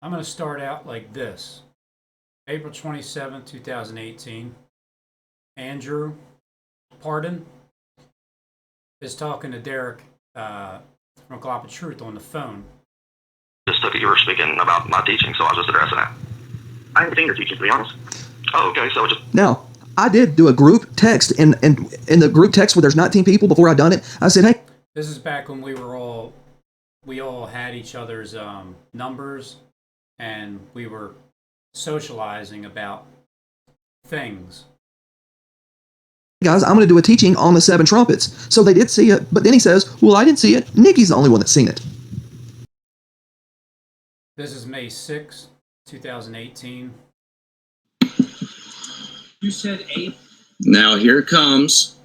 I'm going to start out like this. April 27th, 2018. Andrew Pardon is talking to Derek from Glop of Truth on the phone. Just took it you were speaking about my teaching, so I was just addressing it. I haven't seen your teaching, to be honest. Oh, okay, so it just... Now, I did do a group text, and in the group text where there's 19 people before I done it, I said, hey. This is back when we all had each other's numbers, and we were socializing about things. Guys, I'm going to do a teaching on the 7 trumpets. So they did see it, but then he says, well, I didn't see it. Nikki's the only one that's seen it. This is May 6th, 2018. You said 8. Now here comes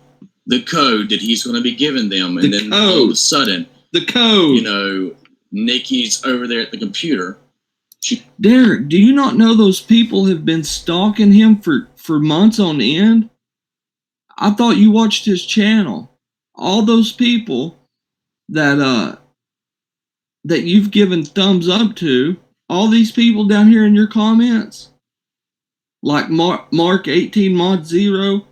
the code that he's going to be giving them, and then all of a sudden, the code. you know, Nikki's over there at the computer. Derek, do you not know those people have been stalking him for months on end? I thought you watched his channel. All those people that you've given thumbs up to, all these people down here in your comments, like Mark 18 Mod 0.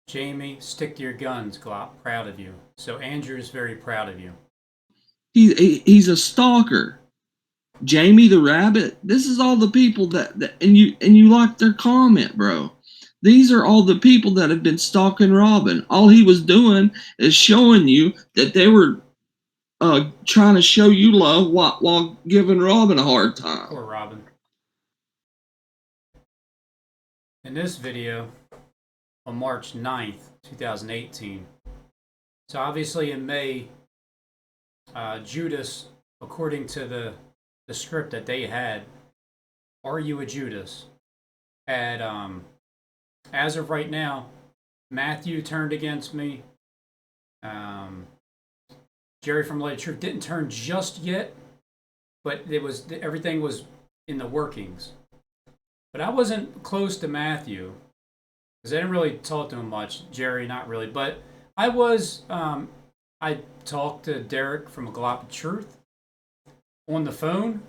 Jamie, stick to your guns, Glop. Proud of you. So Andrew's very proud of you. He's a stalker. Jamie the Rabbit. This is all the people that and you like their comment, bro. These are all the people that have been stalking Robin. All he was doing is showing you that they were trying to show you love while giving Robin a hard time. Poor Robin. In this video, on March 9th, 2018, so obviously in May, Judas, according to the script that they had, Are You a Judas? Had, as of right now, Matthew turned against me. Jerry from Light of Truth didn't turn just yet, but everything was in the workings. But I wasn't close to Matthew because I didn't really talk to him much. Jerry, not really, but I was. I talked to Derek from Glop of Truth on the phone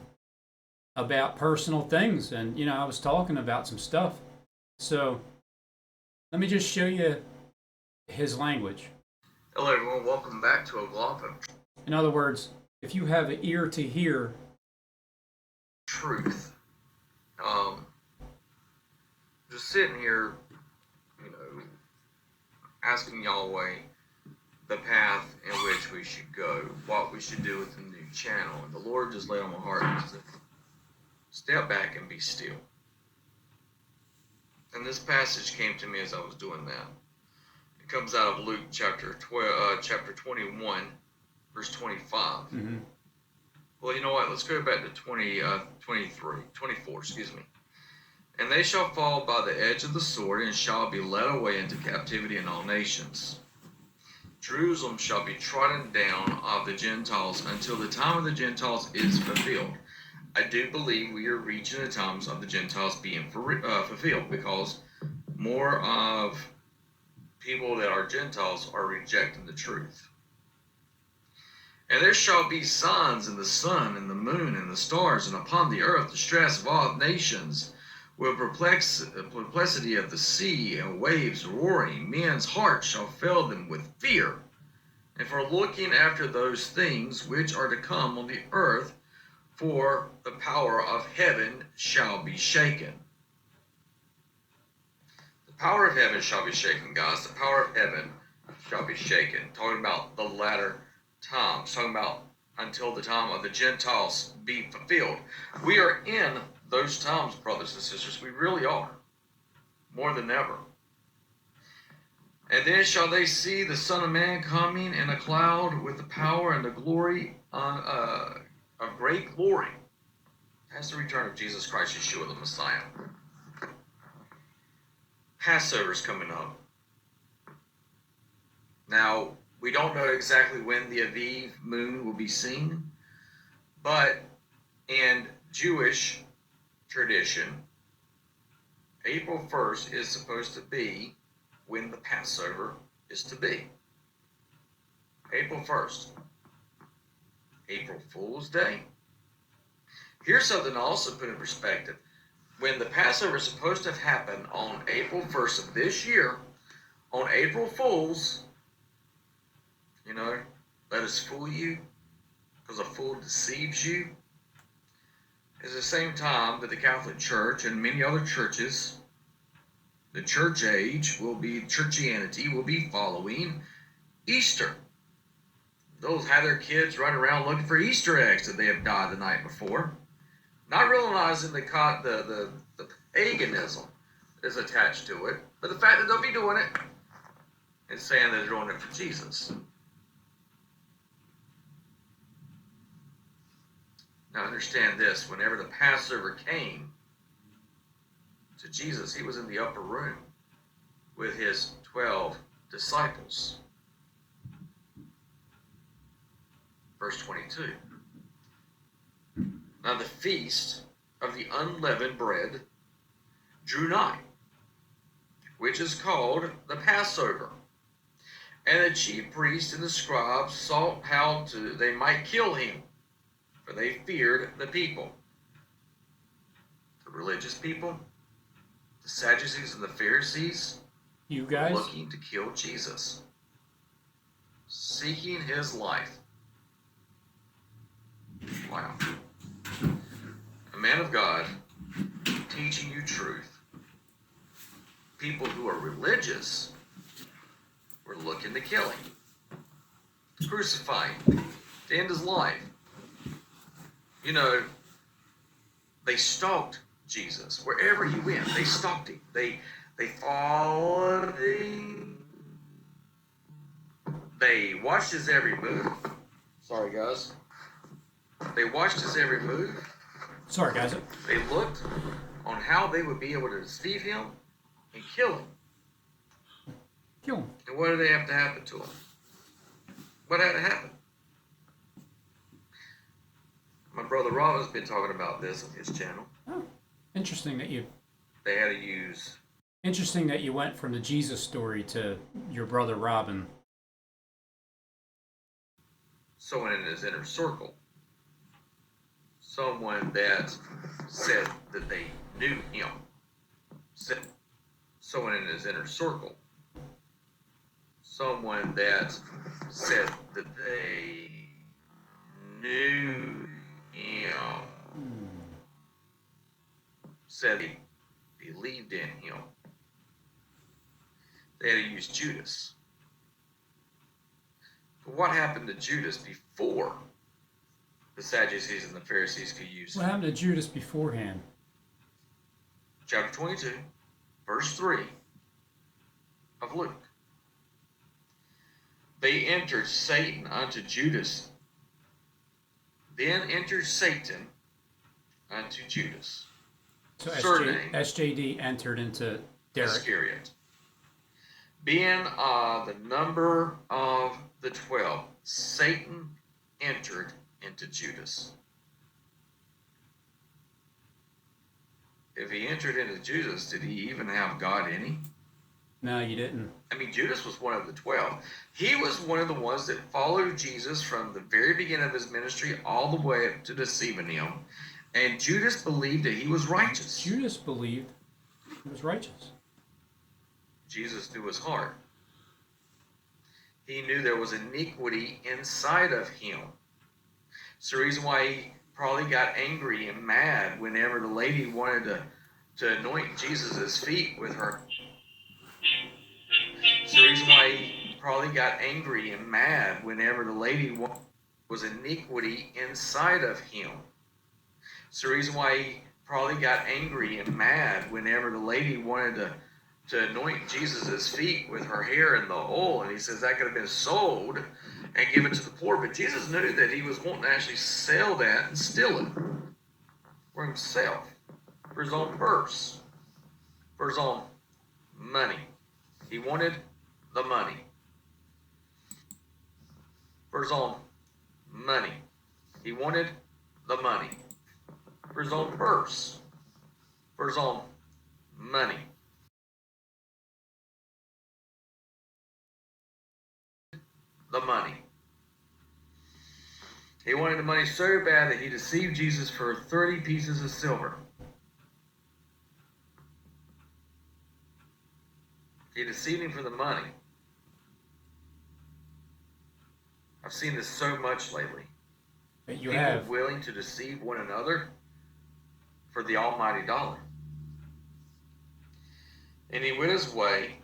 about personal things, and I was talking about some stuff. So let me just show you his language. Hello everyone, welcome back to a Glop of In other words, if you have an ear to hear Truth. Just sitting here, asking Yahweh the path in which we should go, what we should do with the new channel. And the Lord just laid on my heart to step back and be still. And this passage came to me as I was doing that. It comes out of Luke chapter 21, verse 25. Mm-hmm. Well, you know what? Let's go back to 24, excuse me. And they shall fall by the edge of the sword, and shall be led away into captivity in all nations. Jerusalem shall be trodden down of the Gentiles until the time of the Gentiles is fulfilled. I do believe we are reaching the times of the Gentiles being fulfilled, because more of people that are Gentiles are rejecting the truth. And there shall be signs in the sun and the moon and the stars, and upon the earth distress of all nations, with perplexity of the sea and waves roaring. Men's hearts shall fail them with fear, and for looking after those things which are to come on the earth, for the power of heaven shall be shaken. The power of heaven shall be shaken, guys. The power of heaven shall be shaken. Talking about the latter times. Talking about until the time of the Gentiles be fulfilled. We are in those times, brothers and sisters. We really are. More than ever. And then shall they see the Son of Man coming in a cloud with the power and the glory of great glory. That's the return of Jesus Christ, Yeshua the Messiah. Passover's coming up. Now, we don't know exactly when the Aviv moon will be seen, but in Jewish tradition, April 1st is supposed to be when the Passover is to be. April 1st. April Fool's Day. Here's something to also put in perspective. When the Passover is supposed to have happened on April 1st of this year, on April Fool's, let us fool you, because a fool deceives you, is the same time that the Catholic Church and many other churches, the church age churchianity will be following Easter. Those have their kids running around looking for Easter eggs that they have died the night before, not realizing the paganism that is attached to it, but the fact that they'll be doing it and saying that they're doing it for Jesus. Now understand this, whenever the Passover came to Jesus, he was in the upper room with his 12 disciples. Verse 22. Now the feast of the unleavened bread drew nigh, which is called the Passover. And the chief priests and the scribes sought how they might kill him, for they feared the people. The religious people, the Sadducees and the Pharisees, You guys? were looking to kill Jesus, seeking his life. Wow. A man of God teaching you truth. People who are religious were looking to kill him, to crucify him, to end his life. They stalked Jesus. Wherever he went, they stalked him. They followed him. They watched his every move. Sorry, guys. They watched his every move. Sorry, guys. They looked on how they would be able to deceive him and kill him. Kill him. And what did they have to happen to him? What had to happen? My brother Rob has been talking about this on his channel. Oh, interesting that you went from the Jesus story to your brother Robin. Someone in his inner circle. Someone that said that they knew him. Someone in his inner circle. Someone that said that they knew him. Said they believed in him. They had to use Judas. But what happened to Judas before the Sadducees and the Pharisees could use him? What happened to Judas beforehand? Chapter 22, verse 3 of Luke. They entered Satan unto Judas. Then entered Satan unto Judas. So Surname SJD entered into Derek. Iscariot. Being the number of the 12, Satan entered into Judas. If he entered into Judas, did he even have God in him? No, you didn't. I mean, Judas was one of the 12. He was one of the ones that followed Jesus from the very beginning of his ministry all the way up to deceiving him. And Judas believed that he was righteous. Judas believed he was righteous. Jesus knew his heart. He knew there was iniquity inside of him. It's the reason why he probably got angry and mad whenever the lady wanted to anoint Jesus' feet with her. It's the reason why he probably got angry and mad whenever the lady was iniquity inside of him. It's the reason why he probably got angry and mad whenever the lady wanted to anoint Jesus' feet with her hair and the oil. And he says that could have been sold and given to the poor. But Jesus knew that he was wanting to actually sell that and steal it for himself, for his own purse, for his own money. He wanted the money. For his own money. He wanted the money. For his own purse. For his own money. The money. He wanted the money so bad that he deceived Jesus for 30 pieces of silver. He deceived him for the money. I've seen this so much lately. That you People have. willing to deceive one another for the almighty dollar. And he went his way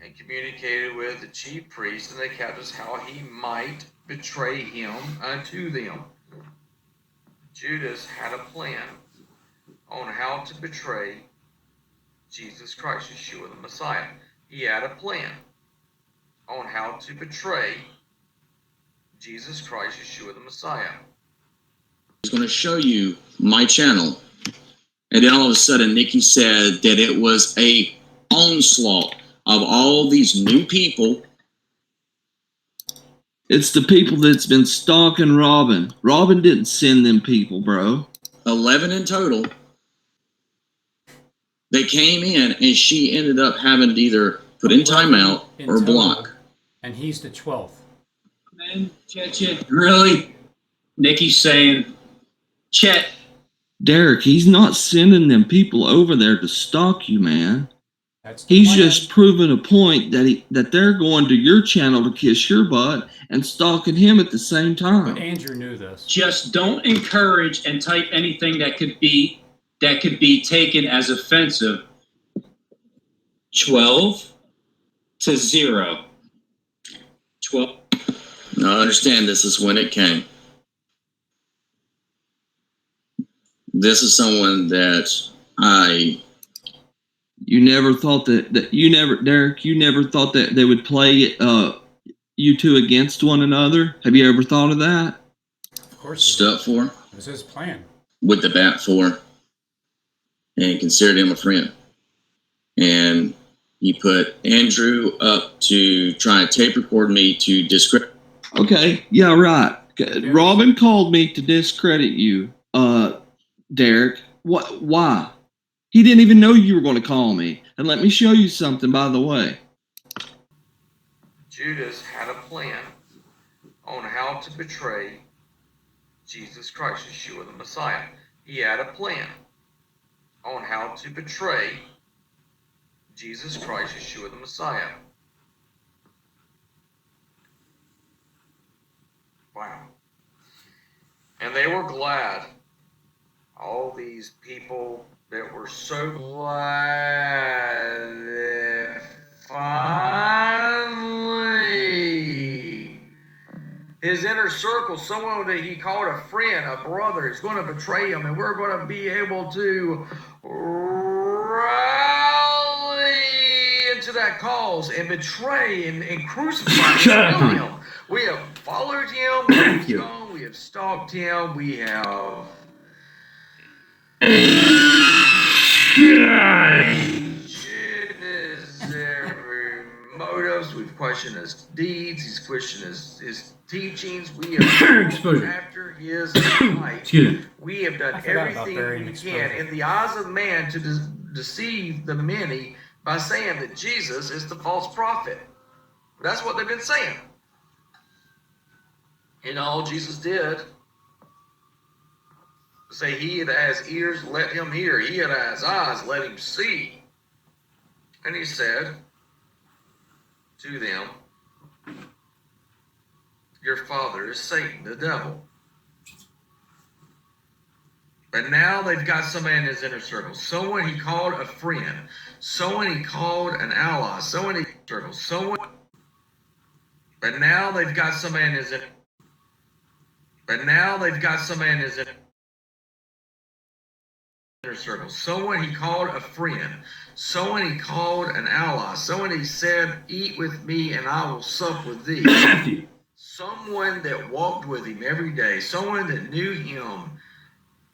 and communicated with the chief priests and the captains how he might betray him unto them. Judas had a plan on how to betray Jesus Christ, Yeshua the Messiah. He had a plan on how to betray Jesus Christ, Yeshua the Messiah. He's going to show you my channel. And then all of a sudden, Nikki said that it was a onslaught of all these new people. It's the people that's been stalking Robin. Robin didn't send them people, bro. 11 in total. They came in, and she ended up having to either put in timeout In or total, block. And he's the 12th. Man, Chet, really? Nikki's saying, Chet. Derek, he's not sending them people over there to stalk you, man. That's the He's plan. just proving a point that they're going to your channel to kiss your butt and stalking him at the same But time. Andrew knew this. Just don't encourage and type anything that could be taken as offensive. 12 to 0. 12. Now, I understand this is when it came. This is someone that You never thought that you never thought that they would play you two against one another? Have you ever thought of that? Of course he stood up for, did. It was his plan. with the bat for, and considered him a friend. And he put Andrew up to try and tape record me to discredit. Okay, yeah, right. Robin called me to discredit you, Derek. What? Why? He didn't even know you were going to call me. And let me show you something, by the way. Judas had a plan on how to betray Jesus Christ, Yeshua the Messiah. He had a plan on how to betray Jesus Christ, Yeshua the Messiah. Wow. And they were glad. All these people that were so glad that finally his inner circle, someone that he called a friend, a brother, is going to betray him, and we're going to be able to rally into that cause and betray and crucify and kill him. We have followed him, we have gone, we have stalked him, we have every motives. We've questioned his deeds. He's questioned his teachings. We have gone after his life. We have done everything we can in the eyes of man to deceive the many by saying that Jesus is the false prophet. That's what they've been saying. And all Jesus did say, he that has ears, let him hear. He that has eyes, let him see. And he said to them, your father is Satan, the devil. But now they've got somebody in his inner circle. Someone he called a friend. Someone he called an ally. Someone he circle. Someone. But now they've got somebody in his inner. But now they've got somebody in his inner circle. Someone he called a friend. Someone he called an ally. Someone he said, eat with me and I will sup with thee. Someone that walked with him every day. Someone that knew him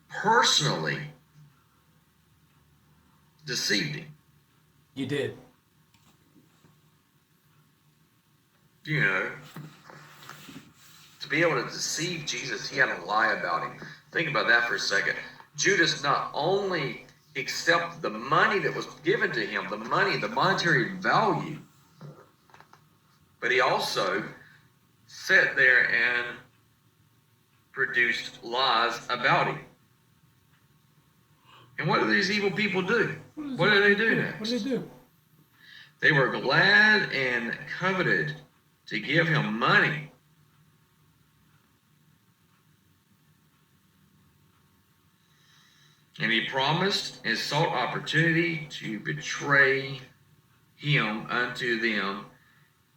personally deceived him. You did. You know, to be able to deceive Jesus, he had to lie about him. Think about that for a second. Judas not only accepted the money that was given to him, the money, the monetary value, but he also sat there and produced lies about him. And what do these evil people do? What do they do next? What did they do? They were glad and coveted to give him money. And he promised and sought opportunity to betray him unto them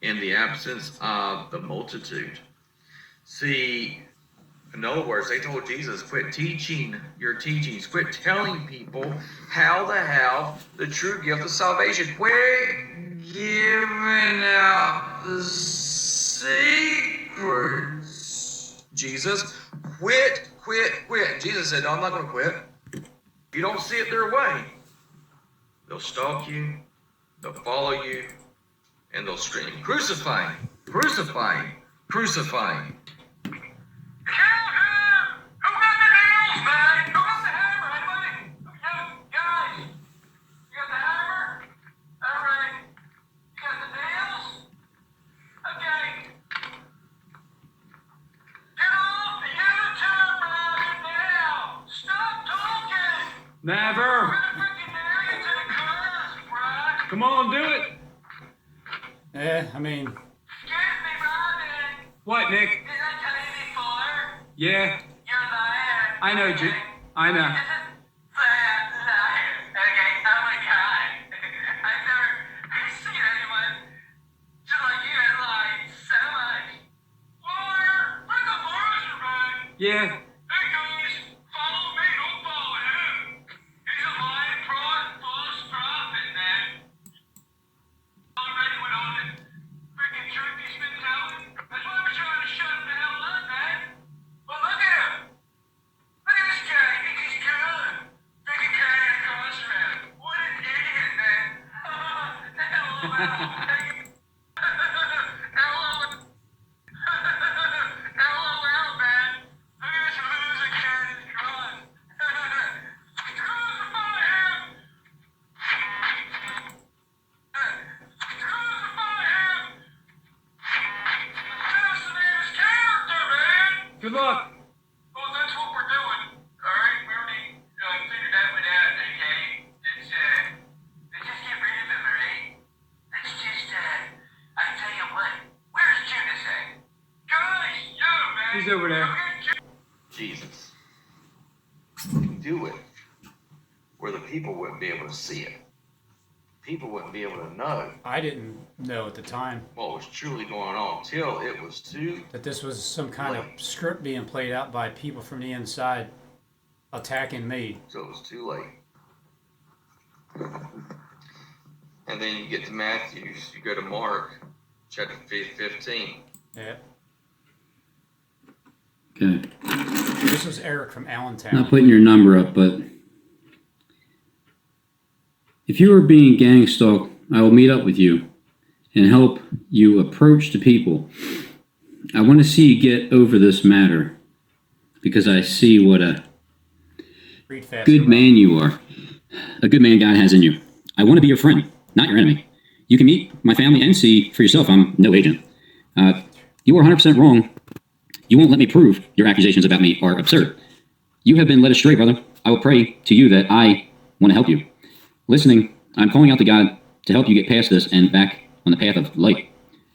in the absence of the multitude. See, in other words, they told Jesus, quit teaching your teachings. Quit telling people how to have the true gift of salvation. Quit giving out the secrets. Jesus, quit. Jesus said, no, I'm not going to quit. You don't see it their way. They'll stalk you, they'll follow you, and they'll scream, crucify him, crucify him, crucify him. Never. Come on, do it. I mean, What, Nick? Yeah. I know, I know. Yeah. Good luck. Well, that's what we're doing. All right, we already figured that one out. Okay, let's just get rid of him, all right? Let's just I tell you what. Where's Judas at? Guys, yo, man. He's over there. Jesus. Do it where the people wouldn't be able to see it. People wouldn't be able to know I didn't know at the time what was truly going on till it was too that this was some kind of script being played out by people from the inside attacking me. till it was too late. And then you get to Matthew, you go to Mark, chapter 15. Yeah. Okay. This was Eric from Allentown. Not putting your number up, but if you are being gang stalked, I will meet up with you and help you approach the people. I want to see you get over this matter because I see what a Read faster, good Rob. man you are. A good man God has in you. I want to be your friend, not your enemy. You can meet my family and see for yourself I'm no agent. You are 100% wrong. You won't let me prove your accusations about me are absurd. You have been led astray, brother. I will pray to you that I want to help you. Listening, I'm calling out to God to help you get past this and back on the path of light.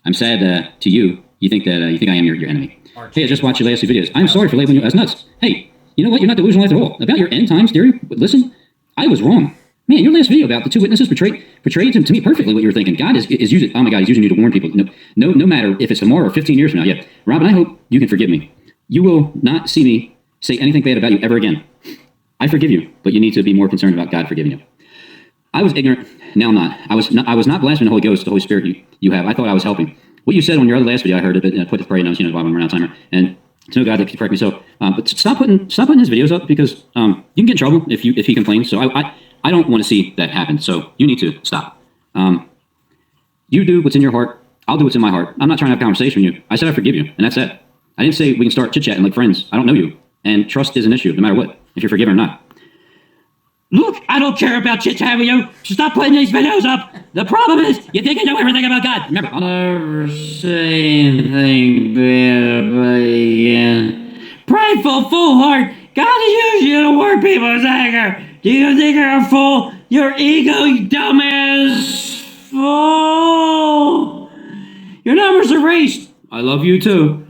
I'm sad to you. You think I am your enemy. Hey, I just watched your last two videos. I'm sorry for labeling you as nuts. Hey, you know what? You're not delusional after all. About your end times theory, listen, I was wrong. Man, your last video about the two witnesses portrayed to me perfectly what you were thinking. God is using, oh my God, he's using you to warn people. No matter if it's tomorrow or 15 years from now. Yeah, Robin, I hope you can forgive me. You will not see me say anything bad about you ever again. I forgive you, but you need to be more concerned about God forgiving you. I was ignorant. Now I'm not. I was not blaspheming the Holy Ghost, the Holy Spirit you have. I thought I was helping. What you said on your other last video, I heard it, but put the prayer notes, while I'm around timer. And to know God to correct me. So, but stop putting his videos up because you can get in trouble if he complains. So I don't want to see that happen. So you need to stop. You do what's in your heart. I'll do what's in my heart. I'm not trying to have a conversation with you. I said I forgive you, and that's it. I didn't say we can start chit-chatting like friends. I don't know you. And trust is an issue, no matter what, if you're forgiven or not. Look, I don't care about chit-chat with you. Stop putting these videos up. The problem is, you think I know everything about God. Remember, I'll never say anything bad about you again. prideful foolhardy. God is using you to warn people's anger. Do you think you're a fool? Your ego, you dumbass fool. Your numbers are erased. I love you too.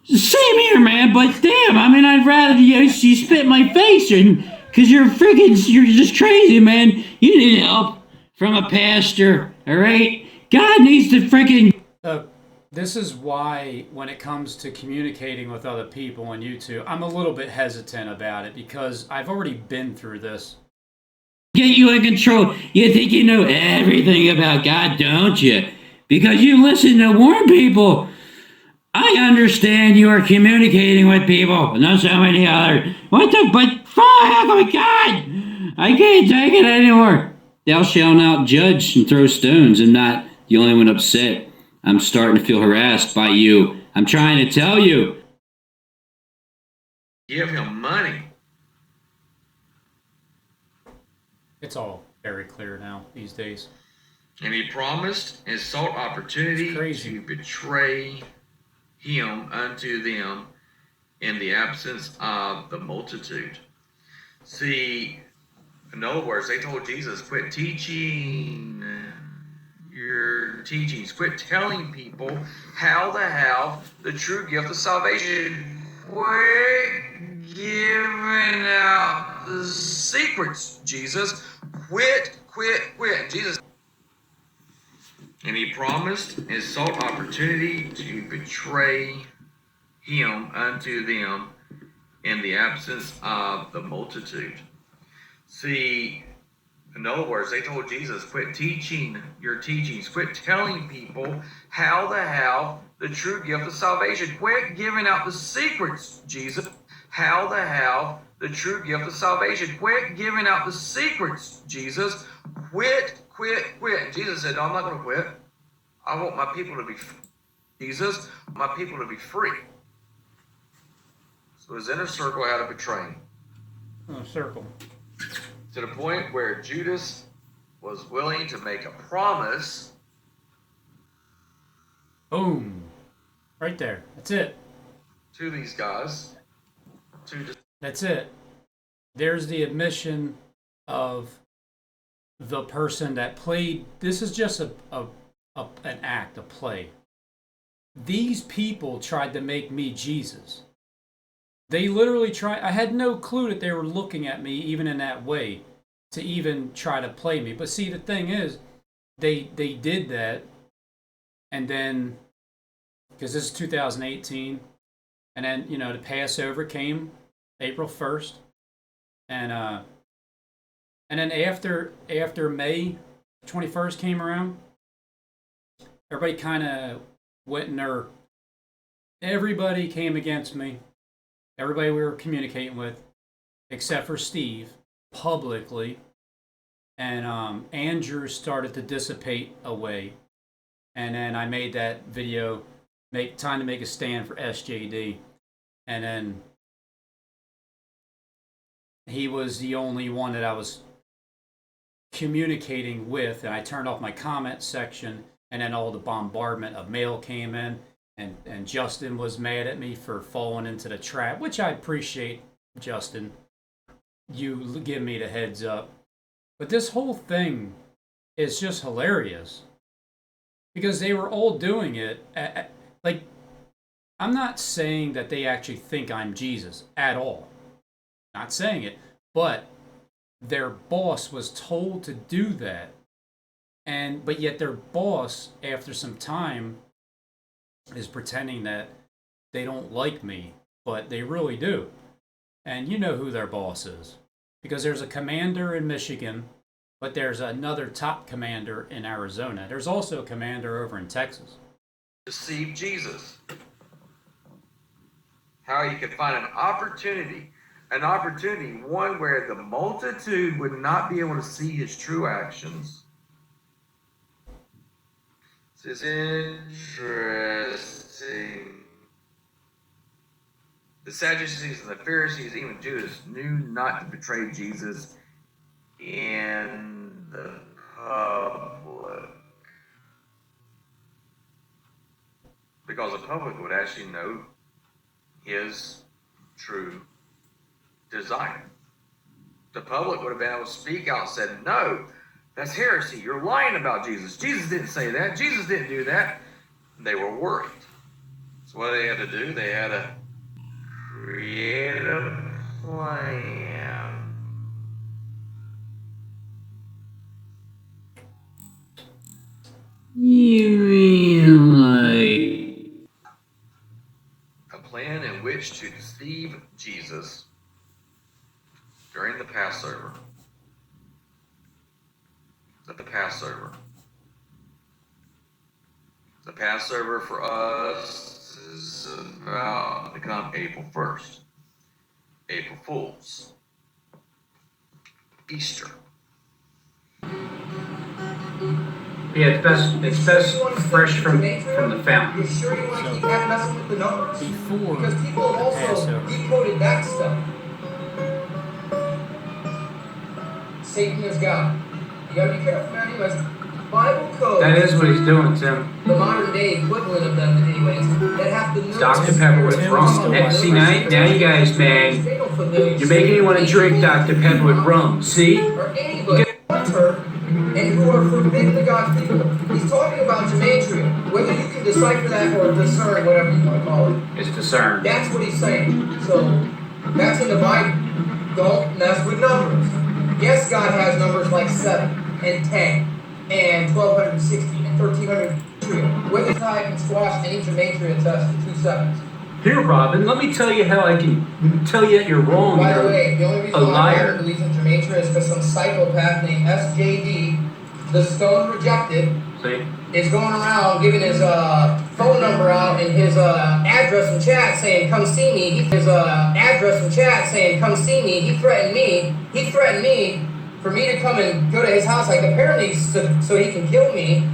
Same here, man, but damn, I mean, I'd rather you spit in my face, because you're just crazy, man. You need help from a pastor, alright? God needs to freaking. This is why, when it comes to communicating with other people on YouTube, I'm a little bit hesitant about it because I've already been through this. Get you in control. You think you know everything about God, don't you? Because you listen to warn people. I understand you are communicating with people, but not so many other. But fuck, oh my God! I can't take it anymore. Thou shalt not judge and throw stones. I'm not the only one upset. I'm starting to feel harassed by you. I'm trying to tell you. Give him money. It's all very clear now these days. And he promised and sought opportunity to betray him unto them in the absence of the multitude. See, in other words, they told Jesus, quit teaching your teachings, quit telling people how to have the true gift of salvation. Quit giving out the secrets, Jesus. Quit. Jesus. And he promised and sought opportunity to betray him unto them in the absence of the multitude. See, in other words, they told Jesus, quit teaching your teachings, quit telling people how to have the true gift of salvation. Quit giving out the secrets, Jesus, how to have the true gift of salvation. Quit giving out the secrets, Jesus. Quit. And Jesus said, no, I'm not going to quit. I want my people to be Jesus, my people to be free. So his inner circle had to betray him. Circle. To the point where Judas was willing to make a promise. Boom. Right there. That's it. To these guys. That's it. There's the admission of the person that played. This is just an act, a play. These people tried to make me Jesus. They literally tried. I had no clue that they were looking at me even in that way to even try to play me. But see, the thing is, they did that, and then, because this is 2018, and then, the Passover came April 1st, and then after May 21st came around, everybody kind of went in their. Everybody came against me. Everybody we were communicating with, except for Steve, publicly, and Andrew started to dissipate away, and then I made that video, time to make a stand for SJD, and then he was the only one that I was communicating with, and I turned off my comment section, and then all the bombardment of mail came in. And Justin was mad at me for falling into the trap, which I appreciate, Justin. You give me the heads up. But this whole thing is just hilarious. Because they were all doing it. I'm not saying that they actually think I'm Jesus at all. Not saying it. But their boss was told to do that. But yet their boss, after some time, is pretending that they don't like me, but they really do. And you know who their boss is. Because there's a commander in Michigan, but there's another top commander in Arizona. There's also a commander over in Texas. Deceive Jesus. How you could find an opportunity, one where the multitude would not be able to see his true actions. This is interesting. The Sadducees and the Pharisees, even Judas, knew not to betray Jesus in the public. Because the public would actually know his true desire. The public would have been able to speak out and said, no, that's heresy. You're lying about Jesus. Jesus didn't say that. Jesus didn't do that. They were worried. So what they had to do, they had to create a plan. You mean like... A plan in which to deceive Jesus during the Passover. The Passover. The Passover for us is about to come April 1st. April Fools. Easter. Yeah, it's best fresh from the fountain. You're sure you want to keep that messing with the numbers? Before Because people have also Passover. decoded that stuff. Satan is God. You gotta be careful, man. Anyways, Bible code. That is what he's doing, Tim. The modern day equivalent of them, anyways, that have the nerves. Dr. Pepper with rum. See, now you guys, man, you're making me want to drink Dr. Pepper with rum. See? Or anybody and who are forbidden to God's people. He's talking about gematria. Whether you can decipher that or discern, whatever you want to call it. It's discerned. That's what he's saying. So, that's in the Bible. Don't mess with numbers. Yes, God has numbers like 7 and 10 and 1260 and 1300. Whether type and squash any gematria test to 2 sevens. Here, Robin, let me tell you how I can tell you that you're wrong. By the way, the only reason a why liar. Robin believes in gematria is because some psychopath named SJD, the stone rejected, See? is going around giving his phone number out and his address in chat saying, come see me. His address in chat saying, come see me. He threatened me for me to come and go to his house, like apparently so he can kill me.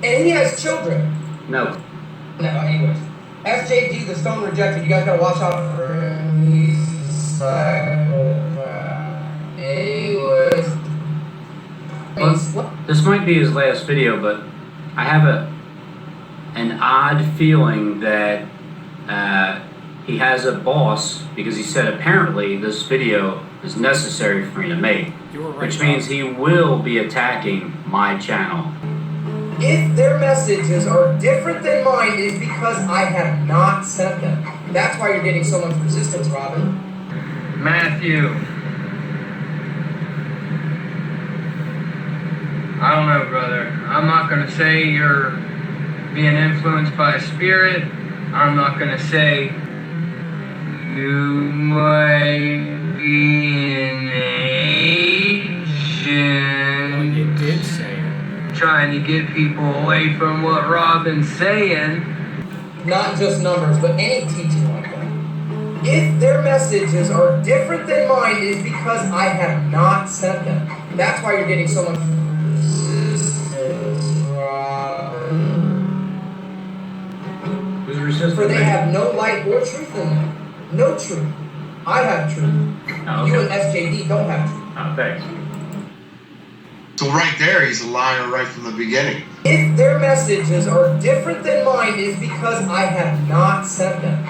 And he has children. No. No, anyways. SJD, the stone rejected. You guys gotta watch out for him. He's anyways. Well, this might be his last video, but I have an odd feeling that he has a boss, because he said apparently this video is necessary for me to make, which means he will be attacking my channel. If their messages are different than mine, it is because I have not sent them. That's why you're getting so much resistance, Robin. Matthew. I don't know, brother. I'm not going to say you're being influenced by a spirit. I'm not going to say you might be an agent. Well, you did say it. Trying to get people away from what Robin's saying. Not just numbers, but any teaching like that. If their messages are different than mine, it is because I have not sent them. That's why you're getting so much resistance, Robin. Who's resisting? For they have no light or truth in them. No truth. I have truth. Oh, okay. You and SJD don't have truth. Oh, thanks. So right there, he's a liar right from the beginning. If their messages are different than mine, it is because I have not sent them.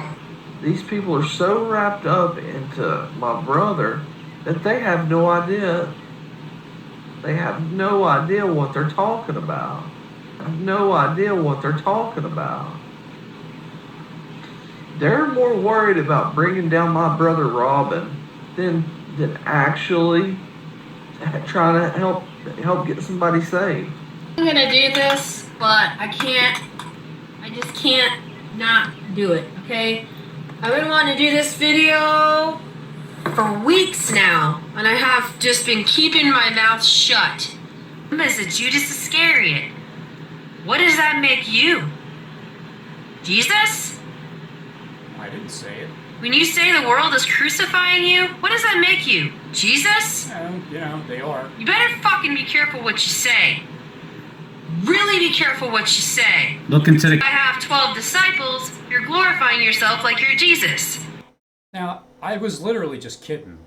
These people are so wrapped up into my brother that they have no idea. They have no idea what they're talking about. I have no idea what they're talking about. They're more worried about bringing down my brother Robin than actually trying to help get somebody saved. I'm gonna do this, but I just can't not do it, okay? I've been wanting to do this video for weeks now, and I have just been keeping my mouth shut. I'm as a Judas Iscariot. What does that make you? Jesus? I didn't say it. When you say the world is crucifying you, what does that make you? Jesus? They are. You better fucking be careful what you say. Really be careful what you say. Look into the... I have 12 disciples, you're glorifying yourself like you're Jesus. Now, I was literally just kidding.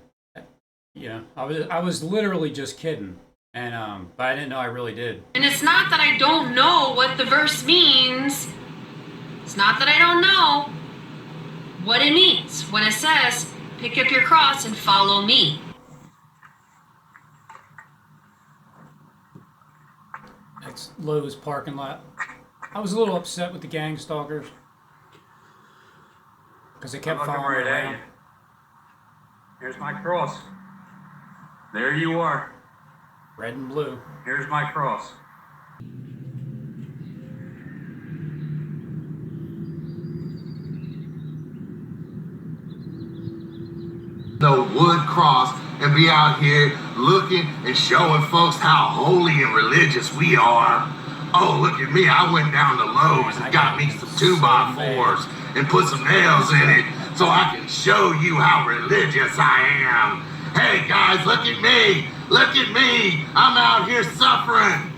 I was literally just kidding. And but I didn't know I really did. And it's not that I don't know what the verse means. It's not that I don't know what it means when it says, pick up your cross and follow me. That's Lowe's parking lot. I was a little upset with the gang stalkers because they kept following me around. Here's my cross. There you are. Red and blue. Here's my cross. No wood cross and be out here looking and showing folks how holy and religious we are. Oh, look at me. I went down to Lowe's and got me some 2x4s and put some nails in it so I can show you how religious I am. Hey guys, look at me. Look at me. I'm out here suffering.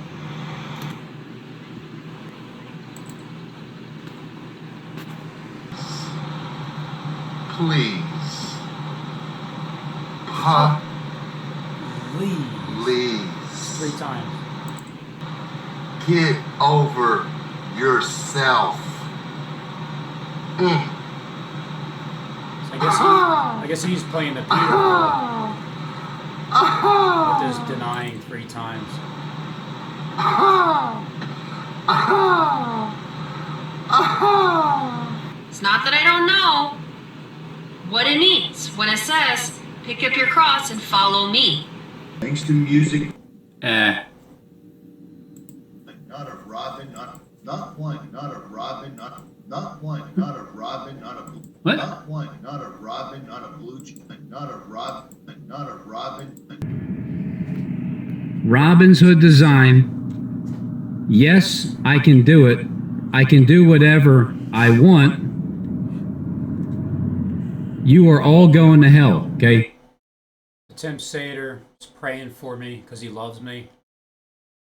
Please. Please. 3 times. Get over yourself. I guess he's playing the Peter role with his denying 3 times. It's not that I don't know what it means when it says, pick up your cross and follow me. Thanks to music. Not a robin, not one, not a robin, not one, not a robin, not a blue. What? Not one, not a robin, not a blue, not a robin, not a robin. Robinshood design. Yes, I can do it. I can do whatever I want. You are all going to hell, okay? Tim Sater is praying for me because he loves me.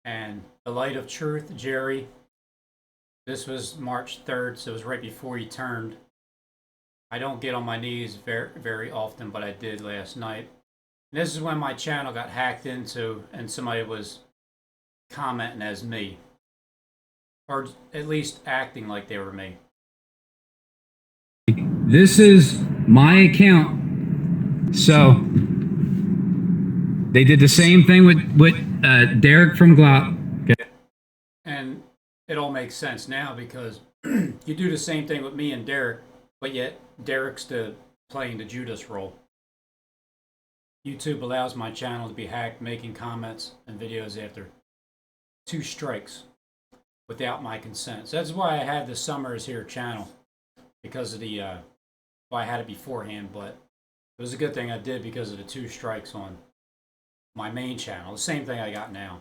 And the light of truth, Jerry. This was March 3rd, so it was right before he turned. I don't get on my knees very, very often, but I did last night. And this is when my channel got hacked into and somebody was commenting as me. Or at least acting like they were me. This is my account. So they did the same thing with Derek from Glop. Okay. And it all makes sense now because you do the same thing with me and Derek, but yet Derek's playing the Judas role. YouTube allows my channel to be hacked, making comments and videos after 2 strikes without my consent. So that's why I had the Summers Here channel, because of the, well, I had it beforehand, but it was a good thing I did because of the 2 strikes on my main channel. The same thing I got now.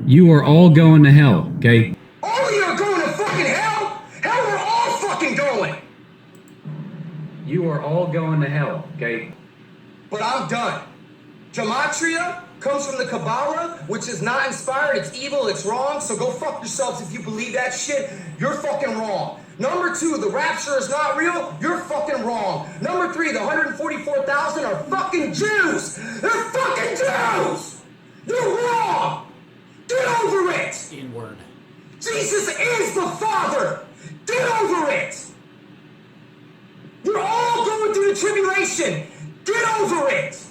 You are all going to hell, okay? All of you are going to fucking hell? Hell, we're all fucking going! You are all going to hell, okay? But I'm done. Gematria comes from the Kabbalah, which is not inspired, it's evil, it's wrong, so go fuck yourselves if you believe that shit. You're fucking wrong. Number 2, the rapture is not real, you're fucking wrong. Number 3, the 144,000 are fucking Jews! They're fucking Jews! You're wrong! Get over it! Inward. Jesus is the Father! Get over it! You're all going through the tribulation! Get over it!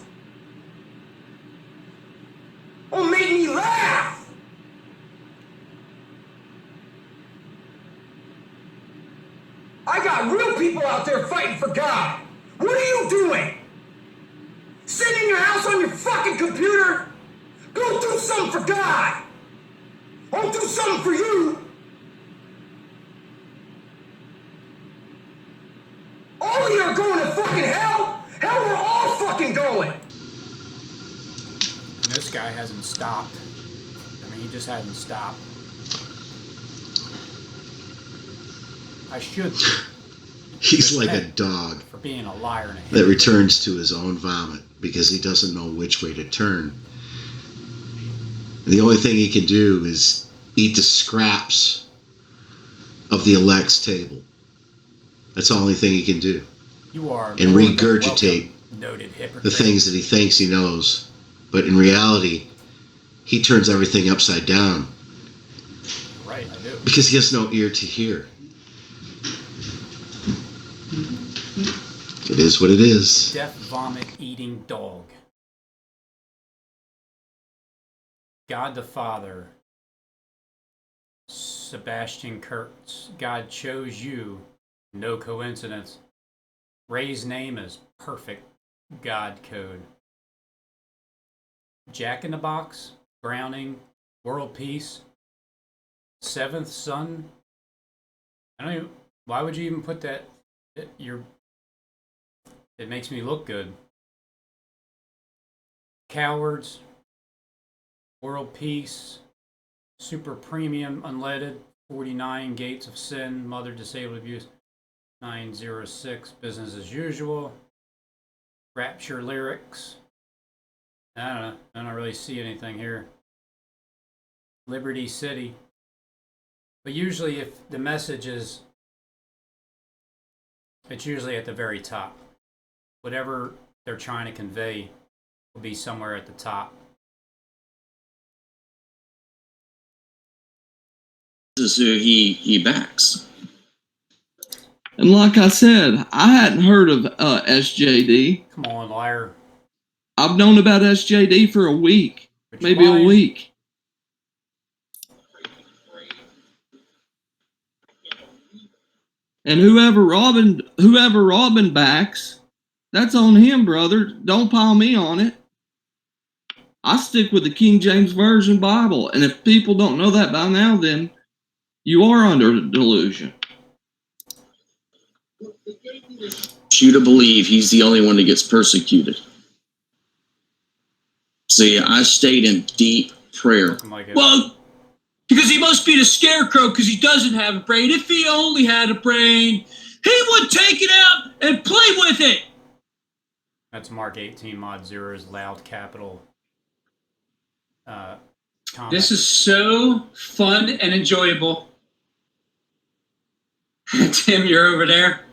Oh, make me laugh! I got real people out there fighting for God. What are you doing? Sitting in your house on your fucking computer? Go do something for God. I'll do something for you. All of you are going to fucking hell. Hell, we're all fucking going. And this guy hasn't stopped. I mean, he just hasn't stopped. I should. He's like a dog for being a liar and a that returns to his own vomit because he doesn't know which way to turn. And the only thing he can do is eat the scraps of the elect's table. That's the only thing he can do. You are and regurgitate the things that he thinks he knows. But in reality, he turns everything upside down. Right, I do. Because he has no ear to hear. It is what it is. Death vomit eating dog. God the Father. Sebastian Kurtz. God chose you. No coincidence. Ray's name is perfect. God code. Jack in the Box. Browning. World Peace. Seventh Son. I don't even. Why would you even put that? It makes me look good. Cowards. World Peace. Super Premium Unleaded. 49 Gates of Sin. Mother Disabled Abuse. 906 Business as Usual. Rapture Lyrics. I don't know. I don't really see anything here. Liberty City. But usually if the message is, it's usually at the very top. Whatever they're trying to convey will be somewhere at the top. This is who he backs. And like I said, I hadn't heard of SJD. Come on, liar. I've known about SJD for a week, maybe a week. And whoever Robin backs, that's on him, brother. Don't pile me on it. I stick with the King James Version Bible, and if people don't know that by now, then you are under delusion. You to believe he's the only one that gets persecuted. See, I stayed in deep prayer. Well, because he must be the scarecrow because he doesn't have a brain. If he only had a brain, he would take it out and play with it. That's Mark 18 Mod Zero's loud capital comment. This is so fun and enjoyable. Tim, you're over there.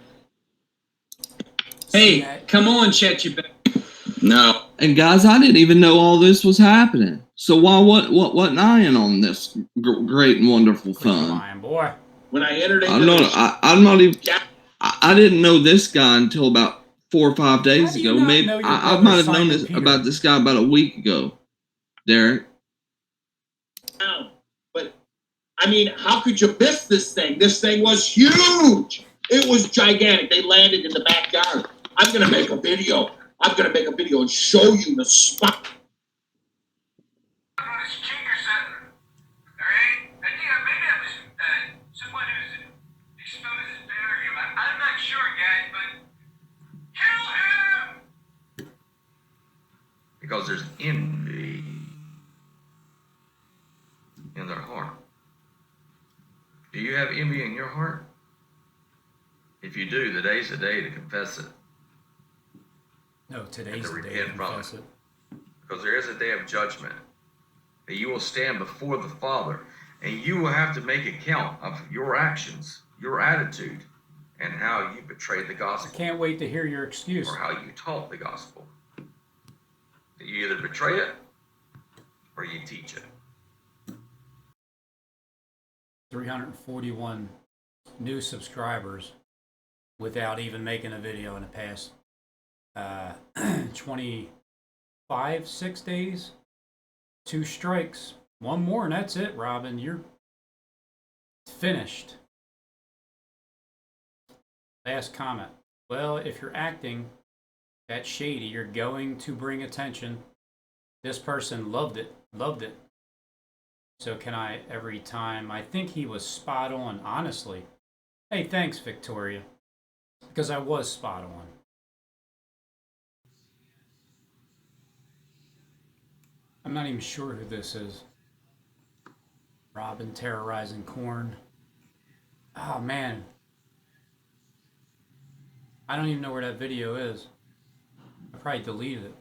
Hey, come on, Chet, you bet. No. And guys, I didn't even know all this was happening. So why wasn't I in on this great and wonderful fun? Lying boy. When I entered into I'm not even. I didn't know this guy until about 4 or 5 days ago. Maybe I might have known about this guy about a week ago. Derek. No, but I mean, how could you miss this thing? This thing was huge. It was gigantic. They landed in the backyard. I'm gonna make a video. And show you the spot. I'm not sure, guys, but kill him! Because there's envy in their heart. Do you have envy in your heart? If you do, today's the day to confess it. No, today's and to the day to repent from confess it. it. Because there is a day of judgment. That you will stand before the Father, and you will have to make account of your actions, your attitude, and how you betrayed the gospel. I can't wait to hear your excuse. Or how you taught the gospel. That you either betray it or you teach it. 341 new subscribers without even making a video in the past 6 days. 2 strikes. 1 more and that's it, Robin. You're finished. Last comment. Well, if you're acting that shady, you're going to bring attention. This person loved it. So can I every time? I think he was spot on, honestly. Hey, thanks, Victoria. Because I was spot on. I'm not even sure who this is. Robin terrorizing corn. Oh, man. I don't even know where that video is. I probably deleted it.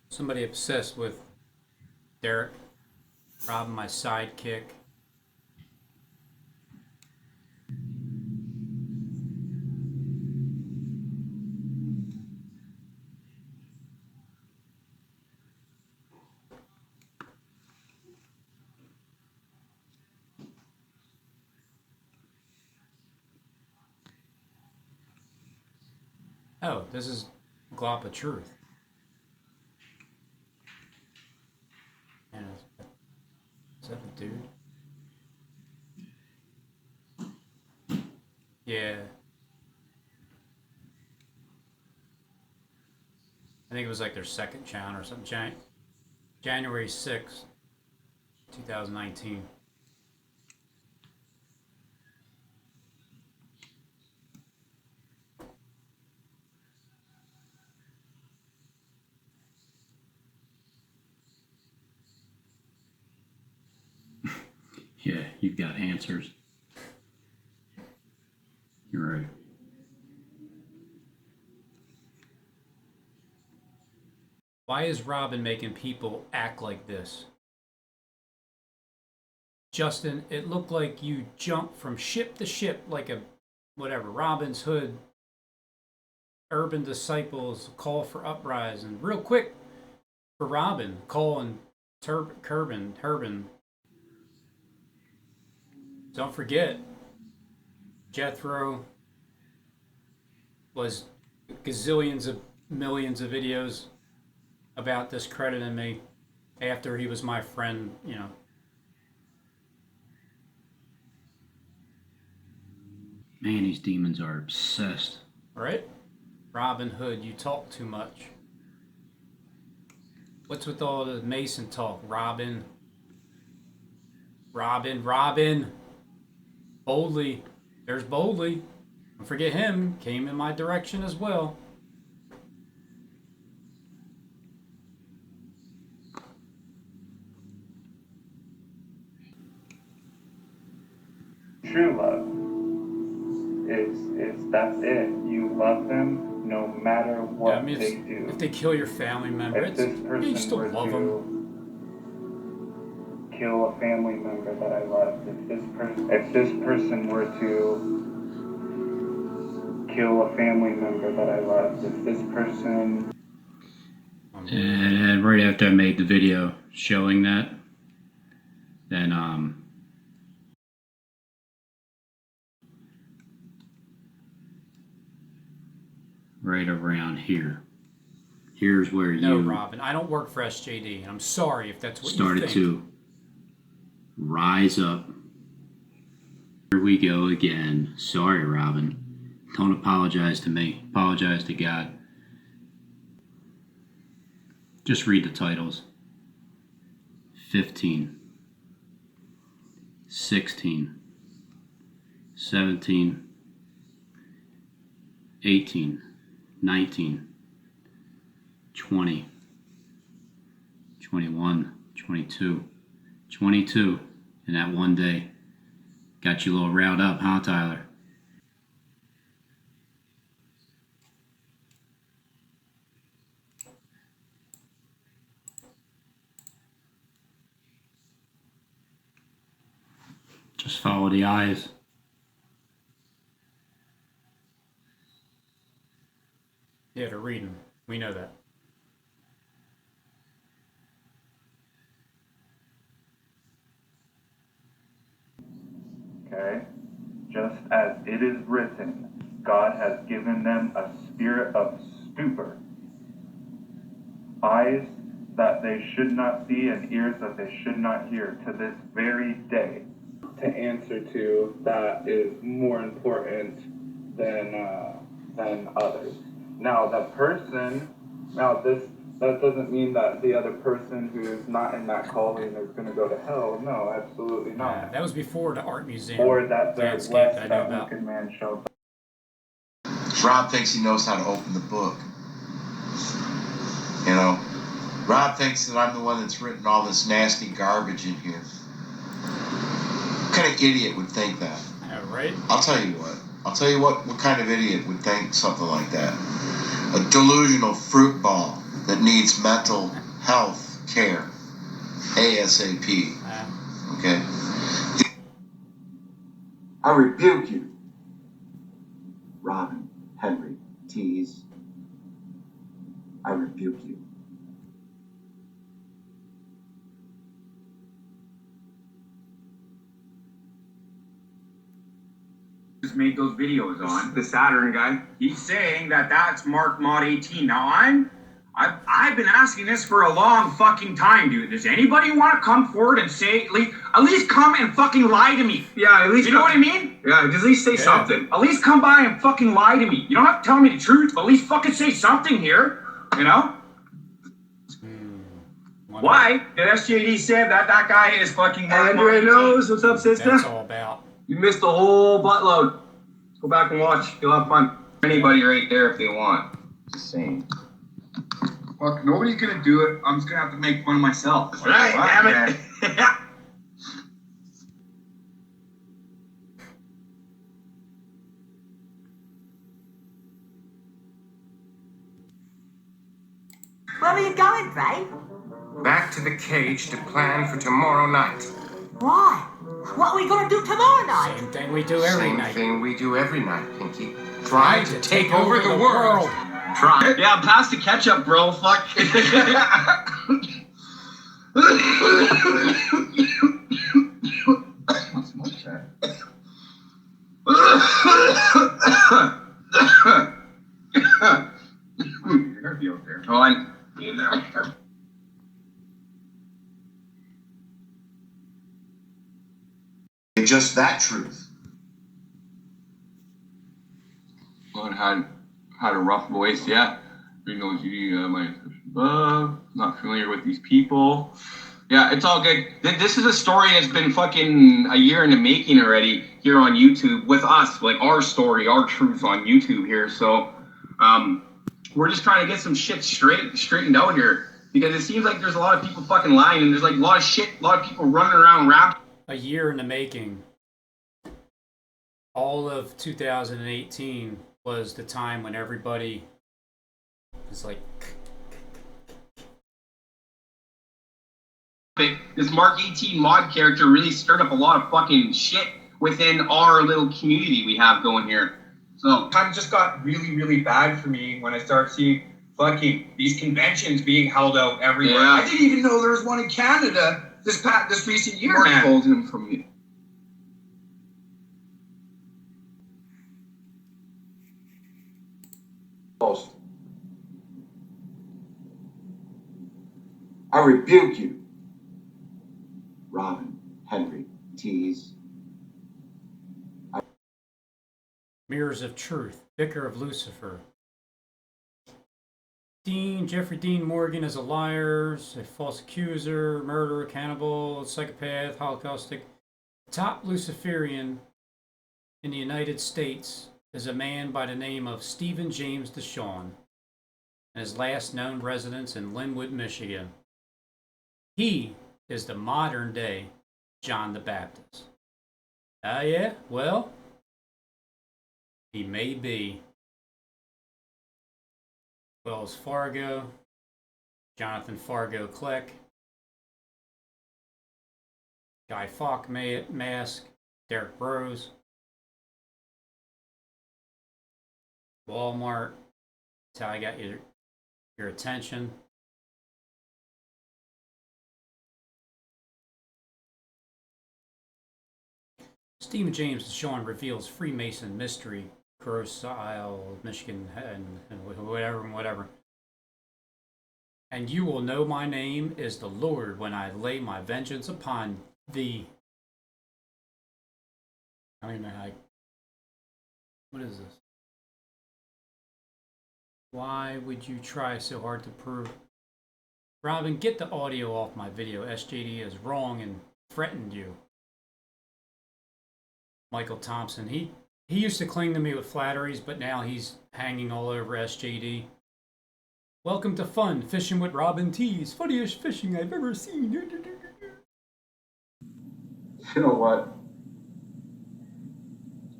Somebody obsessed with Derek. Robin, my sidekick. Oh, this is Glop of Truth. And is that the dude? Yeah. I think it was like their second channel or something. January 6th, 2019. Yeah, you've got answers. You're right. Why is Robin making people act like this? Justin, it looked like you jumped from ship to ship like a, whatever, Robinshood, Urban Disciples, Call for Uprising. Real quick for Robin, Cole and Herban. Don't forget, Jethro was gazillions of millions of videos about discrediting me after he was my friend, you know. Man, these demons are obsessed. All right? Robin Hood, you talk too much. What's with all the Mason talk? Robin. Boldly. There's Boldly. Don't forget him. Came in my direction as well. True love is that's it. You love them no matter what I mean, they do. If they kill your family member, If this person you still were love to them. kill a family member that I loved, if this person were to kill a family member that I loved, if this person. And right after I made the video showing that, then right around here. Here's where No, you Robin, I don't work for SJD. I'm sorry if that's what started you think. to rise up. Here we go again. Sorry, Robin. Don't apologize to me. Apologize to God. Just read the titles. 15, 16, 17, 18, 19, 20, 21, 22, 22, and that one day got you a little riled up, huh, Tyler? Just follow the eyes. Yeah, to read them. We know that. Okay? Just as it is written, God has given them a spirit of stupor, eyes that they should not see and ears that they should not hear to this very day. To answer to that is more important than others. Now that doesn't mean that the other person who's not in that calling is going to go to hell. No, absolutely not. Yeah, that was before the art museum. Or that there's landscape less I know that about. wicked man shall. Rob thinks he knows how to open the book. You know, Rob thinks that I'm the one that's written all this nasty garbage in here. What kind of idiot would think that? Yeah, right? I'll tell you what kind of idiot would think something like that. A delusional fruit ball that needs mental health care. ASAP. Okay? I rebuke you, Robin, Henry, Tease. I rebuke you. just made those videos on. The Saturn guy. He's saying that that's Mark Mod 18. Now I've been asking this for a long fucking time, dude. Does anybody want to come forward and say, at least come and fucking lie to me? Yeah, at least. You know what I mean? Yeah, at least say something. At least come by and fucking lie to me. You don't have to tell me the truth, but at least fucking say something here. You know? Why did SJD say that guy is fucking Mark Mod 18? Knows. What's up, sister? That's all about. You missed a whole buttload. Go back and watch. You'll have fun. Anybody right there if they want. Just saying. Fuck, nobody's gonna do it. I'm just gonna have to make fun of myself. Right, damn it. Where are you going, Ray? Back to the cage to plan for tomorrow night. Why? What are we gonna do tomorrow night? Same thing we do every night. Same thing we do every night, Pinky. Try to take over the world. Try. Yeah, pass the ketchup, bro. Fuck. You're be out there. Fine. Just that truth. Well, had a rough voice, yeah. You know, my not familiar with these people. Yeah, it's all good. This is a story that's been fucking a year in the making already here on YouTube with us, like our story, our truth on YouTube here. So, we're just trying to get some shit straightened out here because it seems like there's a lot of people fucking lying and there's like a lot of people running around rapping. A year in the making. All of 2018 was the time when everybody was like, this Mark 18 mod character really stirred up a lot of fucking shit within our little community we have going here. So time just got really, really bad for me when I started seeing fucking these conventions being held out everywhere. Yeah. I didn't even know there was one in Canada this recent year. Mark told him from me. I rebuke you. Robin, Henry, Tease. Mirrors of Truth, Vicar of Lucifer. Jeffrey Dean Morgan is a liar, a false accuser, murderer, cannibal, psychopath, holocaustic. Top Luciferian in the United States is a man by the name of Stephen James DeShawn, and his last known residence in Linwood, Michigan. He is the modern day John the Baptist. Ah, yeah? Well, he may be. Wells Fargo, Jonathan Fargo Kleck, Guy Fawkes Mask, Derek Rose, Walmart. That's how I got your attention. Stephen James DeShawn reveals Freemason mystery, Grosse Isle, Michigan, and whatever. And you will know my name is the Lord when I lay my vengeance upon thee. I don't even know how. What is this? Why would you try so hard to prove? Robin, get the audio off my video. SJD is wrong and threatened you. Michael Thompson, he used to cling to me with flatteries, but now he's hanging all over SJD. Welcome to fun, fishing with Robin Tees. Funniest fishing I've ever seen. You know what?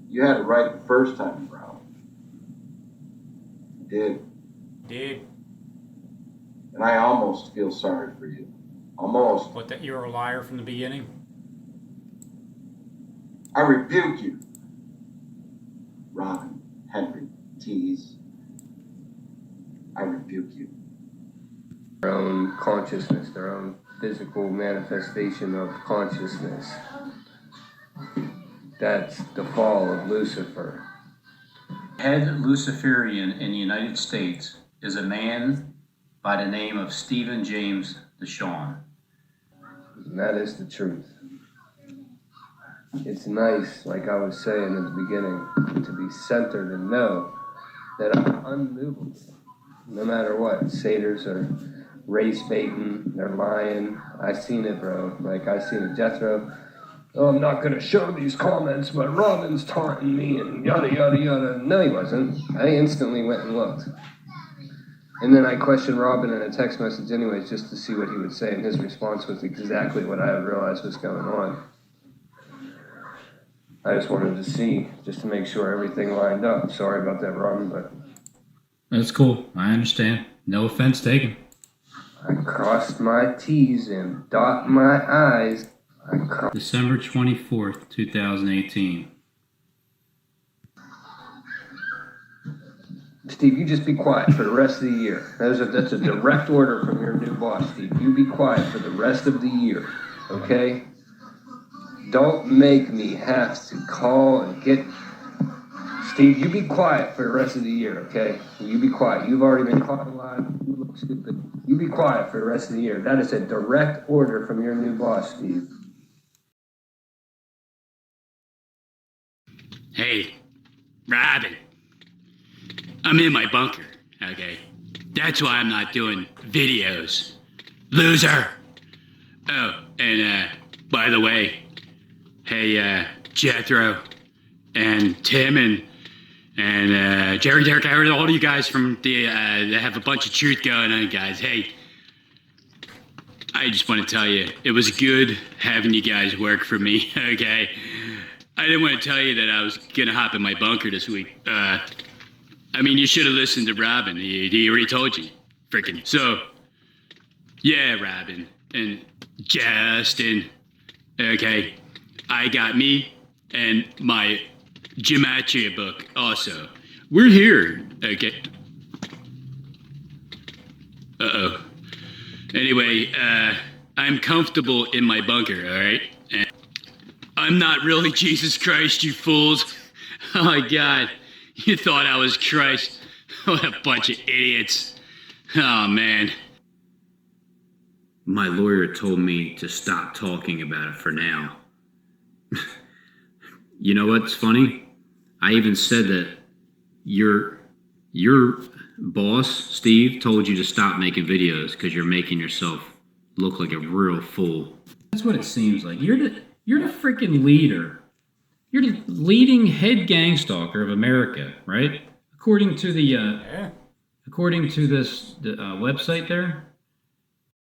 You had it right the first time around. You did. And I almost feel sorry for you. Almost. What, that you're a liar from the beginning? I rebuke you. Robin, Henry, Tease. I rebuke you. Their own consciousness, their own physical manifestation of consciousness. That's the fall of Lucifer. Head Luciferian in the United States is a man by the name of Stephen James DeShawn. And that is the truth. It's nice, like I was saying in the beginning, to be centered and know that I'm unmovable. No matter what. Satyrs are race baiting, they're lying. I seen it, bro. Like, I seen it. Jethro, oh, I'm not going to show these comments, but Robin's taunting me and yada, yada, yada. No, he wasn't. I instantly went and looked. And then I questioned Robin in a text message anyways, just to see what he would say, and his response was exactly what I had realized was going on. I just wanted to see, just to make sure everything lined up. Sorry about that, Robin, but... That's cool. I understand. No offense taken. I crossed my T's and dot my I's. December 24th, 2018. Steve, you just be quiet for the rest of the year. That's a direct order from your new boss, Steve. You be quiet for the rest of the year, okay? Don't make me have to call and get... Steve, you be quiet for the rest of the year, okay? You be quiet. You've already been caught alive. You look stupid. You be quiet for the rest of the year. That is a direct order from your new boss, Steve. Hey, Robin. I'm in my bunker, okay? That's why I'm not doing videos. Loser! Oh, and by the way, hey, Jethro and Tim and Jerry, Derek, I heard all of you guys from the, that have a bunch of truth going on, guys. Hey, I just want to tell you, it was good having you guys work for me, okay? I didn't want to tell you that I was going to hop in my bunker this week. I mean, you should have listened to Robin. He already told you. Freaking. So, yeah, Robin and Justin. Okay, I got me and my gematria book also. We're here. Okay. Uh-oh. Anyway, I'm comfortable in my bunker, all right? And I'm not really Jesus Christ, you fools. Oh, my God. You thought I was Christ. What a bunch of idiots. Oh, man. My lawyer told me to stop talking about it for now. You know what's funny? I even said that your boss, Steve, told you to stop making videos because you're making yourself look like a real fool. That's what it seems like. You're the freaking leader. You're the leading head gang stalker of America, right? According to the website there.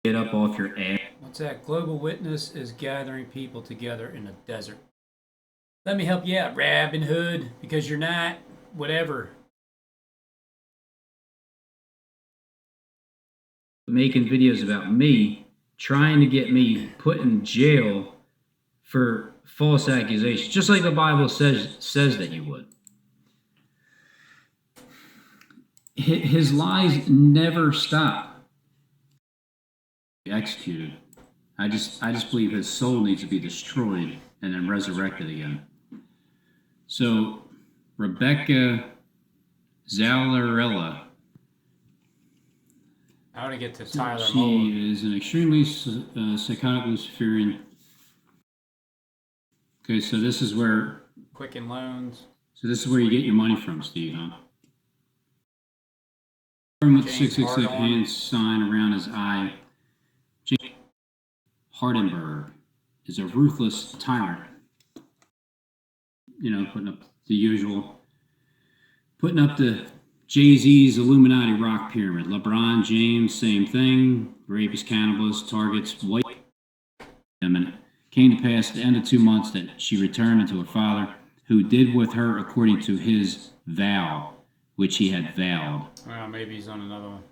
Get up off your ass. What's that? Global Witness is gathering people together in a desert. Let me help you out, Robinshood, because you're not whatever. Making videos about me, trying to get me put in jail for false accusations, just like the Bible says that you would. His lies never stop. Executed. I just believe his soul needs to be destroyed and then resurrected again. So, Rebecca Zallarella. I want to get to Tyler Mullen. She is an extremely psychotic Luciferian. Okay, so this is where... Quicken Loans. So this is where you get your money from, Steve, huh? With the 666 hand sign around his eye. James Hardenberg is a ruthless tyrant. You know, putting up the usual. Putting up the Jay-Z's Illuminati rock pyramid. LeBron James, same thing. Rapist, cannibalist, targets white. And it came to pass at the end of 2 months that she returned unto her father, who did with her according to his vow, which he had vowed. Well, maybe he's on another one.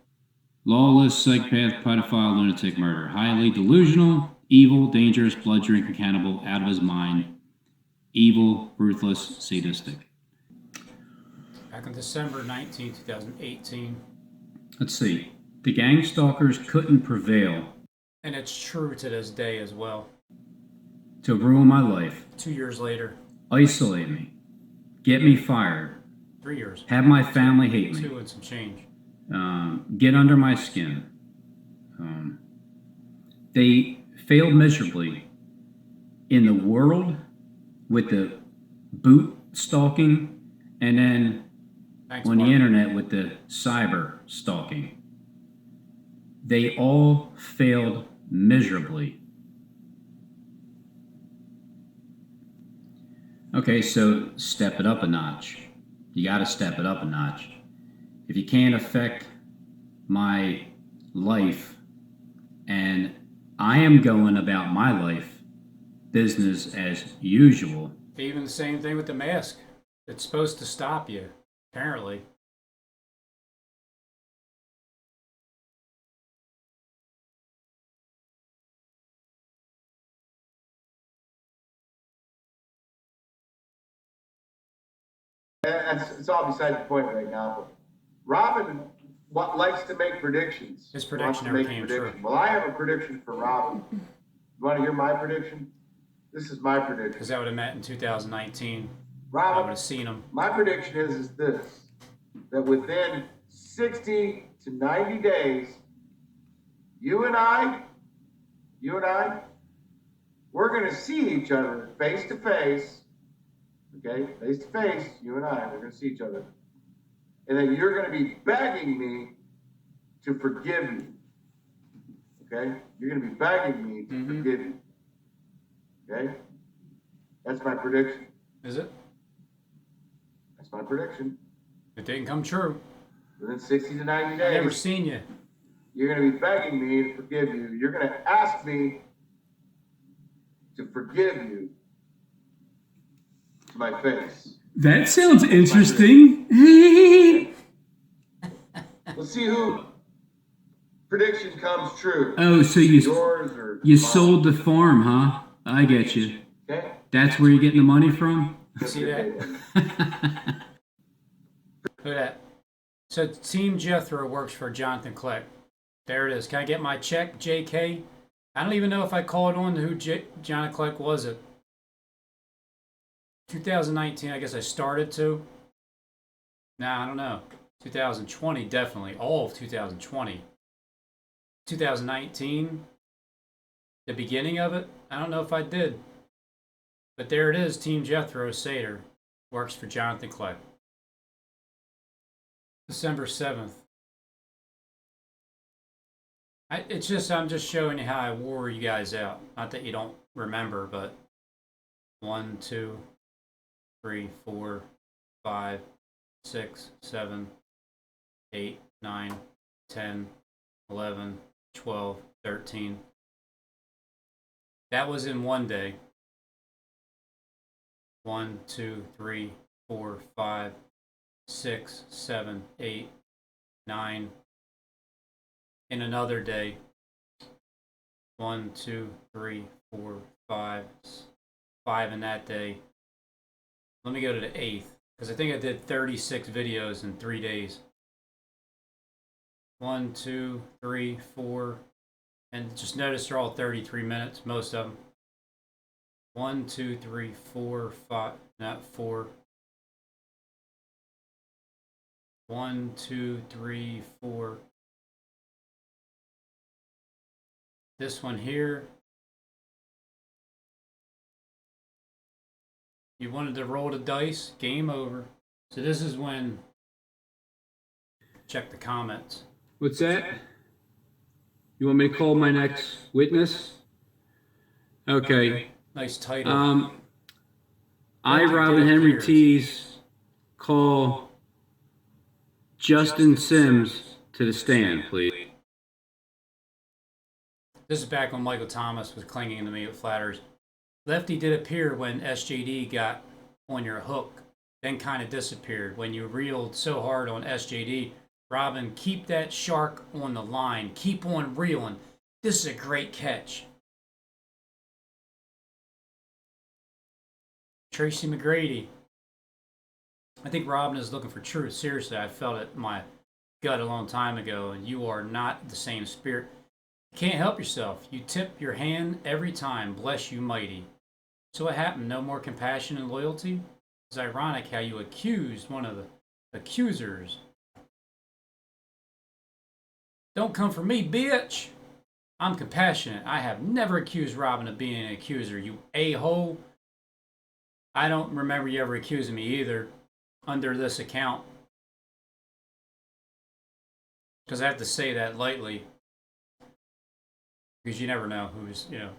Lawless, psychopath, pedophile, lunatic, murderer. Highly delusional, evil, dangerous, blood-drinking cannibal, out of his mind. Evil, ruthless, sadistic. Back on December 19, 2018. Let's see. The gang stalkers couldn't prevail. And it's true to this day as well. To ruin my life. 2 years later. isolate me, get me fired, 3 years. have my family hate me, 2 and some change. get under my skin. They failed miserably in the world with the boot stalking, and then on the internet with the cyber stalking. They all failed miserably. Okay, so step it up a notch. You got to step it up a notch. If you can't affect my life, and I am going about my life business as usual. Even the same thing with the mask. It's supposed to stop you, apparently. It's all beside the point right now. But Robin likes to make predictions. His prediction never came true. Well, I have a prediction for Robin. You want to hear my prediction? This is my prediction. Because that would have met in 2019. Robin, I would have seen him. My prediction is this, that within 60 to 90 days, you and I, we're going to see each other face to face. Okay, face to face, you and I, we're going to see each other. And then you're going to be begging me to forgive you. Okay? You're going to be begging me to forgive you. Okay? That's my prediction. Is it? That's my prediction. It didn't come true. Within 60 to 90 days. I've never seen you. You're going to be begging me to forgive you. You're going to ask me to forgive you to my face. That sounds interesting. Let's see who prediction comes true. Oh, so yours or you mine. sold the farm, huh? I get you. Okay. That's where you're getting the money from? See that? Look at that. So Team Jethro works for Jonathan Kleck. There it is. Can I get my check, JK? I don't even know if I called on who Jonathan Kleck was it. 2019, I guess I started to. Nah, I don't know. 2020, definitely. All of 2020. 2019, the beginning of it, I don't know if I did. But there it is, Team Jethro Sater. Works for Jonathan Kleck. December 7th. I'm just showing you how I wore you guys out. Not that you don't remember, but 1, 2, 3, 4, 5, 6, 7, 8, 9, 10, 11, 12, 13. That was in one day. 1, 2, 3, 4, 5, 6, 7, 8, 9. In another day. 1, 2, 3, 4, 5, 5 in that day. Let me go to the 8th, because I think I did 36 videos in 3 days. 1, 2, 3, 4, and just notice they're all 33 minutes, most of them. 1, 2, 3, 4, 5, not 4. 1, 2, 3, 4. This one here. You wanted to roll the dice, game over. So this is when, check the comments. What's that? You want me to call my next witness? Okay. Nice title. I, Robin Henry Tees, call Justin Sims to the stand, please. This is back when Michael Thomas was clinging to me with flatters. Lefty did appear when SJD got on your hook, then kind of disappeared. When you reeled so hard on SJD, Robin, keep that shark on the line. Keep on reeling. This is a great catch. Tracy McGrady. I think Robin is looking for truth. Seriously, I felt it in my gut a long time ago, and you are not the same spirit. You can't help yourself. You tip your hand every time. Bless you mighty. So what happened? No more compassion and loyalty? It's ironic how you accused one of the accusers. Don't come for me, bitch! I'm compassionate. I have never accused Robin of being an accuser, you a-hole. I don't remember you ever accusing me either, under this account. Because I have to say that lightly. Because you never know who's, you know.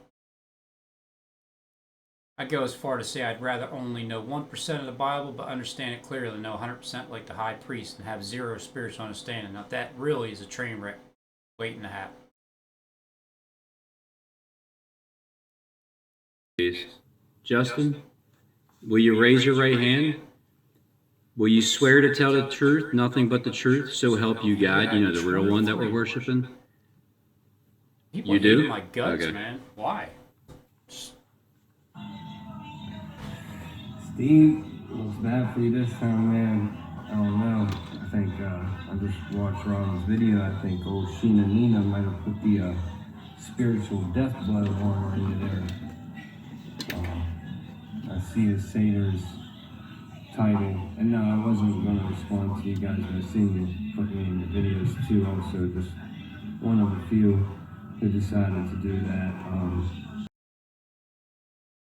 I go as far to say I'd rather only know 1% of the Bible, but understand it clearly than know 100% like the high priest and have zero spiritual understanding. Now that really is a train wreck waiting to happen. Justin, will you raise your right hand? Will you swear to tell the truth, nothing but the truth, so help you God? You know, the real one that we're worshiping? People You do? hate my guts, Okay. man. Why? Steve, what's bad for you this time, man? I don't know. I think I just watched Robin's video. I think old Sheena Nina might have put the spiritual death blood armor in you there. I see his Satyrs title, and no, I wasn't going to respond to you guys, but I've seen you put me in your videos too. Also, just one of the few who decided to do that.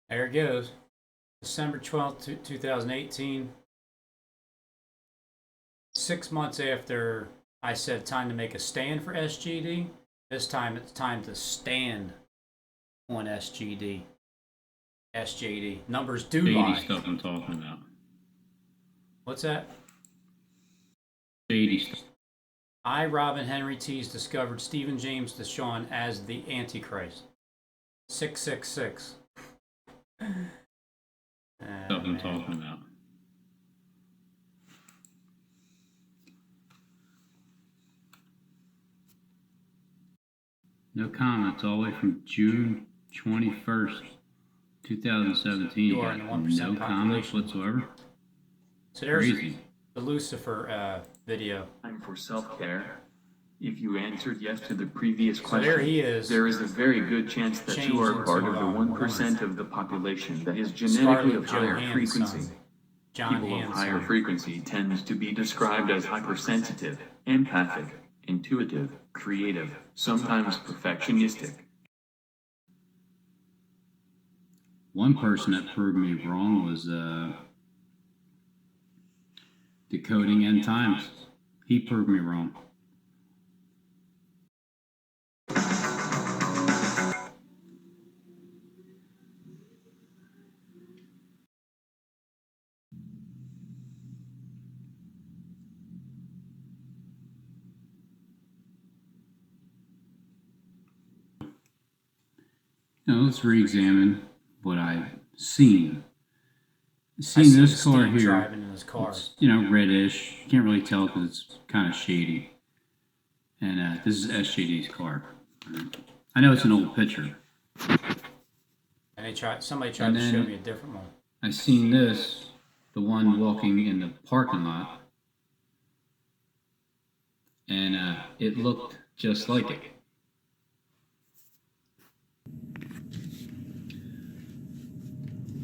There it goes. December 12th, 2018. 6 months after I said time to make a stand for SGD, this time it's time to stand on SGD. SJD. Numbers do Shady lie. stuff I'm talking about. What's that? Shady stuff. I, Robin Henry Tees, discovered Stephen James DeShawn as the Antichrist. 666. Stuff I'm talking about. No comments all the way from June 21st, 2017. You are in the 1% no comments population. whatsoever. So there's Crazy. the Lucifer video. Time for self-care. If you answered yes to the previous So question, there he is. there is a very good chance that you are part of the 1% of the population that is genetically of higher frequency. People of higher frequency tend to be described as hypersensitive, empathic, intuitive, creative, sometimes perfectionistic. One person that proved me wrong was decoding end times. He proved me wrong. Now let's re-examine what I've seen. I've seen this car Steve here. driving in his car. It's, you know, reddish. You can't really tell because it's kind of shady. And this is SJD's car. I know it's an old picture. And somebody tried to show me a different one. I seen this, the one walking in the parking lot, and it looked just like it.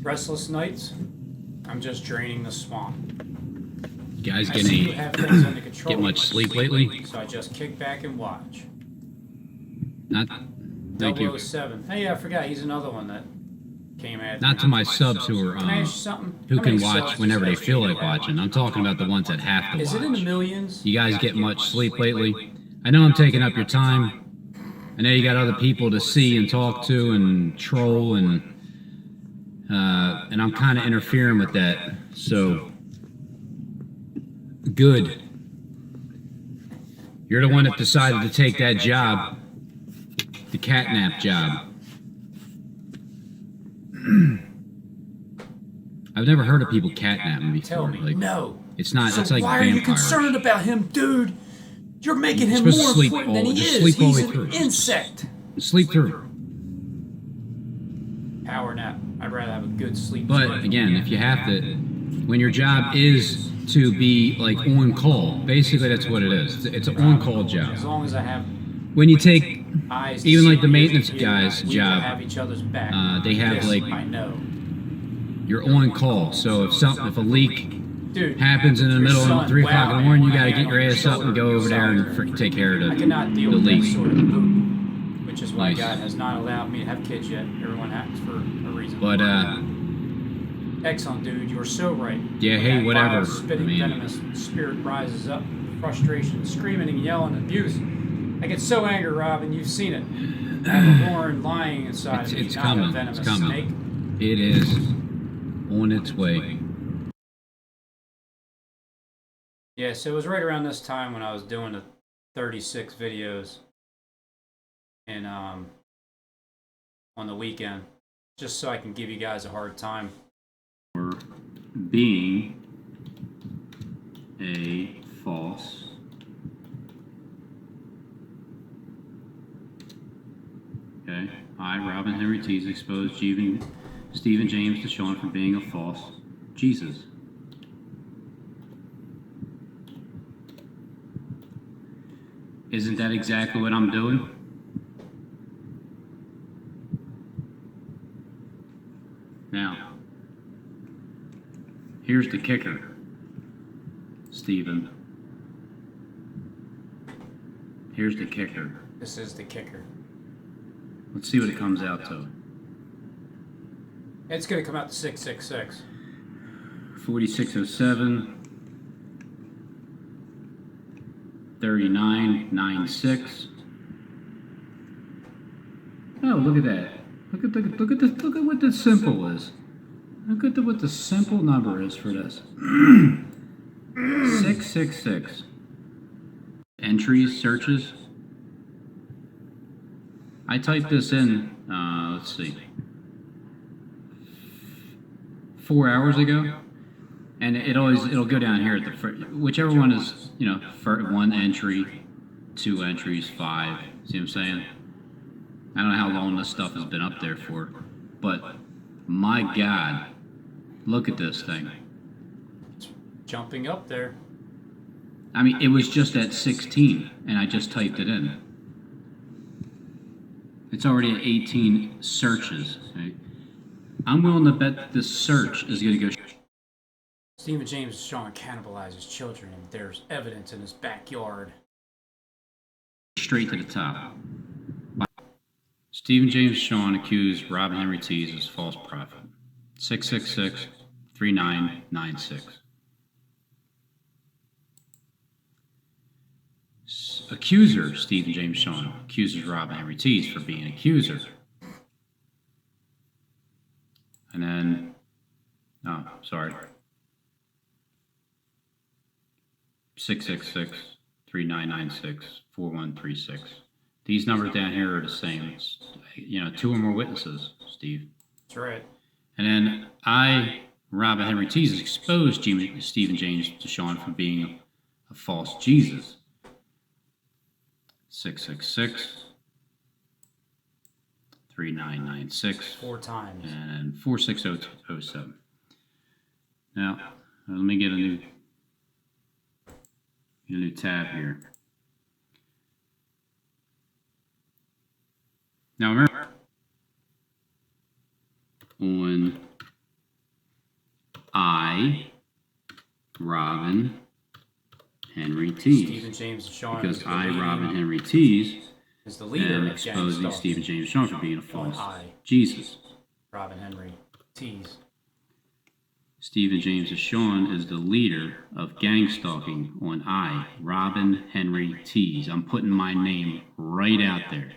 Restless nights. I'm just draining the swamp. You guys I see you have things under control. get much sleep lately? So I just kick back and watch. Not, thank you. 007. Hey, I forgot. He's another one that came at. Not to my subs who are Can I ask you something? who How can many watch subs whenever they does feel SJD like have? watching. I'm talking about the ones that have to Is watch. it in the millions? You guys get much sleep lately? I know I'm taking up your time. I know you got other people to see and talk to and troll and I'm kind of interfering with that. So good. You're the one that decided to take that job, the catnap job. I've never heard of people catnapping before. Tell me, like, no. It's not. So It's like why are you vampires. concerned about him, dude? You're making You're him supposed to more sleep important than all- he just is. sleep all He's the an way through. insect. Sleep through. Power nap. I'd rather have a good sleep. But again, if you have to, when your job is to be like on call, basically that's what it is. It's an on call job. As long as I have When you take eyes, to even see like the what maintenance you're doing, guy's we will job, have each other's back. they have This like I know. You're on call. So if a leak Dude, happens in the your middle son of 3 o'clock in the wowed morning, me you got to when I get your had ass up and go over there and freaking take care of I cannot deal the with that leak. sort of poop, which is why Nice. God has not allowed me to have kids yet. Everyone happens for a reason. But excellent, dude. You were so right. Yeah, When hey, that whatever. vile, spitting, I mean- venomous spirit rises up, frustration, screaming and yelling, abuse. I get so angry, Robin. You've seen it. I have a roaring, lying inside of me, It's not coming. a venomous It's coming. snake. It is on its way. Yeah, so it was right around this time when I was doing the 36 videos, and on the weekend, just so I can give you guys a hard time. For being a false okay. I, Robin Henry Tees, exposed Stephen James to Sean for being a false Jesus. Isn't that exactly what I'm doing? Now, here's the kicker, Stephen. Here's the kicker. This is the kicker. Let's see what it comes out to. It's going to come out to 666. 4607. 3996. Oh, look at that. Look at what the simple is. Look at what the simple number is for this. 666. Entries, searches. I typed this in, let's see, 4 hours ago, and it'll go down here at the whichever one is, you know, one entry, 2 entries, 5. See what I'm saying? I don't know how long this stuff has been up there for, but my God, look at this thing. It's jumping up there. I mean, it was just at 16, and I just typed it in. It's already at 18 searches. Right? I'm willing to bet this search is going to go. Stephen James Sean cannibalizes children, and there's evidence in his backyard. Straight to the top. Stephen James Sean accused Robin Henry Tees as false prophet. 666-3996. Accuser Stephen James Sean accuses Robin Henry Tees for being an accuser. And then, oh, sorry. 666-3996-4136. These numbers down here are the same. It's, you know, 2 or more witnesses, Steve. That's right. And then Robin Henry Tees, exposed Stephen James to Sean for being a false Jesus. 666-3996. 4 times. And 46007. Now, let me get a new tab here. Now remember, on Robin Henry Tees. Stephen James Sean. Because Robin Henry Tees is the leader am of exposing gang Stephen James Sean for being a false Jesus. Robin Henry Tees. Stephen James Sean is the leader of gang stalking on Robin Henry Tees. I'm putting my name right out there.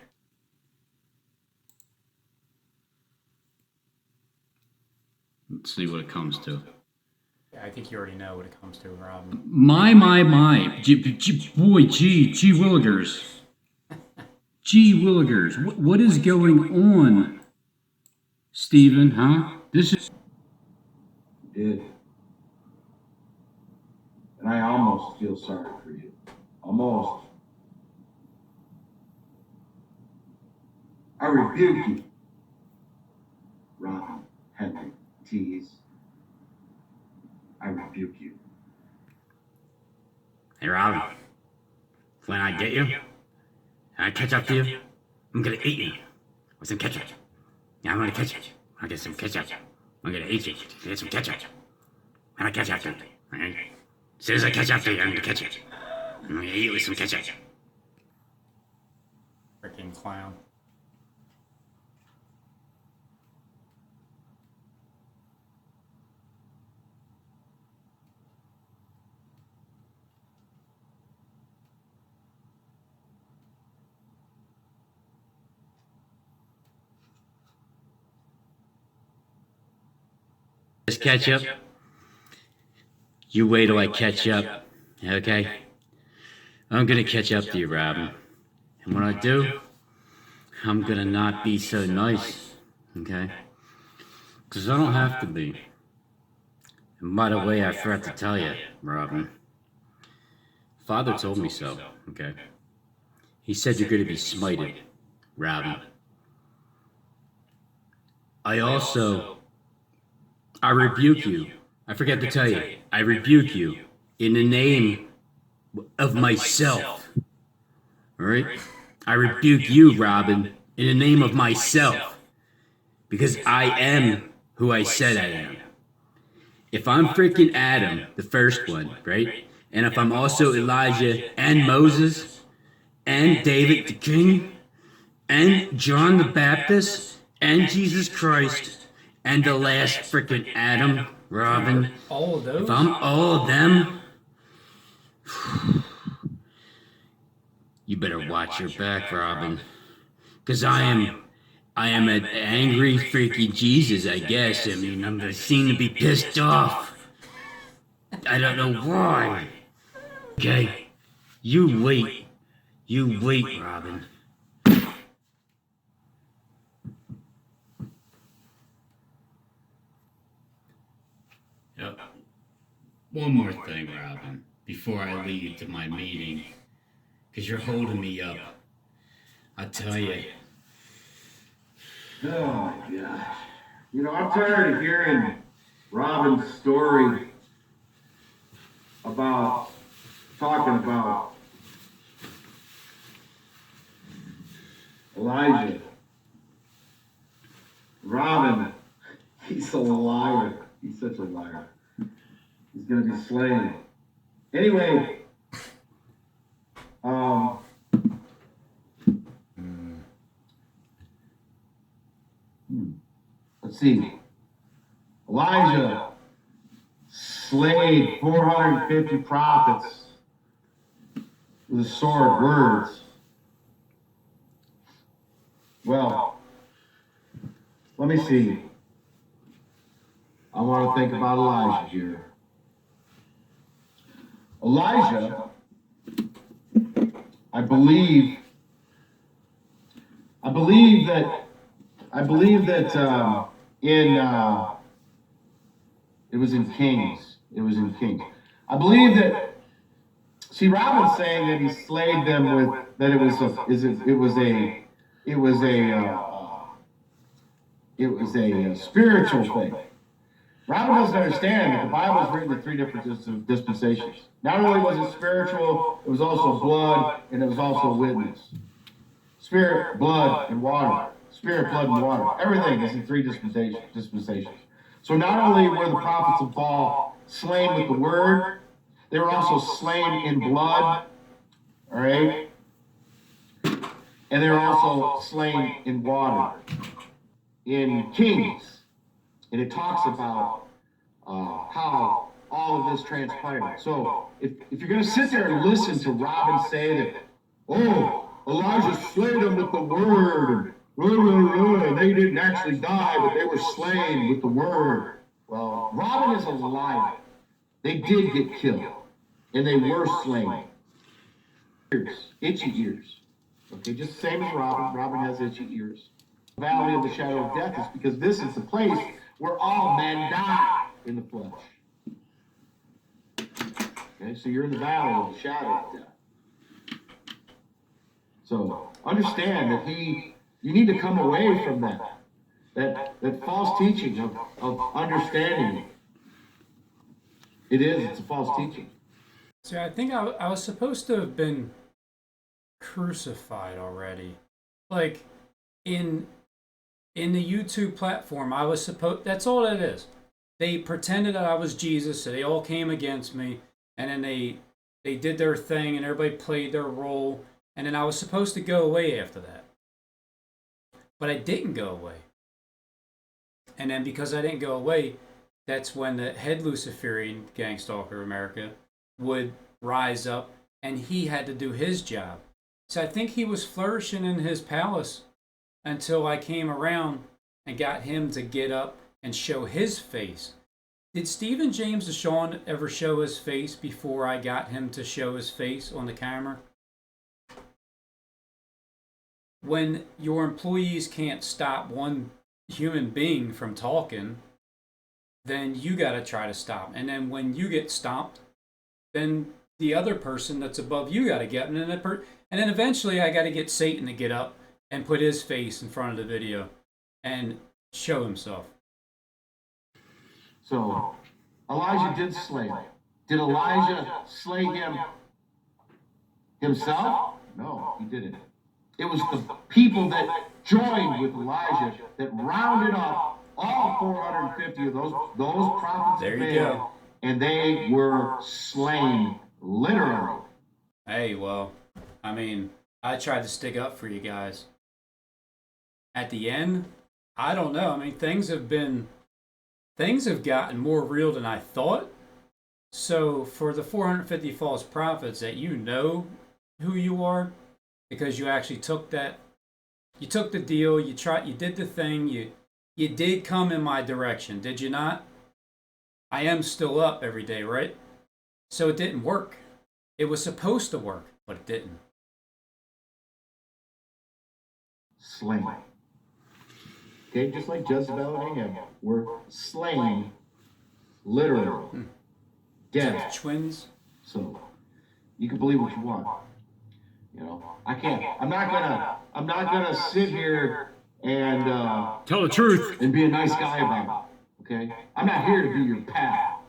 Let's see what it comes to. Yeah, I think you already know what it comes to, Robin. My. Boy, G Willigers. G Willigers. What is going on, Stephen, huh? This is... Did. And I almost feel sorry for you. Almost. I rebuke you, Robin Henry Tees. I rebuke you. Hey, Robin. When I get you, I catch up to you, I'm gonna eat you with some ketchup. Yeah, I'm gonna catch you. I'll get some ketchup I'm gonna eat you. Get some ketchup. I'm gonna catch up to you. Right? As soon as I catch up to you, I'm gonna catch you. I'm gonna eat you with some ketchup. Freaking clown. This ketchup. You wait till I catch up, okay? I'm gonna catch up to you, Robin. And when I do, I'm gonna not be so nice, okay? Because I don't have to be. And by the way, I forgot to tell you, Robin. Father told me so, okay? He said you're gonna be smited, Robin. I rebuke you. I forgot to tell you. I rebuke you in the name of myself. Alright? I rebuke you, Robin, in the name of myself. Because I am who I said I am. If I'm freaking Adam, the first one, right? And if I'm also Elijah and Moses and David the King and John the Baptist and Jesus Christ and the last freaking Adam, Robin. All of those? If I'm all of them, you better watch your back, Robin. Because I am an angry freaking Jesus, I guess. I mean, I'm seen to be pissed off. I don't know why. Okay? You wait. You wait, Robin. Yep. One more thing, Robin, before I leave to my meeting. Because you're holding me up. I tell you. Oh my gosh. You know, I'm tired of hearing Robin's story about talking about Elijah. Robin, he's a liar. He's such a liar. He's gonna be slain. Anyway, let's see. Elijah slayed 450 prophets with a sword of words. Well, let me see. I want to think about Elijah here. Elijah, I believe that it was in Kings. It was in Kings. I believe that. See, Robin's saying that he slayed them with that it was a spiritual thing. Robin doesn't understand that the Bible is written in three different dispensations. Not only was it spiritual, it was also blood, and it was also witness. Spirit, blood, and water. Spirit, blood, and water. Everything is in three dispensations. So not only were the prophets of Baal slain with the word, they were also slain in blood, all right? And they were also slain in water. In Kings, and it talks about how all of this transpired. So if you're going to sit there and listen to Robin say that, oh, Elijah slayed them with the word, and they didn't actually die, but they were slain with the word. Well, Robin is a liar. They did get killed, and they were slain. Itchy ears. Okay, just the same as Robin. Robin has itchy ears. The valley of the shadow of death is because this is the place where all men die in the flesh. Okay, so you're in the valley of the shadow of death. So understand that you need to come away from that false teaching of understanding. It's a false teaching. See, I think I was supposed to have been crucified already. Like, in in the YouTube platform, I was supposed, that's all it is. They pretended that I was Jesus, so they all came against me, and then they did their thing, and everybody played their role, and then I was supposed to go away after that. But I didn't go away. And then because I didn't go away, that's when the head Luciferian gang stalker America would rise up, and he had to do his job. So I think he was flourishing in his palace until I came around and got him to get up and show his face. Did Stephen James DeShawn ever show his face before I got him to show his face on the camera? When your employees can't stop one human being from talking, then you got to try to stop. And then when you get stopped, then the other person that's above you got to get, and then eventually I got to get Satan to get up and put his face in front of the video and show himself. So, Elijah did slay him. Did Elijah slay him himself? No, he didn't. It was the people that joined with Elijah that rounded up all 450 of those prophets there of you Baal, go. and they were slain, literally. Hey, well, I mean, I tried to stick up for you guys. At the end, I don't know. I mean, things have gotten more real than I thought. So for the 450 false prophets that you know who you are, because you actually took the deal, you did the thing, you did come in my direction, did you not? I am still up every day, right? So it didn't work. It was supposed to work, but it didn't. Slain. Okay, just like Jezebel and Ahab were slain, literally. Dead. Twins. So you can believe what you want. You know, I can't. I'm not gonna sit here and tell the truth and be a nice guy about it. Okay, I'm not here to be your pal.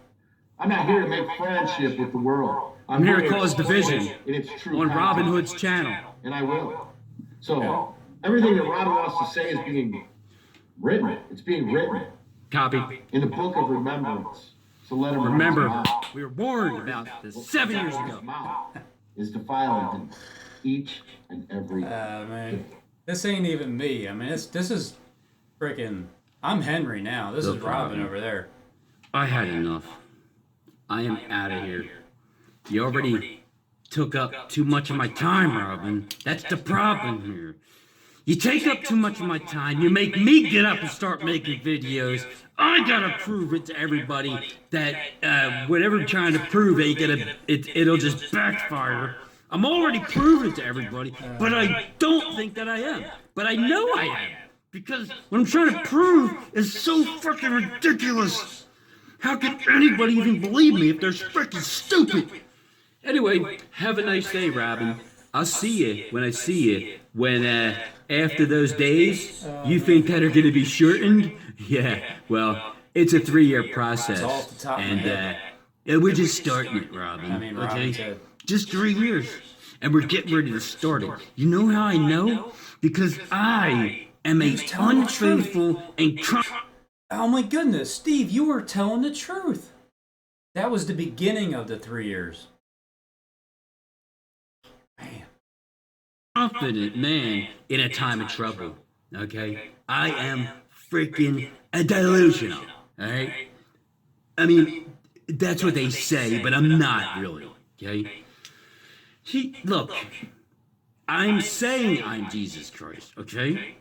I'm not here to make friendship with the world. I'm here to cause division in its true on context. Robinhood's channel. And I will. So everything that Robin wants to say is being written. It's being written. Copy. In the book of remembrance. So let him remember. We were warned about this 7 years ago. Is defiled each and every man. This ain't even me. I mean, this is freaking. I'm Henry now. This is Robin over there. I had enough. I am out of here. You already took up too much of my time, Robin. That's the problem here. You take up too much of my time. You make me get up and start making videos. I gotta prove it to everybody that whatever I'm trying to prove it'll just backfire. I'm already proving it to everybody, but I don't think that I am. But I know I am. Because what I'm trying to prove is so fucking ridiculous. How can anybody even believe me if they're freaking stupid? Anyway, have a nice day, Robin. I'll see you when I see you. When, after those days, you think that are going to be shortened? Yeah, well, it's a 3-year process. And we're just starting it, Robin. Okay? Just 3 years. And we're getting ready to start it. You know how I know? Because I am a untruthful and... Oh my goodness, Steve, you were telling the truth. That was the beginning of the 3 years. Confident man in a time of trouble. Okay? I am freaking delusional. Alright? I mean, that's what they say, but I'm not really. Okay? Look, I'm saying I'm Jesus Christ, okay?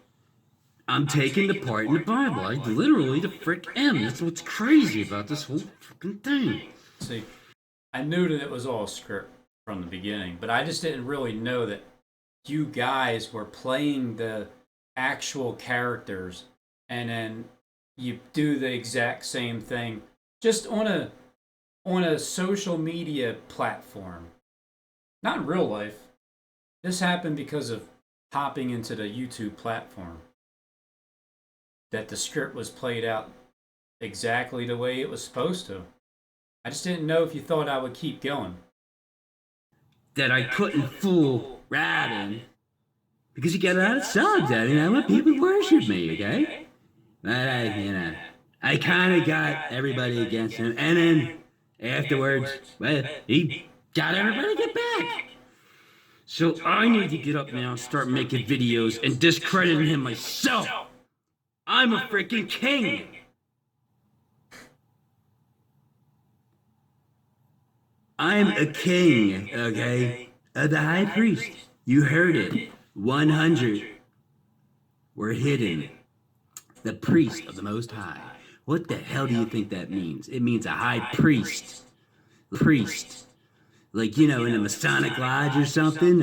I'm taking the part in the Bible. I literally the frick am. That's what's crazy about this whole freaking thing. See, I knew that it was all script from the beginning, but I just didn't really know that you guys were playing the actual characters, and then you do the exact same thing just on a social media platform. Not in real life. This happened because of hopping into the YouTube platform. That the script was played out exactly the way it was supposed to. I just didn't know if you thought I would keep going. That I couldn't fool Robin because you get a lot of subs out, and I want people to worship me, okay? But I kind of got everybody against him, and then afterwards, well, he got everybody to get back. So I need to get up now and start making videos and discrediting him myself. I'm a freaking king. I'm a king, okay? The high priest. You heard it. 100 were hidden. The priest of the Most High. What the hell do you think that means? It means a high priest. Priest. Like, in a Masonic lodge or something?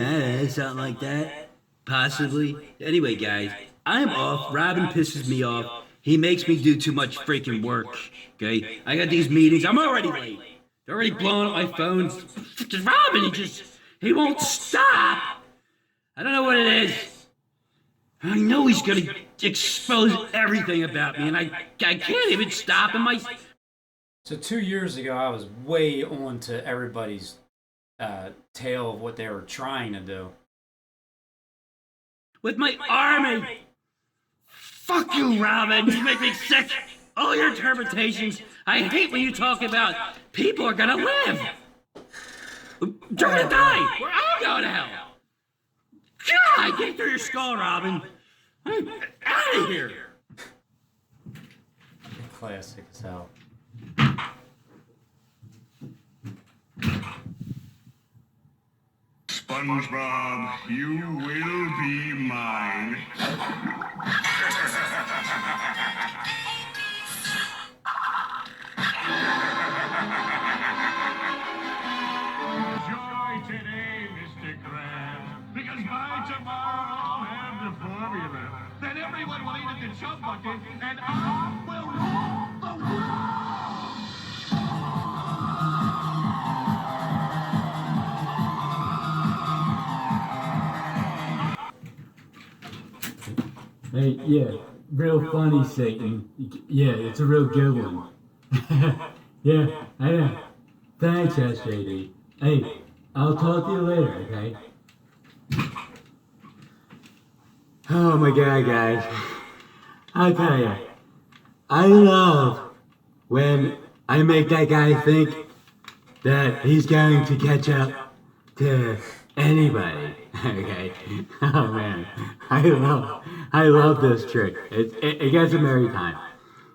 Something like that? Possibly. Anyway, guys, I'm off. Robin pisses me off. He makes me do too much freaking work, okay? I got these meetings. I'm already late. They're already blowing up my phone. Robin, he won't stop. I don't know what it is. I know he's gonna expose everything about me, and I can't even stop him. So 2 years ago, I was way on to everybody's tail of what they were trying to do. With my army. Fuck you, Robin. You make me sick. All your interpretations. I hate when you talk about people are gonna live. You're gonna die. We're all going to hell. God, get through your skull, Robin. I'm out of here. Classic as hell. SpongeBob, you will be mine. Enjoy today, Mr. Krabs, because by tomorrow I'll have the formula. Then everyone will eat at the chub bucket, and I will rule the world! Hey, yeah, real funny, Satan. Yeah, it's a real good one. Yeah, I know. Thanks, SJD. Hey, I'll talk to you later, okay? Oh my god, guys. I tell you, I love when I make that guy think that he's going to catch up to anybody. Okay. Oh man, I love this trick. It gets him every time.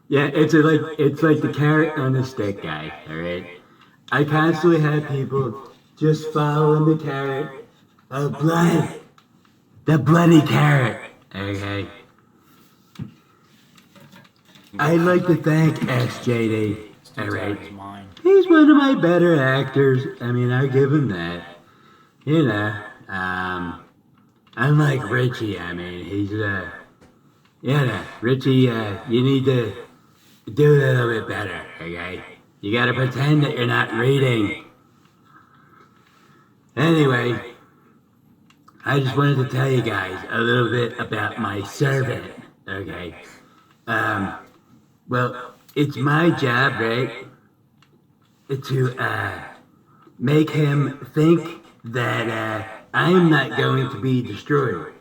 Yeah, it's like the carrot on the stick guy. All right. I constantly have people just following the carrot of blood, the bloody carrot. Okay. I'd like to thank SJD. All right. He's one of my better actors. I mean, I give him that. Unlike Richie, I mean, he's, Richie, you need to do a little bit better, okay? You gotta pretend that you're not reading. Anyway, I just wanted to tell you guys a little bit about my servant, okay? Well, it's my job, right, to, make him think that, I'm not going to be destroyed.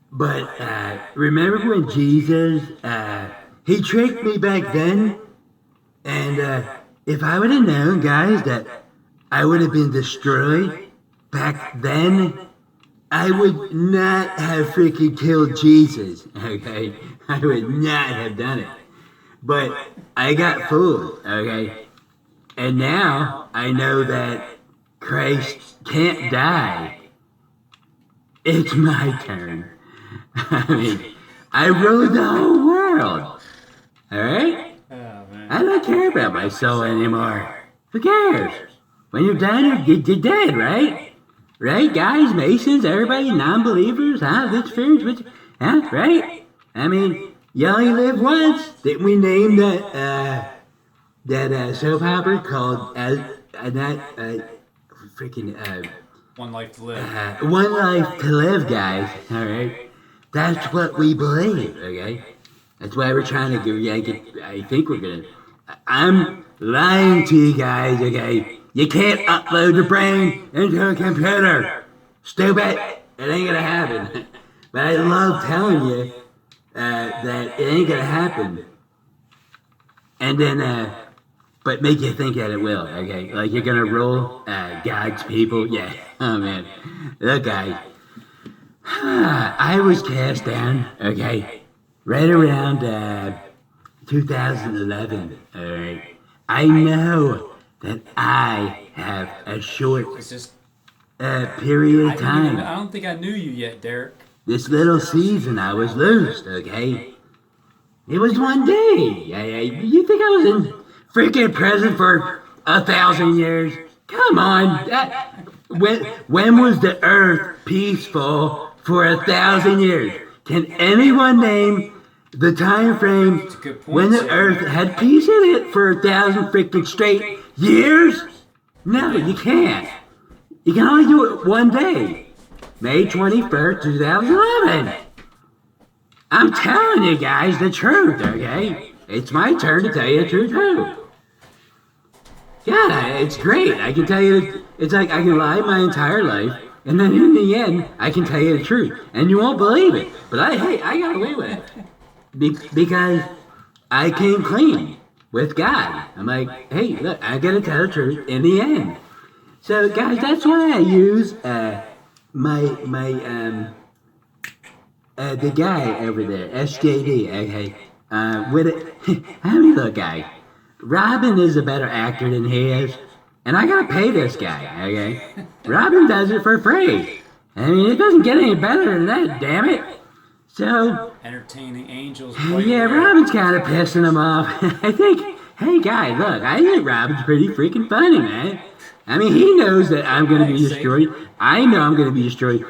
But remember when Jesus, he tricked me back then? And if I would have known, guys, that I would have been destroyed back then, I would not have freaking killed Jesus, okay? I would not have done it. But I got fooled, okay? And now I know that Christ can't die. It's my turn. I mean, I ruled the whole world. Alright? I don't care about my soul anymore. Who cares? When you're done, you're dead, right? Right, guys, Masons, everybody, non-believers, Luciferians, right? I mean, you only live once. Didn't we name that soap opera called One Life to Live. One Life to Live, guys. All right, that's what we believe. Okay, that's why we're trying to do. I think we're gonna. I'm lying to you guys. Okay, you can't upload your brain into a computer. Stupid. It ain't gonna happen. But I love telling you that it ain't gonna happen. And then, but make you think that it will, okay? Like you're gonna rule God's people. Yeah, oh man. Look, guys, I was cast down, okay, right around 2011, all right? I know that I have a short period of time. I don't think I knew you yet, Derek. This little season I was loosed, okay? It was one day. You think I was in freaking prison for 1,000 years? Come on. When was the earth peaceful for 1,000 years? Can anyone name the time frame when the earth had peace in it for 1,000 freaking straight years? No, you can't. You can only do it one day. May 21st, 2011. I'm telling you guys the truth, okay? It's my turn to tell you the truth too. Yeah, it's great. I can tell you, it's like I can lie my entire life, and then in the end, I can tell you the truth. And you won't believe it. But I got away with it. Because I came clean with God. I'm like, hey, look, I gotta tell the truth in the end. So guys, that's why I use the guy over there, SJD, okay, with it, I mean, look, guy, Robin is a better actor than he is, and I gotta pay this guy, okay? Robin does it for free. I mean, it doesn't get any better than that, damn it. So, entertaining angels. Yeah, Robin's kind of pissing him off. I think, hey, guy, look, I think Robin's pretty freaking funny, man. I mean, he knows that I'm gonna be destroyed. I know I'm gonna be destroyed.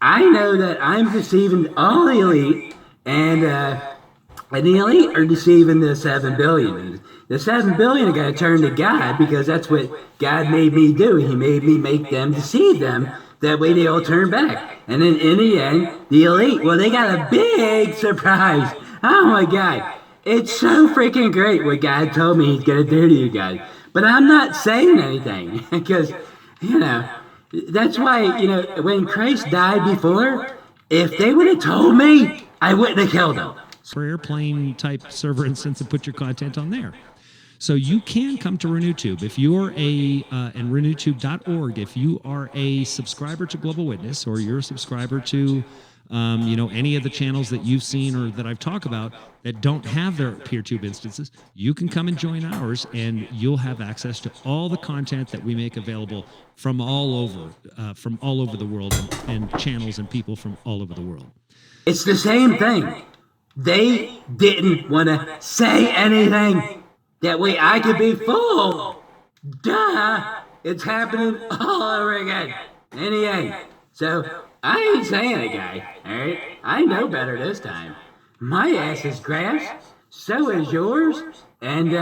I know that I'm deceiving all the elite, and the elite are deceiving the 7 billion. The 7 billion are going to turn to God because that's what God made me do. He made me make them deceive them. That way they all turn back. And then in the end, the elite, well, they got a big surprise. Oh my God. It's so freaking great what God told me he's going to do to you guys. But I'm not saying anything because, you know, that's why, you know, when Christ died before, if they would have told me, I wouldn't have killed him. For airplane type server instance and put your content on there. So you can come to RenewTube. If you're and renewtube.org, if you are a subscriber to Global Witness or you're a subscriber to you know, any of the channels that you've seen or that I've talked about that don't have their PeerTube instances, you can come and join ours and you'll have access to all the content that we make available from all over the world and channels and people from all over the world. It's the same thing. They didn't want to say anything. That way I could be fooled. Duh. It's happening all over again. In the end. So, I ain't saying it, guy. Alright? I know better this time. My ass is grass. So is yours. And,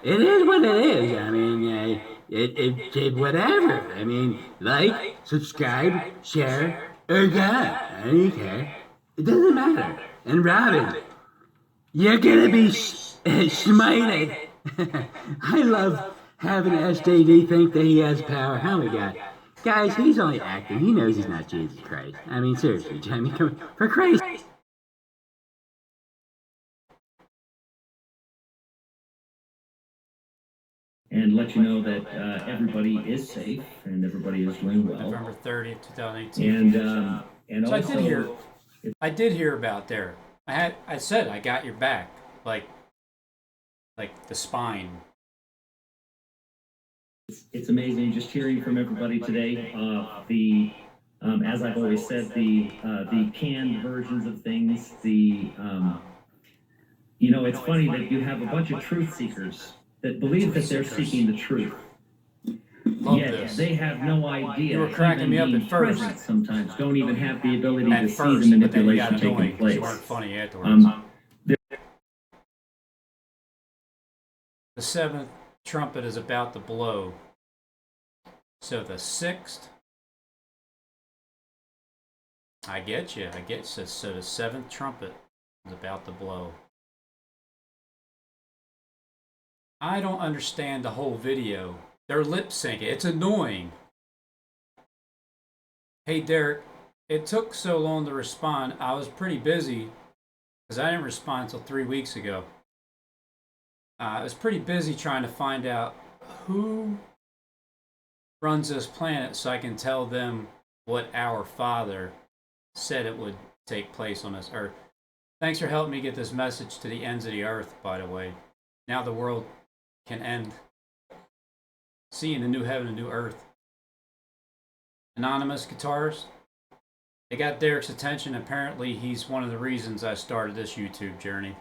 it is what it is. I mean, it whatever. I mean, like, subscribe, share, or God. I don't care. It doesn't matter. And Robin, you're gonna be smited. I love having SJD think that he has power. Oh my God. Guys, he's only acting. He knows he's not Jesus Christ. I mean, seriously, Jamie, come for Christ. And let you know that everybody is safe and everybody is doing well. November 30th, 2018. And so also, I did hear about there. I said I got your back, like the spine. It's amazing just hearing from everybody today. As I've always said, the canned versions of things. You know, it's funny that you have a bunch of truth seekers that believe that they're seeking the truth. Yet they have no idea. You were cracking me up at first. Sometimes don't even have the ability to see the manipulation taking place. You weren't funny afterwards. The 7th trumpet is about to blow. So the 6th. I get you. So the 7th trumpet is about to blow. I don't understand the whole video. They're lip syncing. It's annoying. Hey, Derek, it took so long to respond. I was pretty busy because I didn't respond until 3 weeks ago. I was pretty busy trying to find out who runs this planet so I can tell them what our Father said it would take place on this earth. Thanks for helping me get this message to the ends of the earth, by the way. Now the world can end seeing the new heaven and new earth. Anonymous guitarist. They got Derek's attention. Apparently, he's one of the reasons I started this YouTube journey.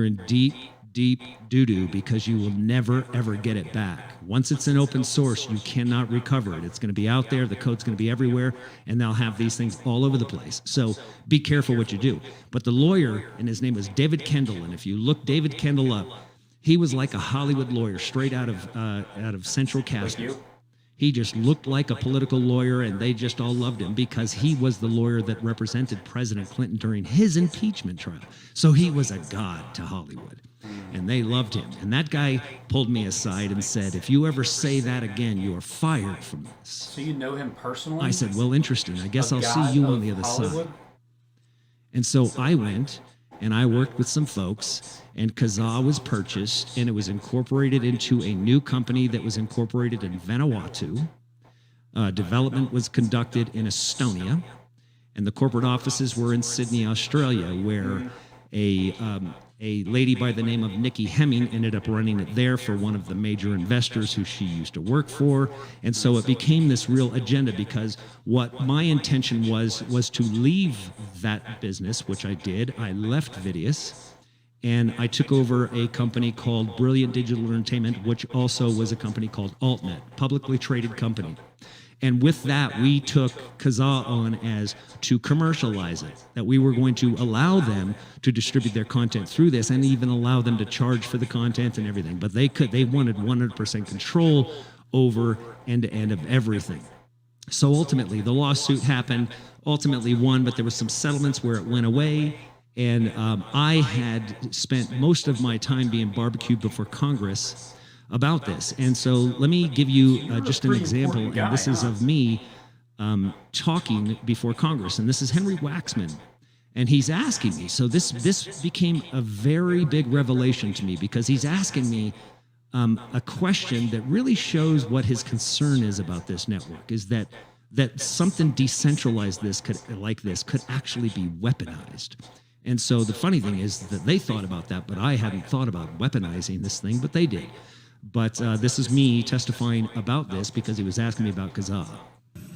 You're in deep, deep doo-doo because you will never, ever get it back. Once it's an open source, you cannot recover it. It's going to be out there. The code's going to be everywhere, and they'll have these things all over the place. So be careful what you do. But the lawyer, and his name was David Kendall, and if you look David Kendall up, he was like a Hollywood lawyer, straight out of Central Casting. He just looked like a political lawyer, and they just all loved him because he was the lawyer that represented President Clinton during his impeachment trial. So he was a god to Hollywood, and they loved him. And that guy pulled me aside and said, if you ever say that again, you are fired from this. So you know him personally? I said, well, interesting. I guess I'll see you on the other side. And so I went, and I worked with some folks, and Kazaa was purchased, and it was incorporated into a new company that was incorporated in Vanuatu. Development was conducted in Estonia, and the corporate offices were in Sydney, Australia, where a lady by the name of Nikki Hemming ended up running it there for one of the major investors who she used to work for. And so it became this real agenda, because what my intention was to leave that business, which I did. I left Vidius, and I took over a company called Brilliant Digital Entertainment, which also was a company called AltNet, publicly traded company. And with that, we took Kazaa on as to commercialize it, that we were going to allow them to distribute their content through this and even allow them to charge for the content and everything. But they wanted 100% control over end-to-end of everything. So ultimately, the lawsuit happened, ultimately won, but there was some settlements where it went away. And I had spent most of my time being barbecued before Congress about this. And so let me give you just an example, and this is of me talking before Congress, and this is Henry Waxman, and he's asking me. So this became a very big revelation to me, because he's asking me a question that really shows what his concern is about this network, is that something decentralized like this could actually be weaponized. And so the funny thing is that they thought about that, but I hadn't thought about weaponizing this thing, but they did. But this is me testifying about this because he was asking me about Kazaa.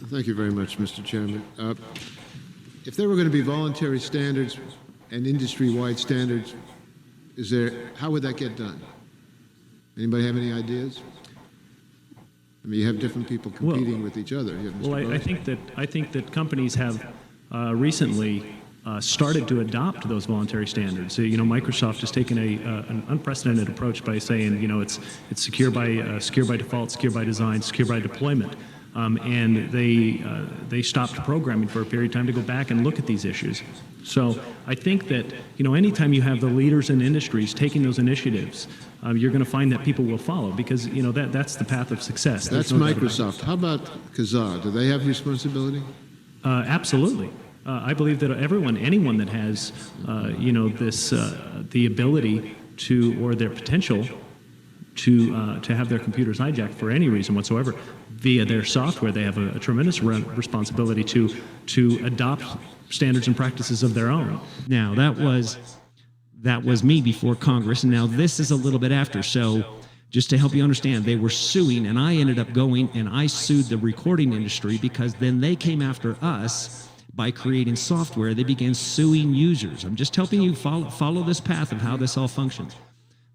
Thank you very much, Mr. Chairman. If there were going to be voluntary standards and industry-wide standards, how would that get done? Anybody have any ideas? I mean, you have different people competing with each other. I think that companies have recently started to adopt those voluntary standards. So, Microsoft has taken an unprecedented approach by saying, it's secure by default, secure by design, secure by deployment, and they stopped programming for a period of time to go back and look at these issues. So I think that anytime you have the leaders in industries taking those initiatives, you're going to find that people will follow, because that's the path of success. That's Microsoft. How about Kazaa? Do they have responsibility? Absolutely. I believe that anyone that has, the ability to, or their potential to have their computers hijacked for any reason whatsoever via their software, they have a tremendous responsibility to adopt standards and practices of their own. Now, that was me before Congress, and now this is a little bit after. So just to help you understand, they were suing, and I ended up going and I sued the recording industry, because then they came after us by creating software. They began suing users. I'm just helping you follow this path of how this all functions.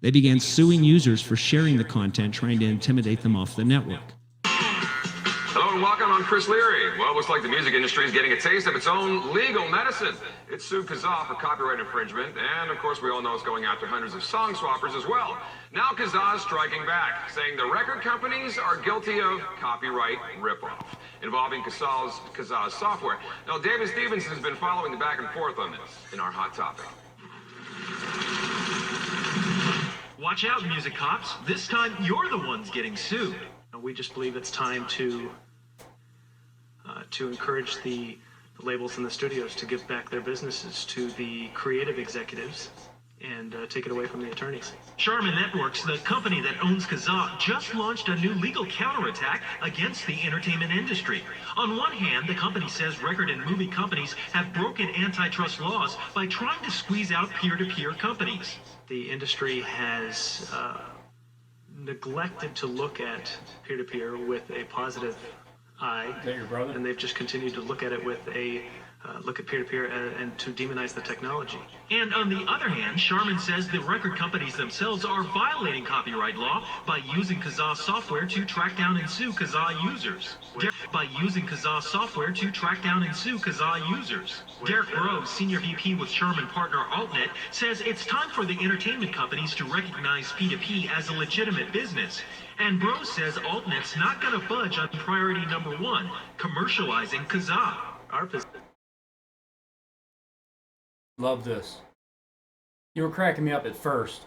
They began suing users for sharing the content, trying to intimidate them off the network. Hello and welcome. I'm Chris Leary. Well, it looks like the music industry is getting a taste of its own legal medicine. It sued Kazaa for copyright infringement, and of course we all know it's going after hundreds of song swappers as well. Now Kazaa is striking back, saying the record companies are guilty of copyright ripoff involving Kazaa's software. Now, David Stevenson has been following the back and forth on this in our Hot Topic. Watch out, music cops. This time, you're the ones getting sued. And we just believe it's time to encourage the labels and the studios to give back their businesses to the creative executives and take it away from the attorneys. Charmin Networks, the company that owns Kazaa, just launched a new legal counterattack against the entertainment industry. On one hand, the company says record and movie companies have broken antitrust laws by trying to squeeze out peer-to-peer companies. The industry has neglected to look at peer-to-peer with a positive eye. Is that your brother? And they've just continued to look at it with a look at peer-to-peer and to demonize the technology. And on the other hand, Charmin says the record companies themselves are violating copyright law by using Kazaa software to track down and sue Kazaa users. Derek Rose, Senior VP with Charmin partner AltNet, says it's time for the entertainment companies to recognize P2P as a legitimate business. And Rose says AltNet's not going to budge on priority number one, commercializing Kazaa. Love this. You were cracking me up at first.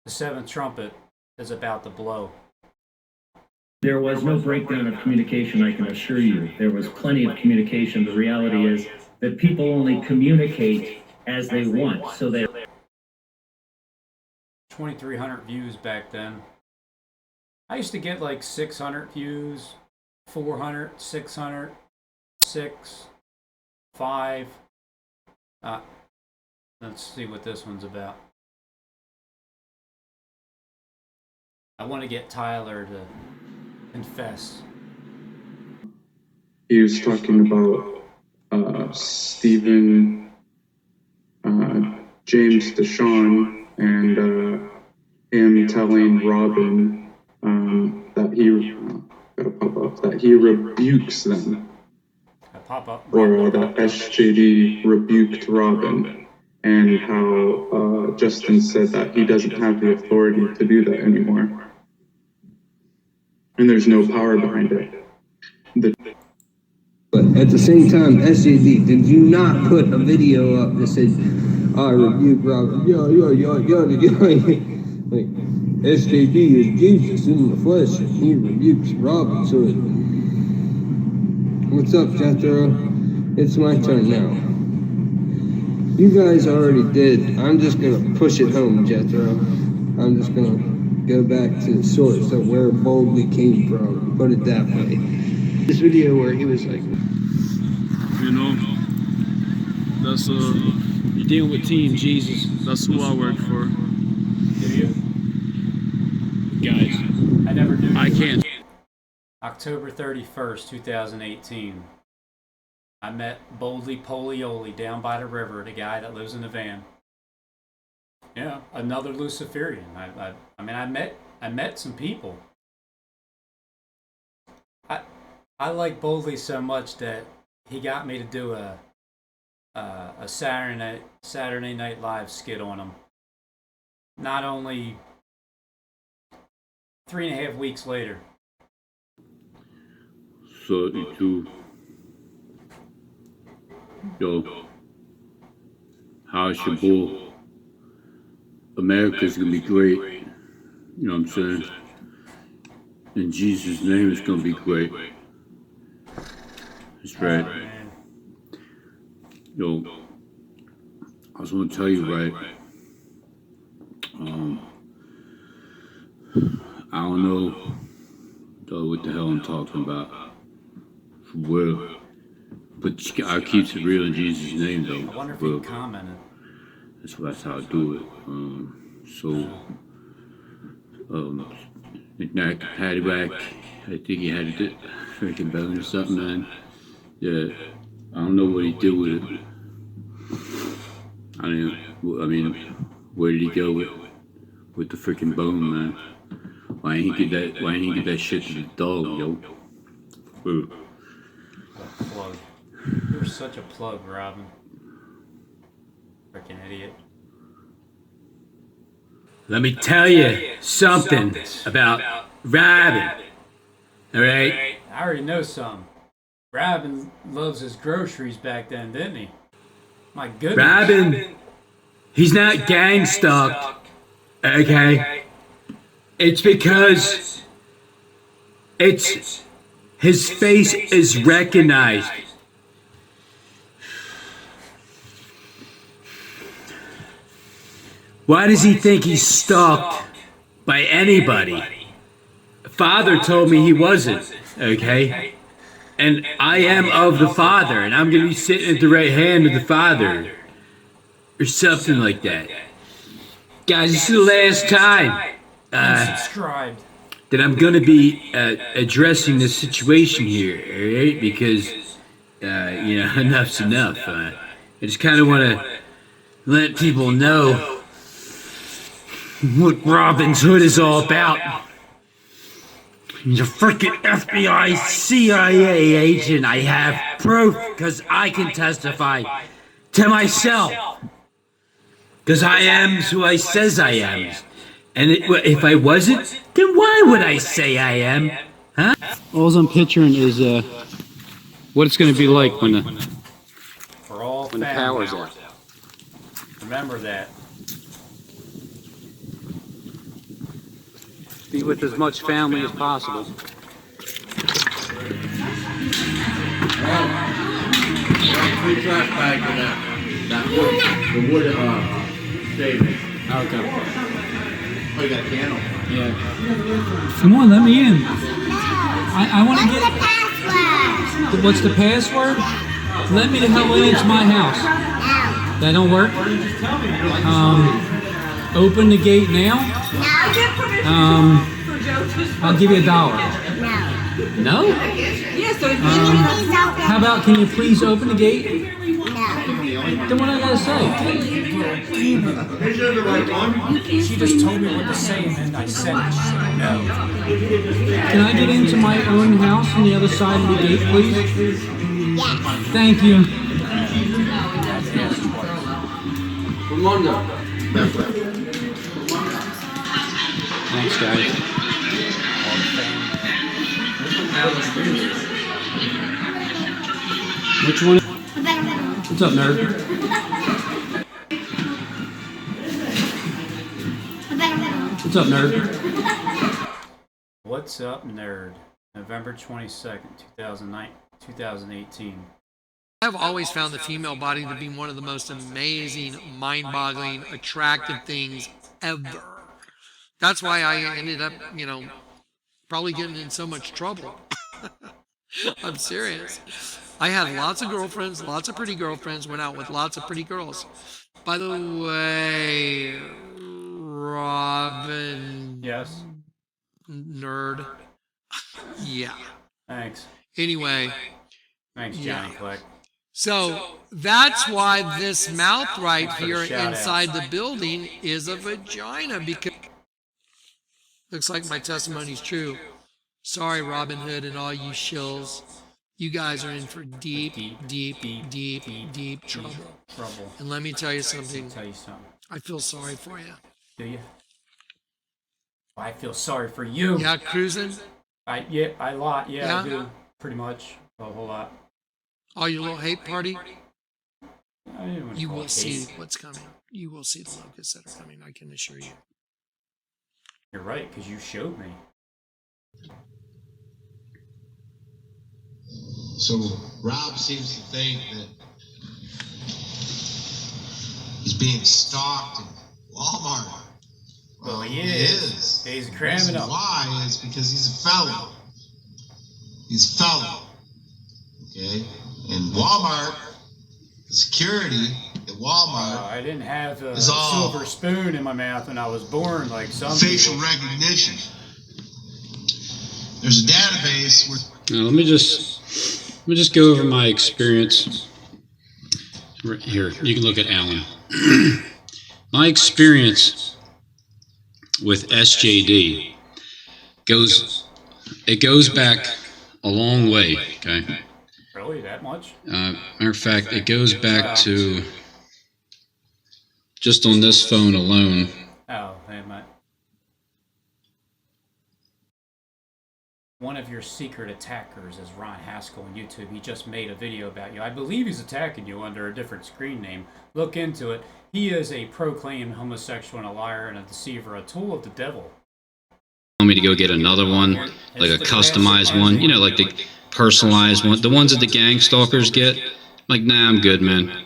The seventh trumpet is about to blow. There was no breakdown of communication, I can assure you. There was plenty of communication. The reality is that people only communicate as they want, so they... 2,300 views back then. I used to get like 600 views, 400, 600, 6, 5. Let's see what this one's about. I want to get Tyler to confess. He was talking about Stephen, James Deshawn, and him telling Robin that he rebukes them. Or that SJD rebuked Robin, and how Justin said that he doesn't have the authority to do that anymore. And there's no power behind it. But at the same time, SJD, did you not put a video up that said, I rebuke Robin? Like, SJD is Jesus in the flesh, and he rebukes Robinhood. What's up, Jethro? It's my turn now. You guys already did. I'm just gonna push it home, Jethro. I'm just gonna go back to the source of where Boldly came from. Put it that way. This video where he was like, you know, that's you're dealing with Team Jesus. That's who I work for. Do you? Guys, I never knew. I can't. October 31st, 2018. I met Boldly Polioli down by the river, the guy that lives in the van. Yeah, another Luciferian. I mean, I met some people. I like Boldly so much that he got me to do a Saturday Night Live skit on him. Not only 3.5 weeks later. 32. Yo, how's your bull? America's gonna be great. You know what I'm saying? In Jesus' name, it's gonna be great. That's right. Yo, I was gonna tell you, right? I don't know what the hell I'm talking about. For real. But I keep it real in Jesus' name, though. I wonder if he commented. That's how I do it. Knick-knack, paddywhack. I think he had a freaking belly or something, man. Yeah, I don't know what he did with it. I mean, where did he go with the freaking bone, man? Why ain't he get that shit to the dog, yo? Ooh. Plug. You're such a plug, Robin. Freaking idiot. Let me tell you something about Robin. All right? I already know some. Robin loves his groceries back then, didn't he? My goodness. Robin, he's not gang stalked. Okay? It's because his face is recognized. Why does he think he's stalked by anybody? Father told me he wasn't, okay? And I am of the Father, and I'm going to be sitting at the right hand of the Father. Or something like that. Guys, this is the last time Subscribed. that I'm going to be addressing this situation here, alright? Because, enough's enough. I just kind of want to let people know what Robinshood is all about. He's a freaking FBI, CIA agent. I have proof because I can testify to myself. Because I am who I says I am. And if I wasn't, then why would I say I am? Huh? All I'm picturing is what it's going to be like when the power's out. Remember that. Be with as much family as possible. Free trash bag for that wood shaving. Okay. Oh, you got a candle? Yeah. Come on, let me in. I want to get. What's the password? Let me the hell into my house. That don't work. Open the gate now. I'll give you $1. No. How about, can you please open the gate? Then what I gotta say? She just told me what to say, and then I said it. She said no. Can I get into my own house on the other side of the gate, please? Thank you. Thanks, guys. Which one? What's up, nerd? What's up, nerd? What's up, nerd? November 22nd, 2018. I've always found the female body to be one of the most amazing, mind-boggling, attractive things ever. That's why I ended up, probably getting in so much trouble. I'm serious. I had lots of girlfriends, lots of pretty girlfriends, went out with lots of pretty girls. By the way, Robin. Yes. Nerd. Yeah. Thanks. Anyway. Thanks, Johnny Click. So that's why this mouth right here inside the building is a vagina, because looks like my testimony's true. Sorry, Robin Hood and all you shills. You guys are in for deep trouble. And let me tell you something. I feel sorry for you. Do you? I feel sorry for you. Yeah, cruising? I do. Pretty much. A whole lot. Oh, your little hate party? You will hate. see what's coming. You will see the locusts that are coming, I can assure you. You're right, because you showed me. So Rob seems to think that he's being stalked in Walmart. Well, he is. He's cramming up. Why is because he's a felon. He's a felon. Okay? And Walmart, the security at Walmart. I didn't have a all silver spoon in my mouth when I was born, like some facial people. recognition. There's a database where. Now, let me just go over my experience. Right here, you can look at Alan. My experience with SJD goes back a long way. Okay. Really, that much? Matter of fact, it goes back to just on this phone alone. Oh, hey, mate. One of your secret attackers is Ron Haskell on YouTube. He just made a video about you. I believe he's attacking you under a different screen name. Look into it. He is a proclaimed homosexual and a liar and a deceiver, a tool of the devil. Want me to go get another one, like a customized one, like the personalized one, the ones that the gang stalkers get? Like, nah, I'm good, man.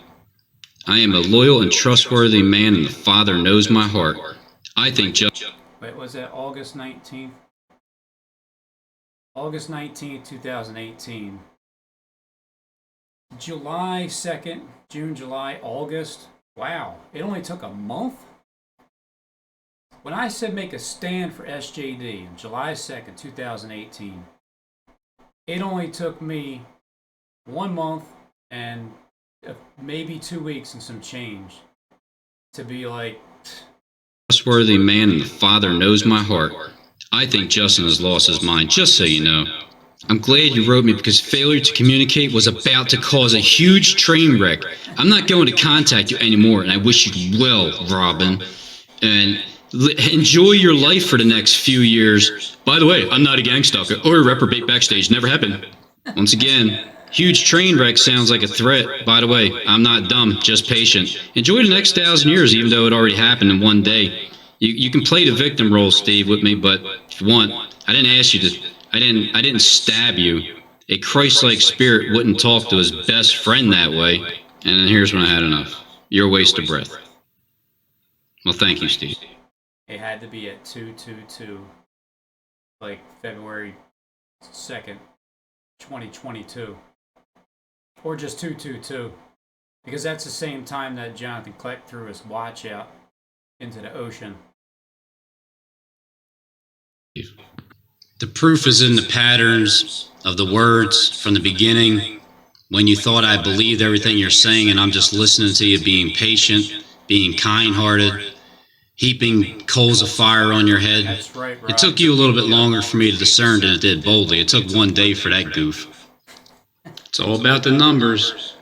I am a loyal and trustworthy man, and the Father knows my heart. I think Wait, was that August 19th? August 19th, 2018. July 2nd, June, July, August. Wow, it only took a month? When I said make a stand for SJD on July 2nd, 2018, it only took me 1 month and maybe 2 weeks and some change to be like, trustworthy man, and the Father knows my heart. I think Justin has lost his mind, just so you know. I'm glad you wrote me because failure to communicate was about to cause a huge train wreck. I'm not going to contact you anymore, and I wish you well, Robin. And enjoy your life for the next few years. By the way, I'm not a gang stalker or a reprobate backstage. Never happened. Once again, huge train wreck sounds like a threat. By the way, I'm not dumb, just patient. Enjoy the next 1,000 years, even though it already happened in one day. You can play the victim role, Steve, with me, but if you want, I didn't ask you to. I didn't stab you. A Christ-like spirit wouldn't talk to his best friend that way. And then here's when I had enough. You're a waste of breath. Well, thank you, Steve. it had to be at 2/22, like February 2nd, 2022. Or just 2/22. Because that's the same time that Jonathan Kleck threw his watch out into the ocean. The proof is in the patterns of the words from the beginning. When you thought I believed everything you're saying and I'm just listening to you, being patient, being kind-hearted, heaping coals of fire on your head. That's right, Rob. It took you a little bit longer for me to discern than it did boldly. It took 1 day for that goof. It's all about the numbers.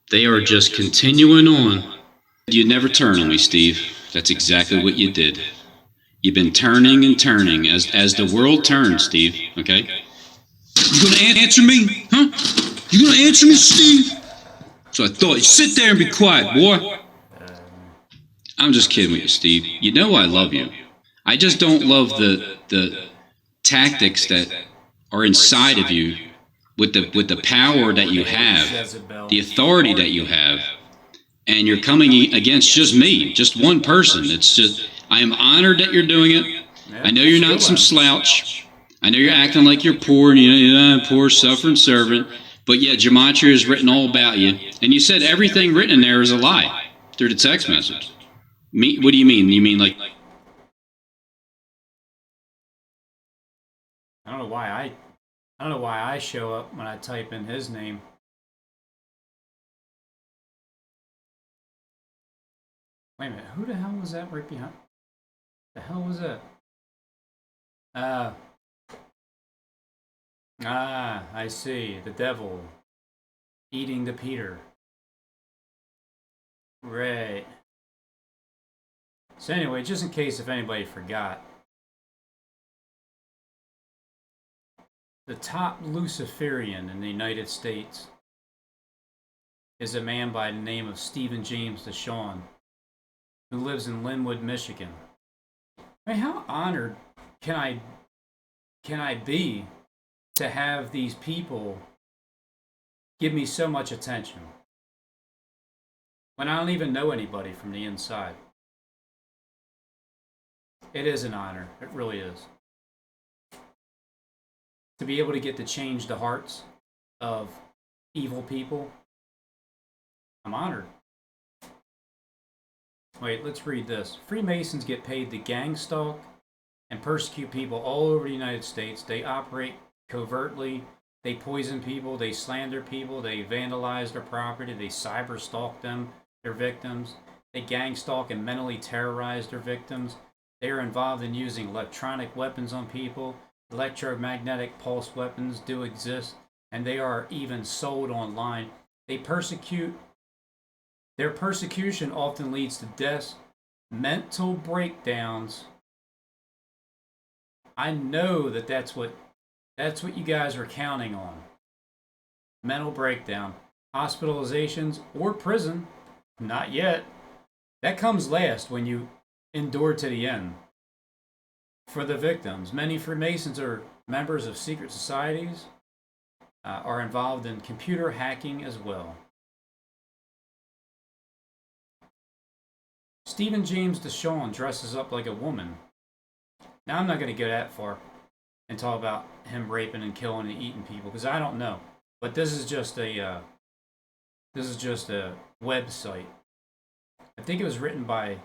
They are just continuing on. You'd never turn on me, Steve. That's exactly what you did. You've been turning and turning as the world turns, Steve, okay? You gonna answer me? Huh? You gonna answer me, Steve? So I thought, sit there and be quiet, boy. I'm just kidding with you, Steve. You know I love you. I just don't love the tactics that are inside of you with the power that you have, the authority that you have, and you're coming against just me, just one person. It's just, I am honored that you're doing it. I know you're not some slouch. I know you're acting like you're poor, and you're a poor suffering servant, but yet Gematria is written all about you, and you said everything written in there is a lie through the text message. What do you mean? You mean like... I don't know why I show up when I type in his name. Wait a minute, who the hell was that right behind? The hell was that? I see. The devil eating the Peter. Right. So anyway, just in case if anybody forgot, the top Luciferian in the United States is a man by the name of Stephen James DeShawn, who lives in Linwood, Michigan. I mean, how honored can I be to have these people give me so much attention when I don't even know anybody from the inside? It is an honor. It really is. To be able to get to change the hearts of evil people, I'm honored. Wait, let's read this. Freemasons get paid to gang stalk and persecute people all over the United States. They operate covertly. They poison people. They slander people. They vandalize their property. They cyber stalk them, their victims. They gang stalk and mentally terrorize their victims. They are involved in using electronic weapons on people. Electromagnetic pulse weapons do exist, and they are even sold online. They persecute. Their persecution often leads to deaths, mental breakdowns. I know that's what you guys are counting on. Mental breakdown, hospitalizations, or prison. Not yet. That comes last when you endure to the end. For the victims, many Freemasons are members of secret societies, are involved in computer hacking as well. Stephen James DeShawn dresses up like a woman. Now, I'm not going to go that far and talk about him raping and killing and eating people, because I don't know. But this is just a website. I think it was written by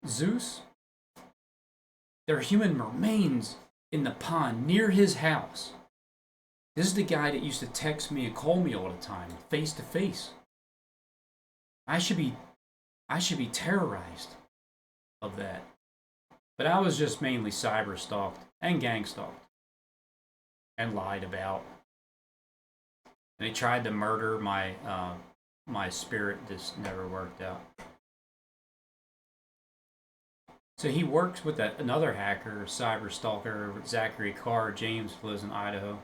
Zeus. There are human remains in the pond near his house. This is the guy that used to text me and call me all the time, face to face. I should be terrorized of that. But I was just mainly cyber stalked and gang stalked and lied about. And they tried to murder my my spirit. This never worked out. So he works with another hacker, cyber stalker, Zachary Carr. James lives in Idaho.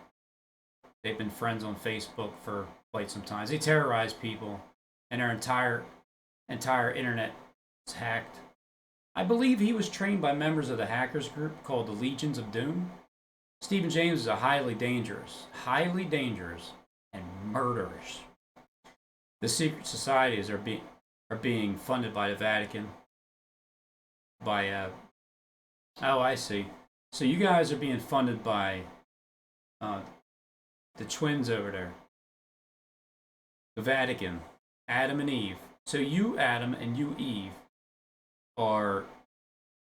They've been friends on Facebook for quite some time. They terrorize people, and their entire internet is hacked. I believe he was trained by members of the hackers group called the Legions of Doom. Stephen James is a highly dangerous, and murderous. The secret societies are being funded by the Vatican. By oh, I see. So you guys are being funded by the twins over there, the Vatican, Adam and Eve. So you, Adam, and you, Eve, are,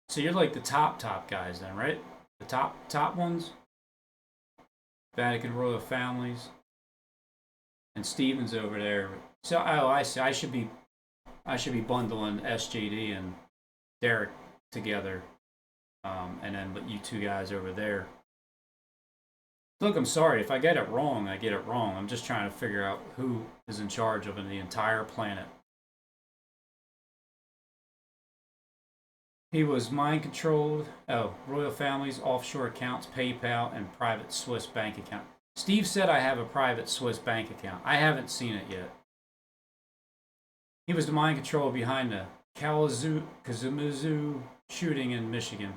so you're like the top guys then, right? The top ones? Vatican royal families. And Stephen's over there. So, oh, I see. I should be bundling SJD and Derek together. And then but you two guys over there. Look, I'm sorry. If I get it wrong, I get it wrong. I'm just trying to figure out who is in charge of the entire planet. He was mind-controlled. Oh, royal families, offshore accounts, PayPal, and private Swiss bank account. Steve said I have a private Swiss bank account. I haven't seen it yet. He was the mind control behind the Kalamazoo shooting in Michigan.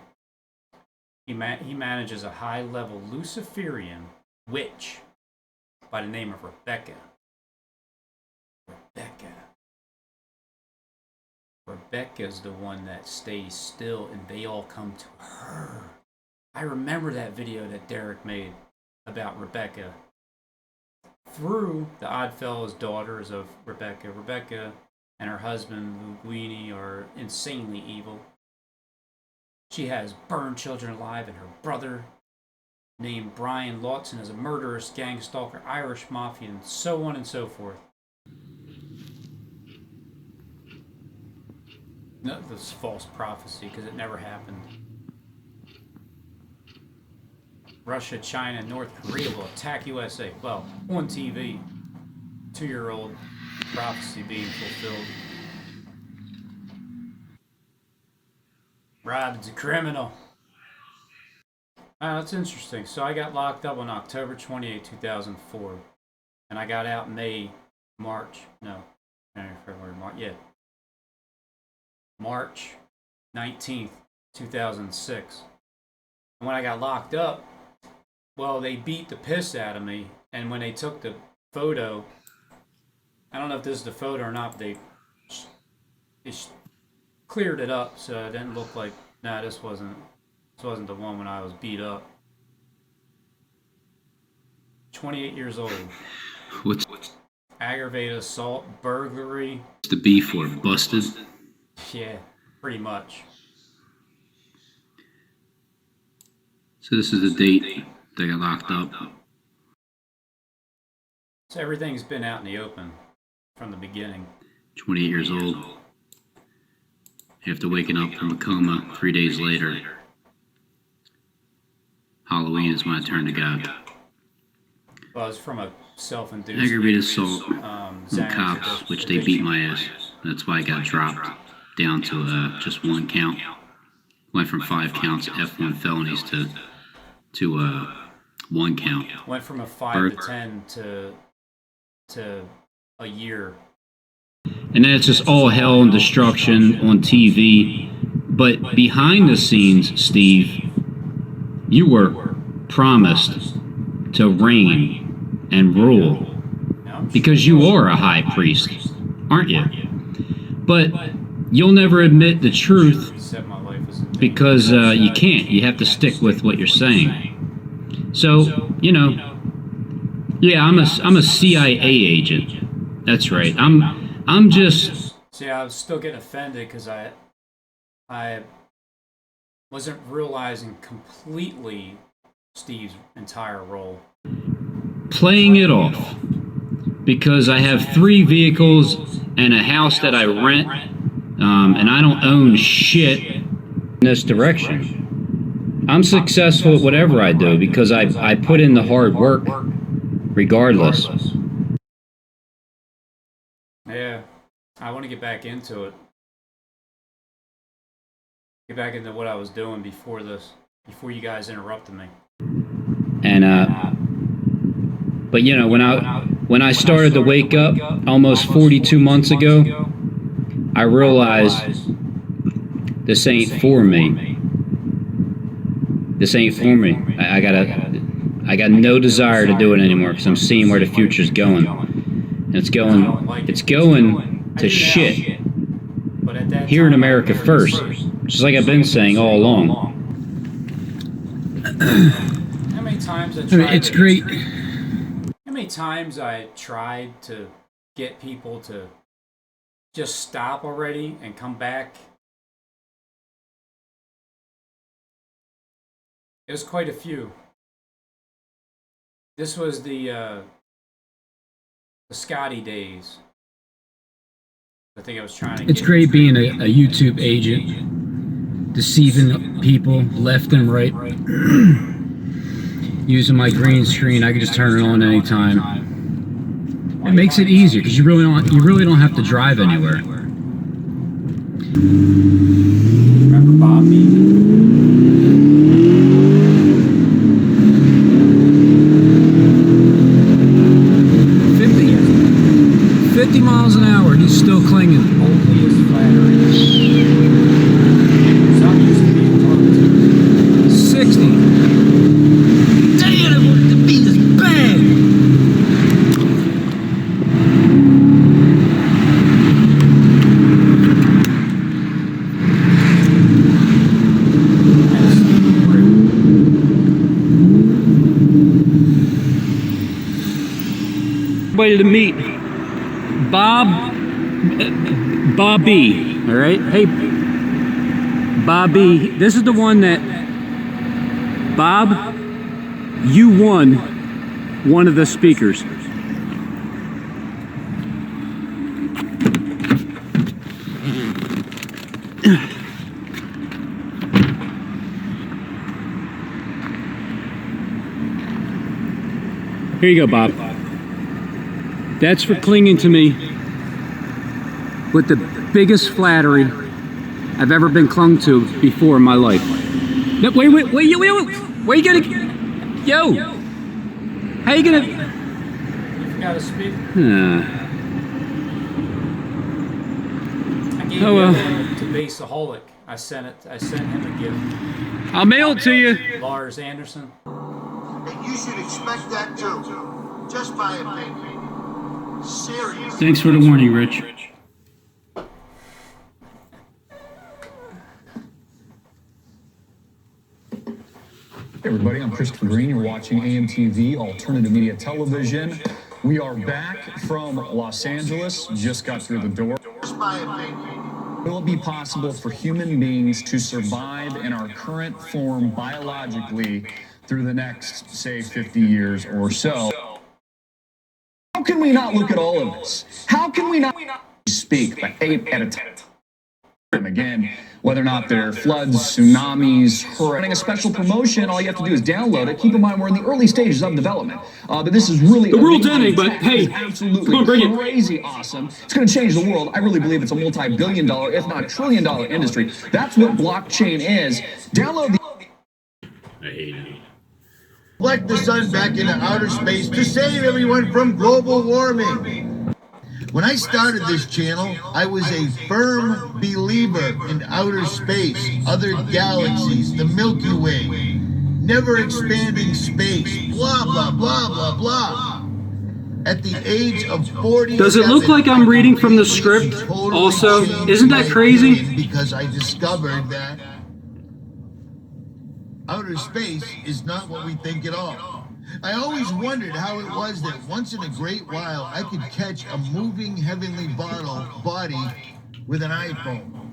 He manages a high-level Luciferian witch by the name of Rebecca. Rebecca's the one that stays still, and they all come to her. I remember that video that Derek made about Rebecca. Through the Oddfellows daughters of Rebecca. Rebecca and her husband, Linguini, are insanely evil. She has burned children alive, and her brother, named Brian Lawson, is a murderous gang stalker, Irish mafia, and so on and so forth. No, this is false prophecy because it never happened. Russia, China, North Korea will attack USA. Well, on TV. 2-year-old prophecy being fulfilled. Robin's a criminal. That's interesting. So I got locked up on October 28, 2004. And I got out January, February, March. Yeah. March 19th, 2006. And when I got locked up, well, they beat the piss out of me. And when they took the photo, I don't know if this is the photo or not, but they cleared it up so it didn't look like, nah, this wasn't the one when I was beat up. 28 years old. What's aggravated assault, burglary. the B for? Busted? Yeah, pretty much. So this is the date they got locked up. So everything's been out in the open from the beginning. 28 years old. After waking up from a coma 3 days later. Halloween is when I turned to God. Well, it's from a self-induced aggravated assault on cops, which they beat my ass. That's why I got dropped down to just 1 count. Went from 5 counts F1 felonies to 1 count. Went from a 5 to 10 to a year. And then it's just all hell and destruction on TV. But behind the scenes, Steve, you were promised to reign and rule because you are a high priest, aren't you? But you'll never admit the truth Set my life as a because you can't. You have to stick with what you're saying. So, you know, yeah, I'm a CIA agent. That's right. I'm just. See, I was still getting offended because I wasn't realizing completely Steve's entire role. Playing it off because I have 3 vehicles and a house that I rent, and I don't own shit in this direction. I'm successful at whatever I do because I put in the hard work regardless. Yeah, I want to get back into it. Get back into what I was doing before you guys interrupted me. And but you know, when I started to wake up almost 42 months ago, I realized this ain't for me. This ain't for me. I got no desire to do it anymore because I'm seeing where the future's going. And it's going to shit. Here in America first. Just like I've been saying all along. How many times I tried It's great. How many times I tried to get people to just stop already and come back? It was quite a few. This was the Scotty days. I think I was trying to It's great being a YouTube agent, deceiving people left and right. Using my green screen, I can just turn it on anytime. It makes it easier because you really don't have to drive anywhere. Remember Bobby? 50 miles an hour and he's still clinging. Only is flattering. Some used to be 60. Damn, the beat is bang! Everybody to meet. Bobby, all right? Hey, Bobby, this is the one that, Bob, you won one of the speakers. Here you go, Bob. That's for clinging to me with the biggest flattery I've ever been clung to before in my life. No, wait, where you gonna, yo, how you gonna? You forgot to speak. I gave it to Baseaholic. I sent him a gift. I'll mail it to you. Lars Anderson. And you should expect that too. Just my opinion. Serious. Thanks for the warning, Rich. Hey everybody, I'm Christopher Green. You're watching AMTV, Alternative Media Television. We are back from Los Angeles, just got through the door. Will it be possible for human beings to survive in our current form biologically through the next, say, 50 years or so? How can we not look at all of this? How can we not speak by 8 at a time? Again, whether or not they're floods, tsunamis, hurricanes, a special promotion, all you have to do is download it. Keep in mind, we're in the early stages of development. But this is really... The world's ending, but hey, absolutely come on, bring it. Crazy awesome. It's going to change the world. I really believe it's a multi-billion-dollar, if not trillion-dollar industry. That's what blockchain is. Download the... I hate it. Reflect the sun back into outer space to save everyone from global warming. When I started this channel, I was a firm believer in outer space, other galaxies, the Milky Way, never expanding space, blah, blah, blah, blah, blah. At the age of 40. Does it look like I'm reading from the script also? Isn't that crazy? Because I discovered that outer space is not what we think at all. I always wondered how it was that once in a great while I could catch a moving heavenly body with an iPhone.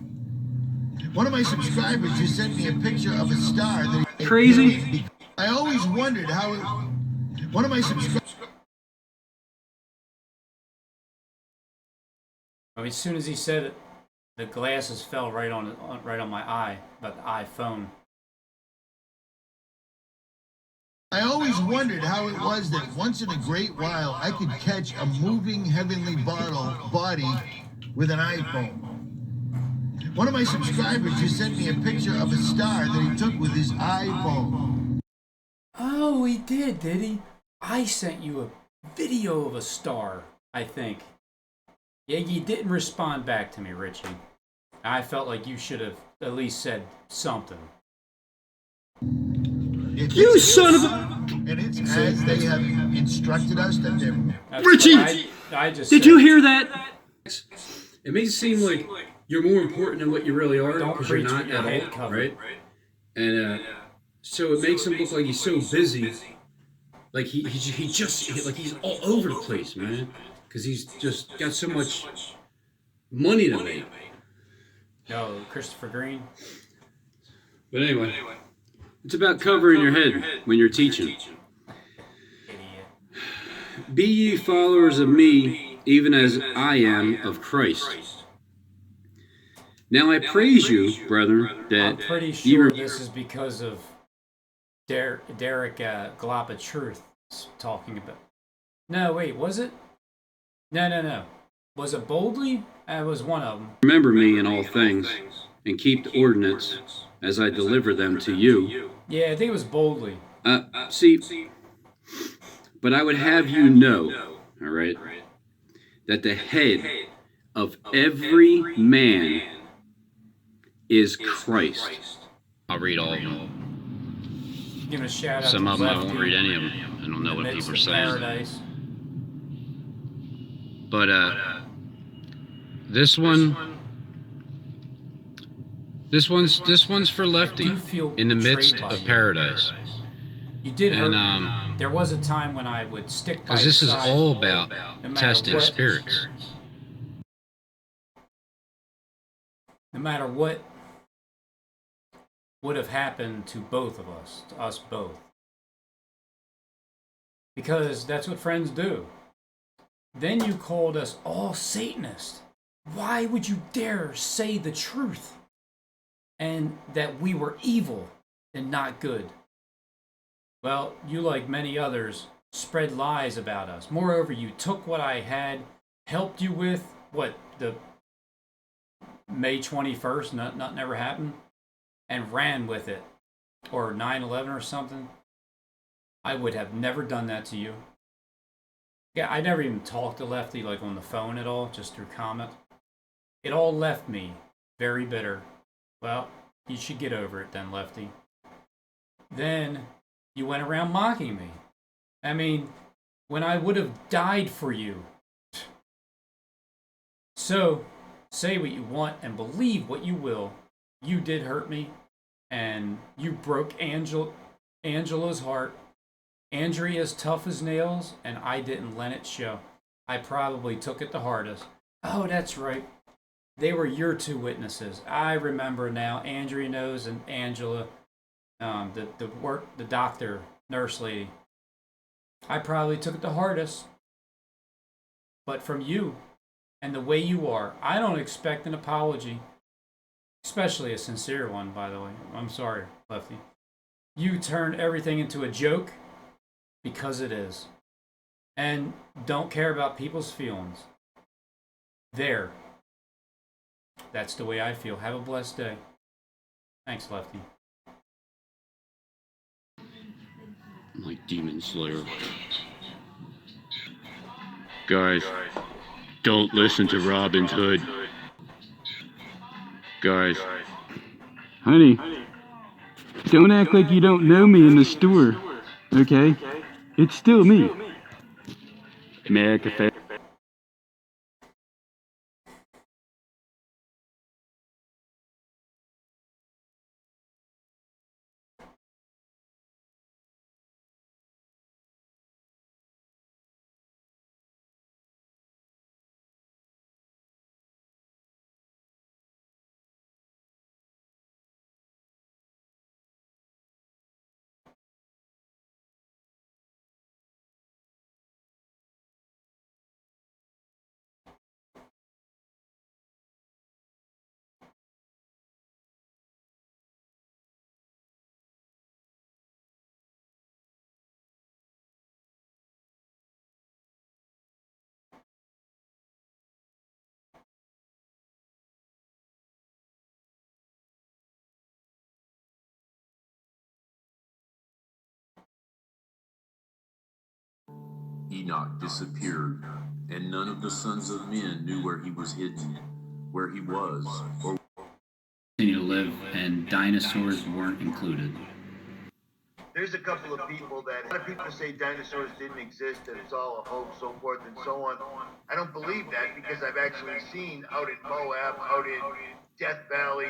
One of my subscribers just sent me a picture of a star that he crazy. I always wondered how it. One of my subscribers. I mean, as soon as he said it, the glasses fell right on my eye about the iPhone. I always wondered how it was that once in a great while I could catch a moving heavenly body with an iPhone. One of my subscribers just sent me a picture of a star that he took with his iPhone. Oh, he did he? I sent you a video of a star, I think. Yeah, you didn't respond back to me, Richie. I felt like you should have at least said something. You son of a... And it's as they have instructed us that they're... Richie! I just did you hear that? It may seem like you're more important than what you really are, Don't because you're preach not with your at head all, covered. right? And so it makes him look like he's so busy, like he's all over the place, man, because he's just got so much money to make. No, Christopher Green. But anyway, it's about covering your head when you're teaching. Be ye followers of me, even as I am of Christ. Now I praise you, brethren, that I'm pretty sure this is because of Derek Glop Truth talking about. No, wait, was it? No. Was it Boldly? It was one of them. remember me in all things, and keep the ordinance as I deliver them to you. Yeah, I think it was Boldly. See, but I would have you know, all right, that the head of every man is Christ. I'll read all of them. Give a shout out Some to of them I Lefty won't read any of them. I don't know in the what midst people are of saying. Paradise. But this one's for Lefty in the midst of paradise. You did hurt And me. There was a time when I would stick by because this your is side all about no matter testing what- spirits. No matter what would have happened to both of us, to us both. Because that's what friends do. Then you called us all Satanists. Why would you dare say the truth? And that we were evil and not good. Well, you, like many others, spread lies about us. Moreover, you took what I had helped you with, the May 21st, not never happened, and ran with it. Or 9/11 or something. I would have never done that to you. Yeah, I never even talked to Lefty like on the phone at all, just through comment. It all left me very bitter. Well, you should get over it then, Lefty. Then you went around mocking me. I mean, when I would have died for you. So, say what you want and believe what you will. You did hurt me, and you broke Angela's heart. Andrea's tough as nails, and I didn't let it show. I probably took it the hardest. Oh, that's right. They were your two witnesses. I remember now. Andrea knows, and Angela, the doctor, nurse lady. I probably took it the hardest. But from you, and the way you are, I don't expect an apology. Especially a sincere one, by the way. I'm sorry, Lefty. You turned everything into a joke because it is. And don't care about people's feelings. There. That's the way I feel. Have a blessed day. Thanks, Lefty. Like Demon Slayer. Guys, don't listen to Robinshood. Guys. Honey, don't act like you don't know me in the store, okay? It's still me. America first. Enoch disappeared, and none of the sons of men knew where he was hidden, where he was, or Continue to live, and dinosaurs weren't included. There's a couple of people that, a lot of people say dinosaurs didn't exist, that it's all a hoax, so forth and so on. I don't believe that because I've actually seen out in Moab, out in Death Valley,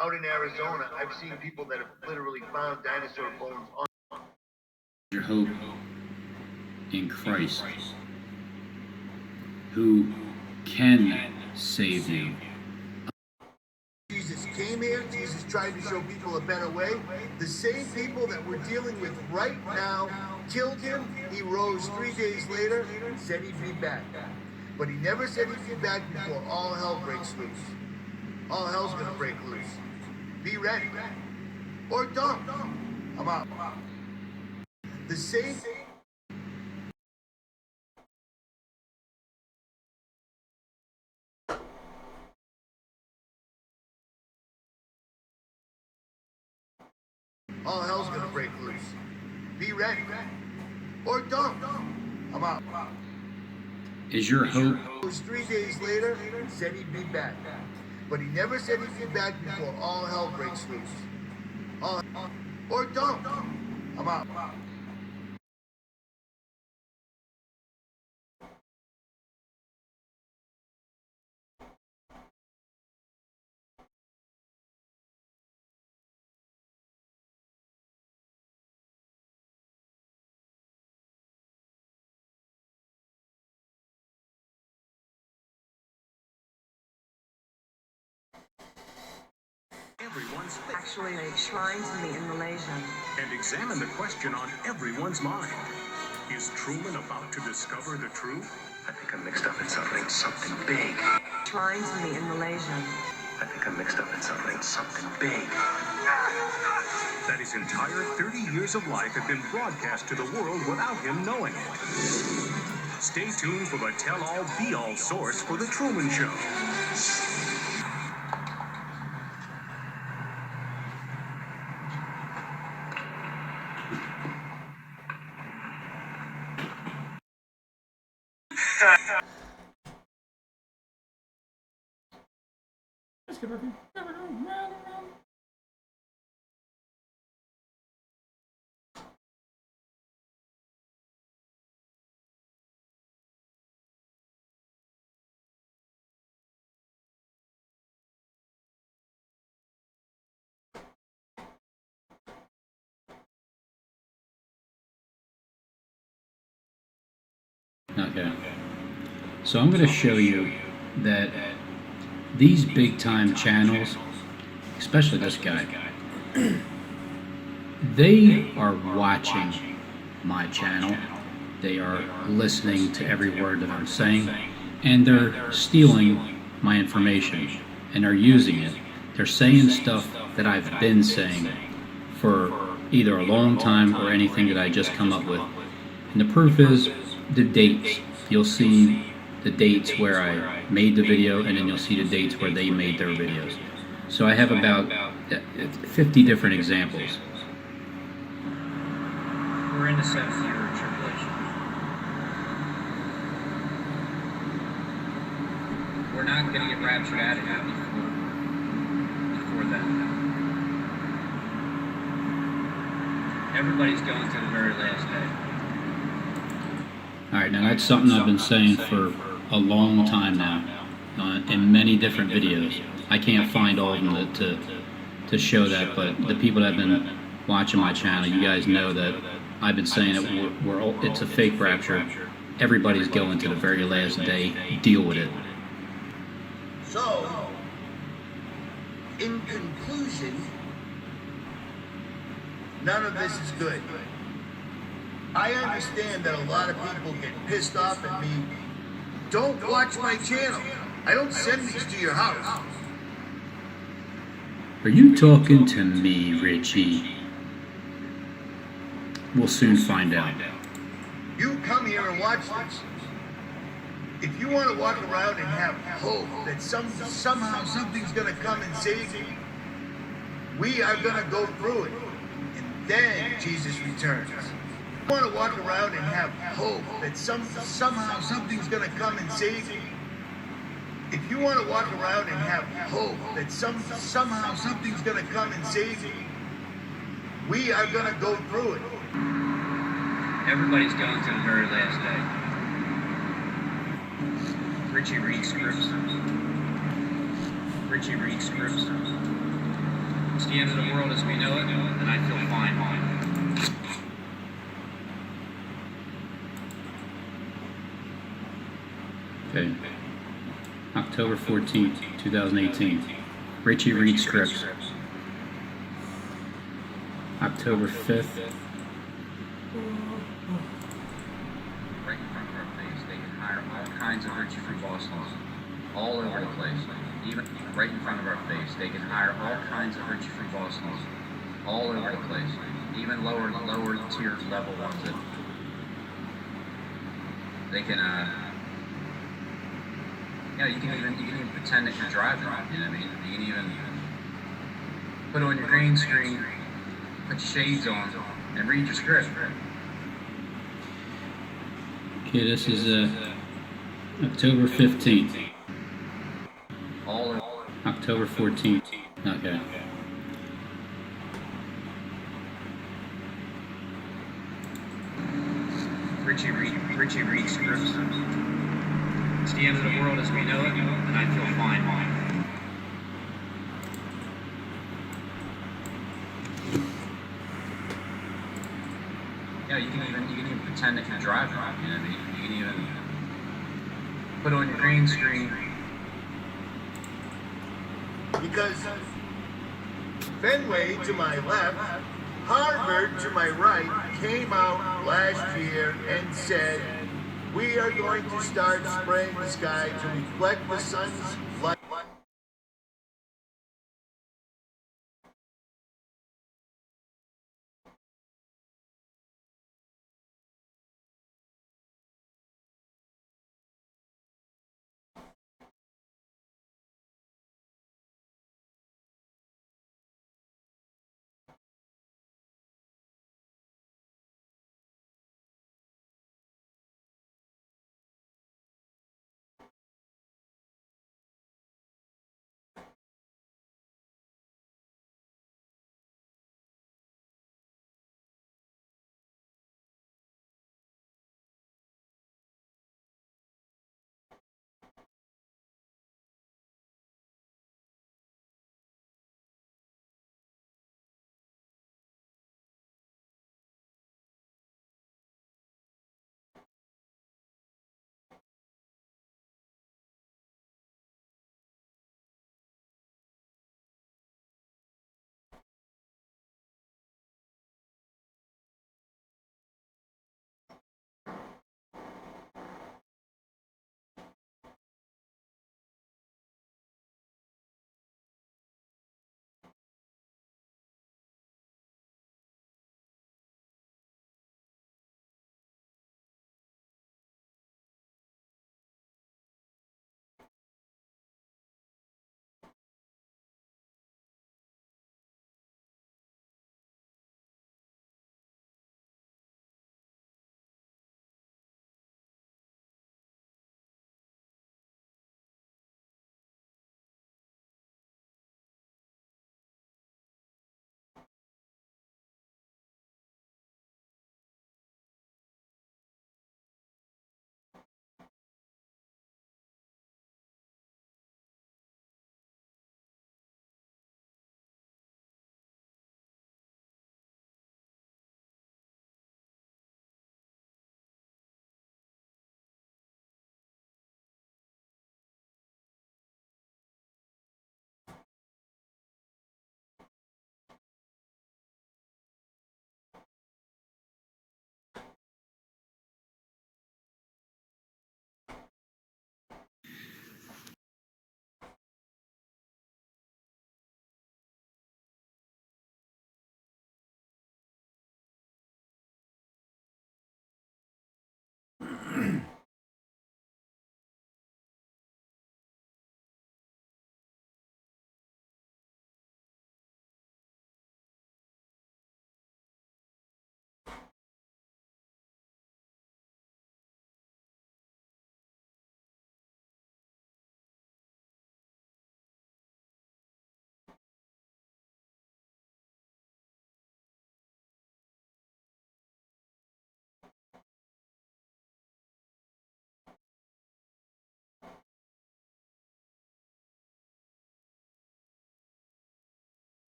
out in Arizona, I've seen people that have literally found dinosaur bones on. Your hope in Christ, who can save you. Jesus came here, Jesus tried to show people a better way. The same people that we're dealing with right now killed him. He rose 3 days later and said he'd be back. But he never said he'd be back before all hell breaks loose. All hell's gonna break loose. Be ready. Or don't. I'm out. The same all hell's gonna break loose. Be ready. Or don't. I'm out. Is your hope? It was 3 days later, said he'd be back. But he never said he'd be back before all hell breaks loose. Or don't. I'm out. Everyone's actually a shrine to me in Malaysia. And examine the question on everyone's mind. Is Truman about to discover the truth? I think I'm mixed up in something big. Shrine to me in Malaysia. I think I'm mixed up in something big. That his entire 30 years of life had been broadcast to the world without him knowing it. Stay tuned for the tell-all, be-all source for The Truman Show. Let's get working. Okay. So I'm going to show you that these big time channels, especially this guy, they are watching my channel. They are listening to every word that I'm saying, and they're stealing my information and are using it. They're saying stuff that I've been saying for either a long time or anything that I just come up with. And the proof is the dates. You'll see the dates where I made the video, and then you'll see the dates where they made their videos. So I have about 50 different examples. We're in the 7th year of tribulation. We're not going to get raptured out of here before then. Everybody's going through the very last day. All right, now that's something I've been saying for a long time now, in many different videos. I can't find all of them to show that, but the people that have been watching my channel, you guys know that I've been saying that it's a fake rapture. Everybody's going to the very last day. Deal with it. So, in conclusion, none of this is good. I understand that a lot of people get pissed off at me. Don't watch my channel. I don't send these to your house. Are you talking to me, Richie? We'll soon find out. You come here and watch this. If you want to walk around and have hope that somehow something's going to come and save you, we are going to go through it. And then Jesus returns. If you want to walk around and have hope that somehow something's going to come and save you, if you want to walk around and have hope that somehow something's going to come and save you, we are going to go through it. Everybody's going to the very last day. Richie reads scripts. Richie reads scripts. It's the end of the world as we know it, and I feel fine. Okay. October 14th, 2018. Richie reads scripts. October 5th. Right in front of our face, they can hire all kinds of Richie from Boston all over the place. Even right in front of our face, they can hire all kinds of Richie from Boston all over the place. Even lower tier level ones that they can you can even pretend that you're driving. You know what I mean? You can even put on your green screen, put shades on, and read your script. Okay, this is October 15th. October 14th. Okay. Richie reads scripts. It's the end of the world as we know it, and I feel fine. You can even pretend that you're driving. You know what I mean? You can even put on your green screen. Because Fenway to my left, Harvard to my right came out last year and said, we are going to start spraying the sky to reflect the sun's light.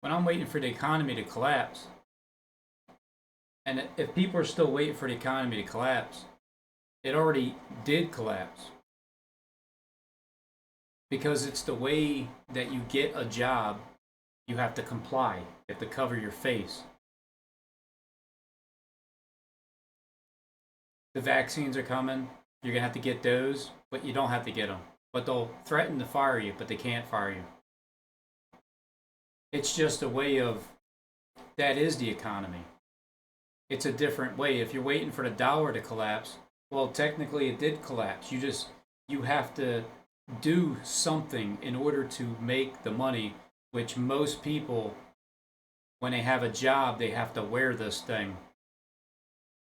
But I'm waiting for the economy to collapse. And if people are still waiting for the economy to collapse, it already did collapse. Because it's the way that you get a job, you have to comply. You have to cover your face. The vaccines are coming. You're going to have to get those, but you don't have to get them. But they'll threaten to fire you, but they can't fire you. It's just a way of, that is the economy. It's a different way. If you're waiting for the dollar to collapse, well, technically it did collapse. You have to do something in order to make the money, which most people, when they have a job, they have to wear this thing.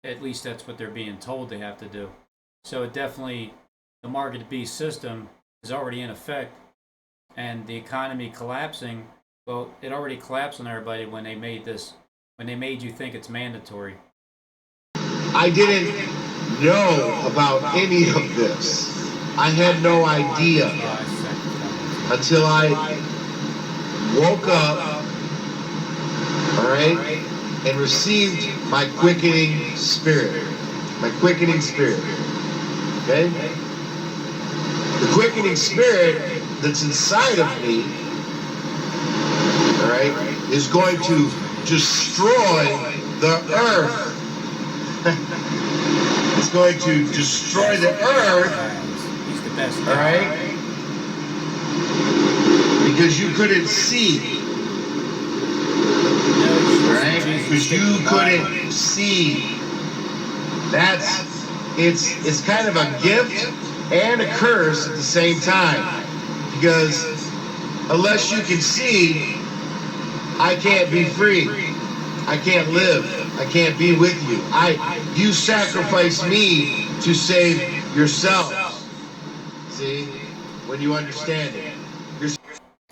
At least that's what they're being told they have to do. So it definitely, the market beast system is already in effect, and the economy collapsing, well, it already collapsed on everybody when they made this, when they made you think it's mandatory. I didn't know about any of this. I had no idea until I woke up, all right, and received my quickening spirit. My quickening spirit. Okay? The quickening spirit that's inside of me, all right, is going to destroy the earth. It's going to destroy the earth. All right? Because you couldn't see. All right? Because you couldn't see. It's kind of a gift and a curse at the same time. Because unless you can see, I can't be free. I can't live. I can't be with you. You sacrifice me to save yourself. See, when you understand it.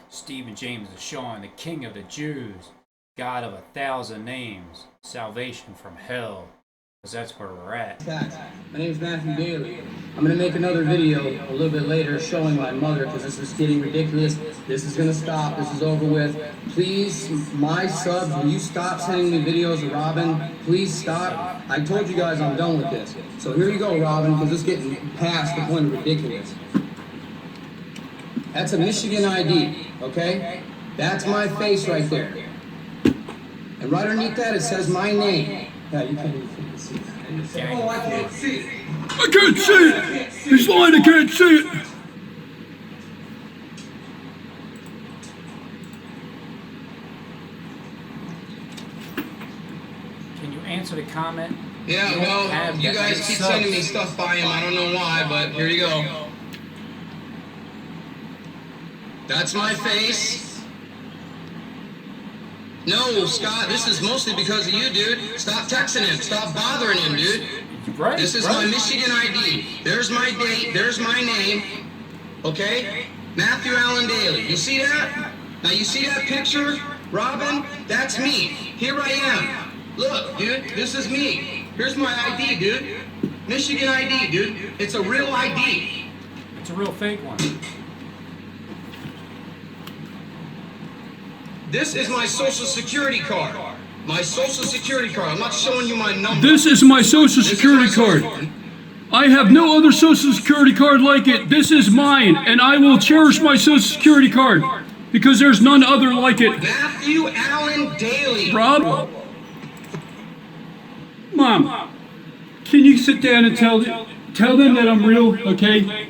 Stephen James of Sean, the King of the Jews, God of 1,000 names, salvation from hell, because that's where we're at. My name is Matthew Daly. I'm going to make another video a little bit later showing my mother, because this is getting ridiculous. This is going to stop. This is over with. Please, my subs, will you stop sending me videos of Robin? Please stop. I told you guys I'm done with this. So here you go, Robin, because it's getting past the point of ridiculous. That's a Michigan ID, okay? That's my face right there. And right underneath that, it says my name. Yeah, you can't even see that. Oh, I can't see it. I can't see it. He's lying, I can't see it. Can you answer the comment? Yeah, well, you guys keep sending me stuff by him. I don't know why, but here you go. That's my face. No, Scott, this is mostly because of you, dude. Stop texting him. Stop bothering him, dude. Right, this is my Michigan ID. There's my date. There's my name. Okay? Matthew Allen Daly. You see that? Now, you see that picture, Robin? That's me. Here I am. Look, dude, this is me. Here's my ID, dude. Michigan ID, dude. It's a real ID. It's a real fake one. This is my social security card. My social security card. I'm not showing you my number. This is my social security card. I have no other social security card like it. This is mine, and I will cherish my social security card because there's none other like it. Matthew Allen Daly. Rob? Mom, can you sit down and tell them that I'm real, okay?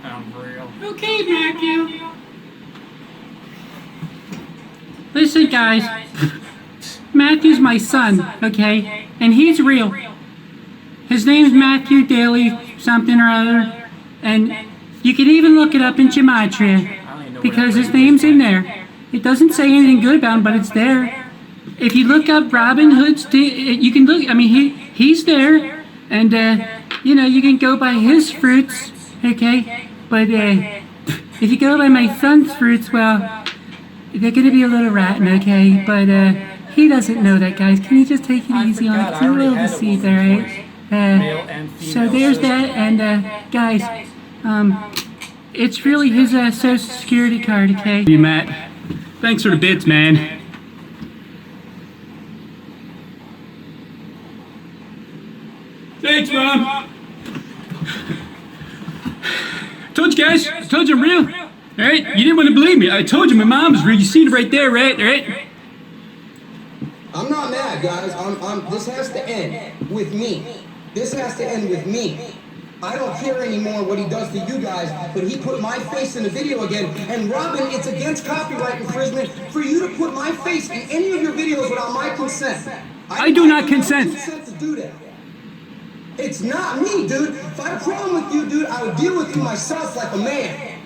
I'm real. Okay, Matthew. Listen, guys. Matthew's my son, okay? And he's real. His name's Matthew Daly something or other. And you can even look it up in Gematria. Because his name's in there. It doesn't say anything good about him, but it's there. If you look up Robinshood, you can look, I mean, he's there. And, you know, you can go by his fruits, okay? But, if you go by my son's fruits, well, they're going to be a little rotten, okay? But he doesn't know that, guys. Can you just take it easy on it? It's a little deceit there, right? So there's that, and guys, it's really his social security card, okay? You, Matt. Thanks for the bits, man. Thanks, Mom. Told you guys. I told you I'm real. All right? You didn't want to believe me. I told you my mom is real. You seen it right there, right? All right? I'm not mad, guys. This has to end with me. This has to end with me. I don't care anymore what he does to you guys, but he put my face in the video again. And Robin, it's against copyright infringement for you to put my face in any of your videos without my consent. I do not consent. To do that. It's not me, dude. If I had a problem with you, dude, I would deal with you myself like a man.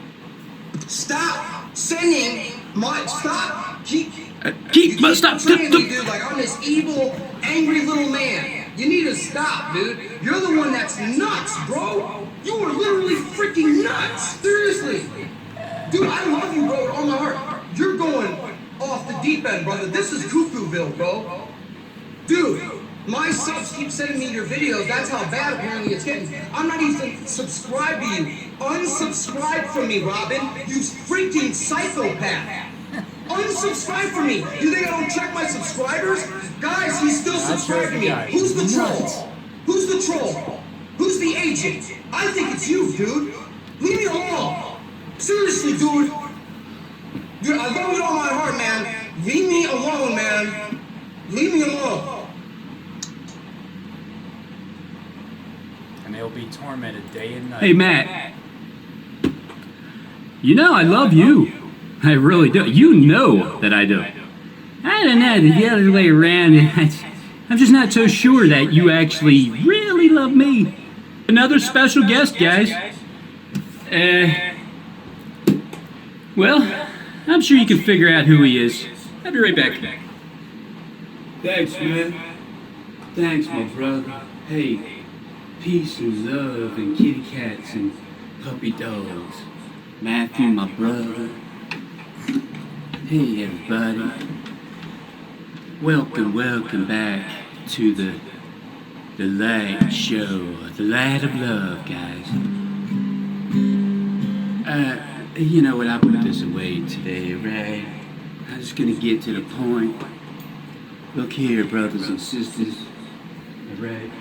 Stop sending my... Stop. Stop. Saying me, dude, like I'm this evil, angry little man. You need to stop, dude. You're the one that's nuts, bro. You are literally freaking nuts. Seriously. Dude, I love you, bro, with all my heart. You're going off the deep end, brother. This is Cuckooville, bro. Dude, my subs keep sending me your videos. That's how bad apparently it's getting. I'm not even subscribed to you. Unsubscribe from me, Robin. You freaking psychopath. Unsubscribe from me. You think I don't check my subscribers? Guys, he's still subscribed to me. Who's the troll? Who's the troll? Who's the agent? I think it's you, dude. Leave me alone. Seriously, dude. Dude, I love you with all my heart, man. Leave me alone, man. Leave me alone. And they'll be tormented day and night. Hey, Matt. You know I love you. I really do. You know that I do. I don't know, the other way around. I'm just not so sure that you actually really love me. Another special guest, guys. Well, I'm sure you can figure out who he is. I'll be right back. Thanks, man. Thanks, my brother. Hey, peace and love and kitty cats and puppy dogs. Matthew, my brother. Hey, everybody. Welcome back to the light show, the light of love, guys. You know what, I put this away today, right? I'm just gonna get to the point. Look here, brothers and sisters, alright?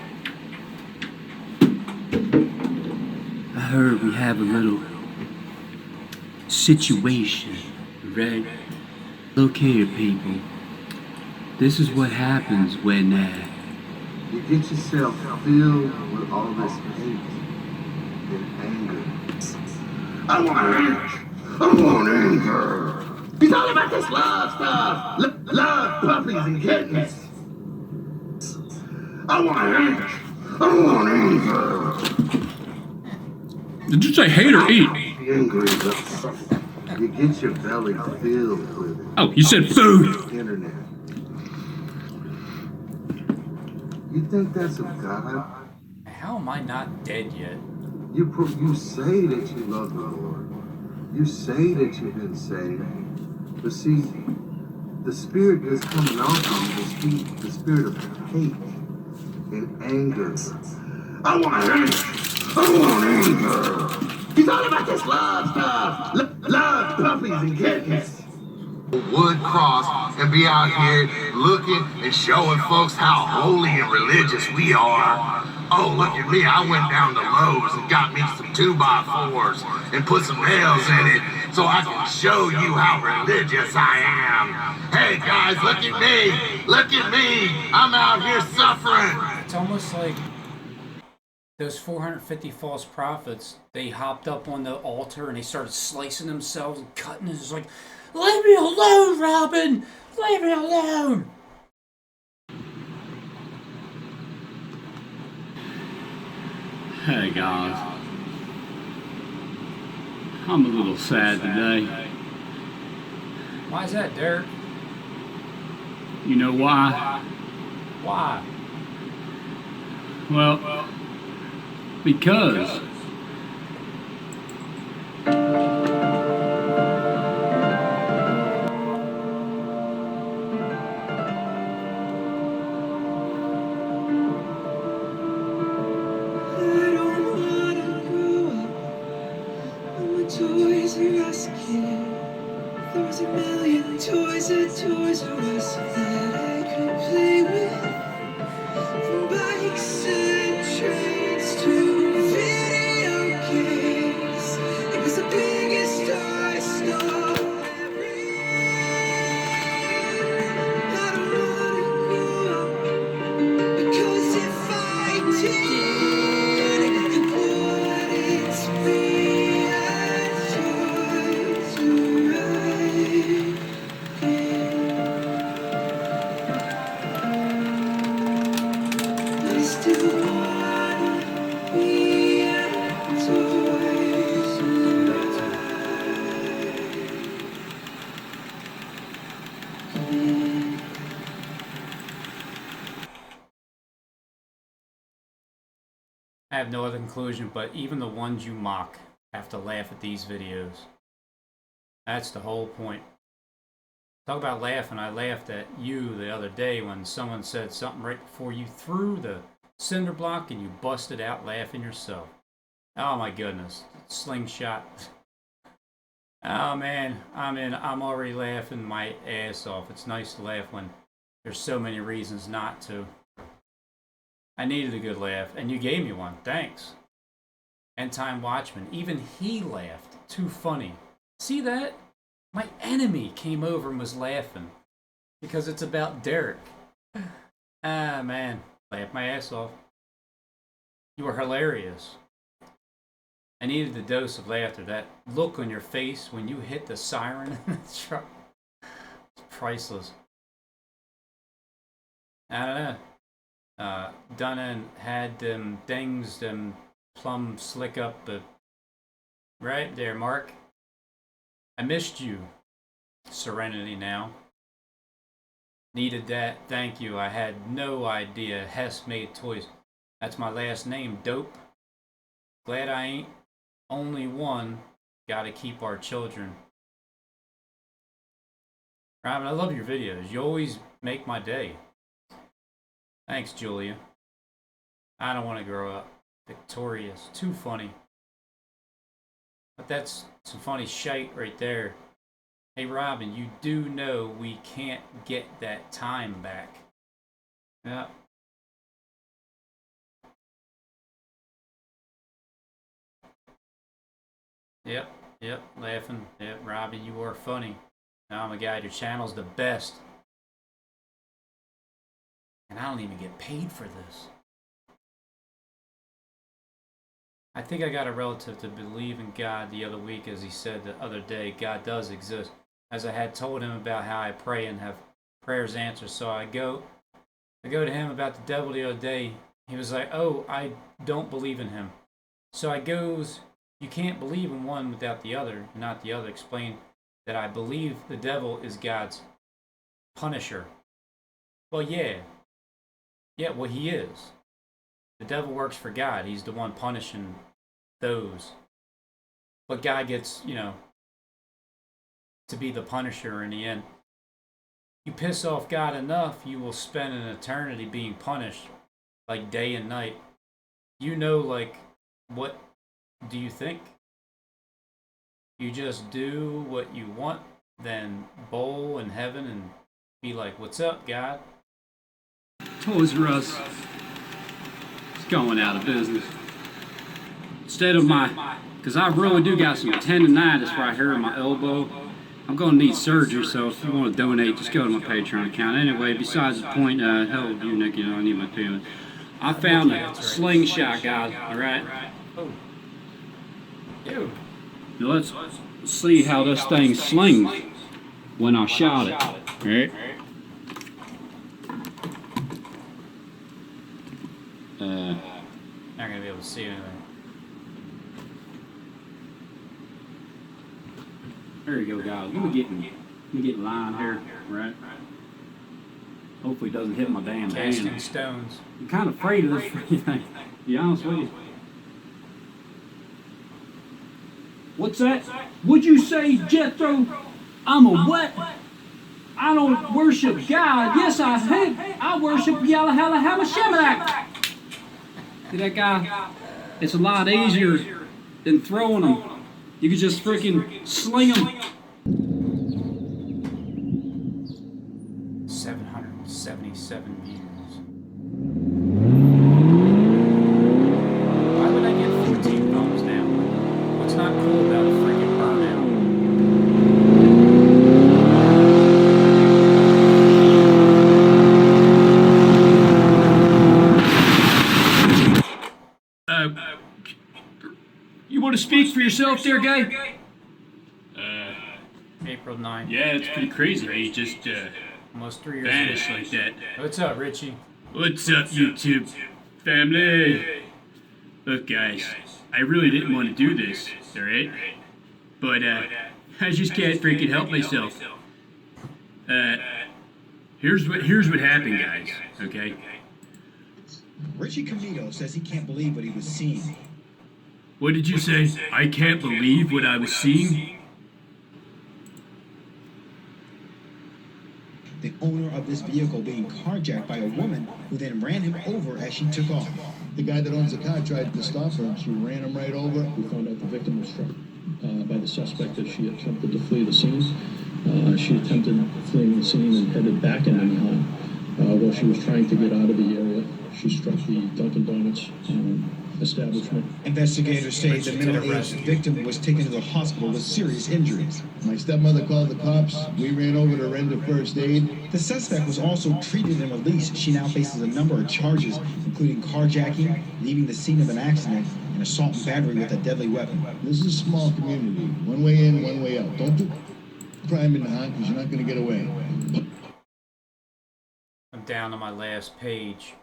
I heard we have a little situation, right? Look here, people. This is what happens when, You get yourself filled with all this hate and anger. I want rage. I want anger. He's all about this love stuff. Love puppies and kittens. I want rage. I want anger. Did you say hate or eat? Angry about something. You get your belly filled with it. Oh, you said food. Internet. You think that's of God? How am I not dead yet? You say that you love the Lord. You say that you've been saved. But see, the spirit that's coming off you, the spirit of hate and anger. I want hate. I want anger. He's all about this love stuff. Love puppies and kittens. Would cross and be out here looking and showing folks how holy and religious we are. Oh, look at me, I went down to Lowe's and got me some 2x4s and put some nails in it so I can show you how religious I am. Hey guys, look at me, I'm out here suffering. It's almost like those 450 false prophets, they hopped up on the altar and they started slicing themselves and cutting. It's like, leave me alone, Robin! Leave me alone! Hey guys, I'm a little sad today. Why is that, Derek? You know why? Why? Well, because Toys R Us kid. There was a million toys I have no other conclusion, but even the ones you mock have to laugh at these videos. That's the whole point. Talk about laughing. I laughed at you the other day when someone said something right before you threw the cinder block and you busted out laughing yourself. Oh my goodness. Slingshot. Oh man, I'm already laughing my ass off. It's nice to laugh when there's so many reasons not to. I needed a good laugh, and you gave me one. Thanks. End Time Watchman. Even he laughed. Too funny. See that? My enemy came over and was laughing because it's about Derek. Ah, man. Laughed my ass off. You were hilarious. I needed the dose of laughter. That look on your face when you hit the siren in the truck. It's priceless. I don't know. Done and had them things, them plumb slick up, right there, Mark. I missed you. Serenity now. Needed that. Thank you. I had no idea. Hess made toys. That's my last name. Dope. Glad I ain't only one. Gotta keep our children. Robin, I love your videos. You always make my day. Thanks, Julia. I don't want to grow up. Victorious. Too funny. But that's some funny shite right there. Hey, Robin, you do know we can't get that time back. Yeah. Yep, laughing. Yep, Robin, you are funny. Oh my God, your channel's the best. And I don't even get paid for this. I think I got a relative to believe in God the other week, as he said the other day, God does exist. As I had told him about how I pray and have prayers answered. So I go to him about the devil the other day. He was like, oh, I don't believe in him. So I goes, you can't believe in one without the other, not the other. Explain that I believe the devil is God's punisher. Well, yeah. Yeah, well, he is. The devil works for God. He's the one punishing those. But God gets, to be the punisher in the end. You piss off God enough, you will spend an eternity being punished, like day and night. What do you think? You just do what you want, then bowl in heaven and be like, what's up, God? Toys R Us is going out of business. Instead of because I really do got some tendonitis right here in my elbow. I'm going to need surgery, so if you want to donate, just go to my Patreon account. Anyway, besides the point, hell, you, Nick, I need my payment. I found a slingshot, guys, all right? Oh. Ew. Now let's see how this thing slings when I shot it, all right? Not going to be able to see anything. There you go, guys. Let me get line here, right? Hopefully it doesn't hit my damn Casting hand. stones. I'm kind of afraid of this freaking thing, to be honest with you. What's that? Would you say, Jethro, I'm a what? I don't worship God. Yes, I worship Yalahalahamashemalak. See that guy? It's a lot easier than throwing them. You could just freaking sling them. 777 views. Why would I get 14 thumbs down? What's not cool about a freaking burnout? You want to speak for yourself there, guy? April 9th. Yeah, it's pretty crazy. He just almost 3 years vanished ago. like that. What's up, Richie? What's up, YouTube family? Look, guys, I really didn't want to do this, alright? But I just can't freaking help myself. Here's what happened, guys. Okay. Richie Camito says he can't believe what he was seeing. What did you say? I can't believe what I was seeing? The owner of this vehicle being carjacked by a woman who then ran him over as she took off. The guy that owns the car tried to stop her and she ran him right over. We found out the victim was struck by the suspect as she attempted to flee the scene. She attempted fleeing the scene and headed back into Manhattan. While she was trying to get out of the area, she struck the Dunkin' Donuts establishment. Investigators say the middle-aged victim was taken to the hospital with serious injuries. My stepmother called the cops. We ran over to render first aid. The suspect was also treated and released. She now faces a number of charges, including carjacking, leaving the scene of an accident, and assault and battery with a deadly weapon. This is a small community. One way in, one way out. Don't do crime in the hunt because you're not going to get away. I'm down to my last page.